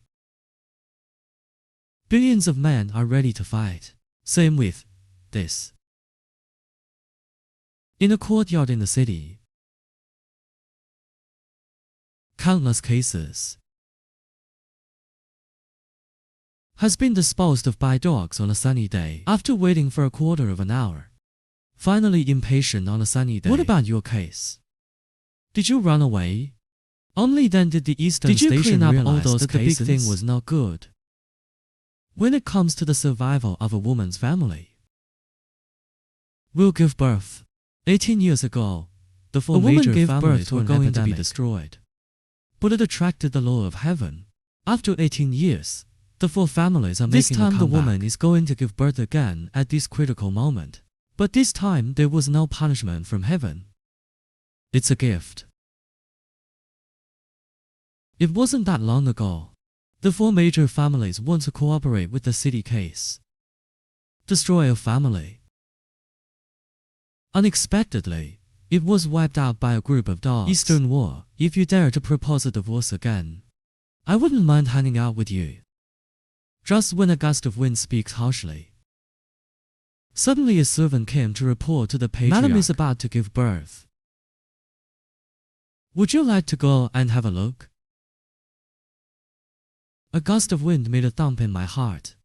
Billions of men are ready to fight. Same with this. In a courtyard in the city. Countless cases has been disposed of by dogs on a sunny day after waiting for a quarter of an hour. Finally impatient on a sunny day. What about your case? Did you run away? Only then did the Eastern Station clean up all realize those that the big cases? thing was not good. When it comes to the survival of a woman's family, will give birth. 18 years ago, the 4 major families were going to be destroyed. But it attracted the law of heaven. After 18 years, the 4 families are making a comeback. This time the woman is going to give birth again at this critical moment. But this time there was no punishment from heaven. It's a gift. It wasn't that long ago. The 4 major families want to cooperate with the city case. Destroy a family. Unexpectedly, it was wiped out by a group of dogs. Eastern War, if you dare to propose a divorce again, I wouldn't mind hanging out with you. Just when a gust of wind speaks harshly. Suddenly a servant came to report to the patriarch. Madam is about to give birth. Would you like to go and have a look? A gust of wind made a thump in my heart.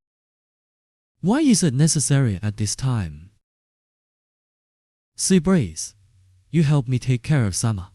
Why is it necessary at this time? Sea breeze, you help me take care of Sama.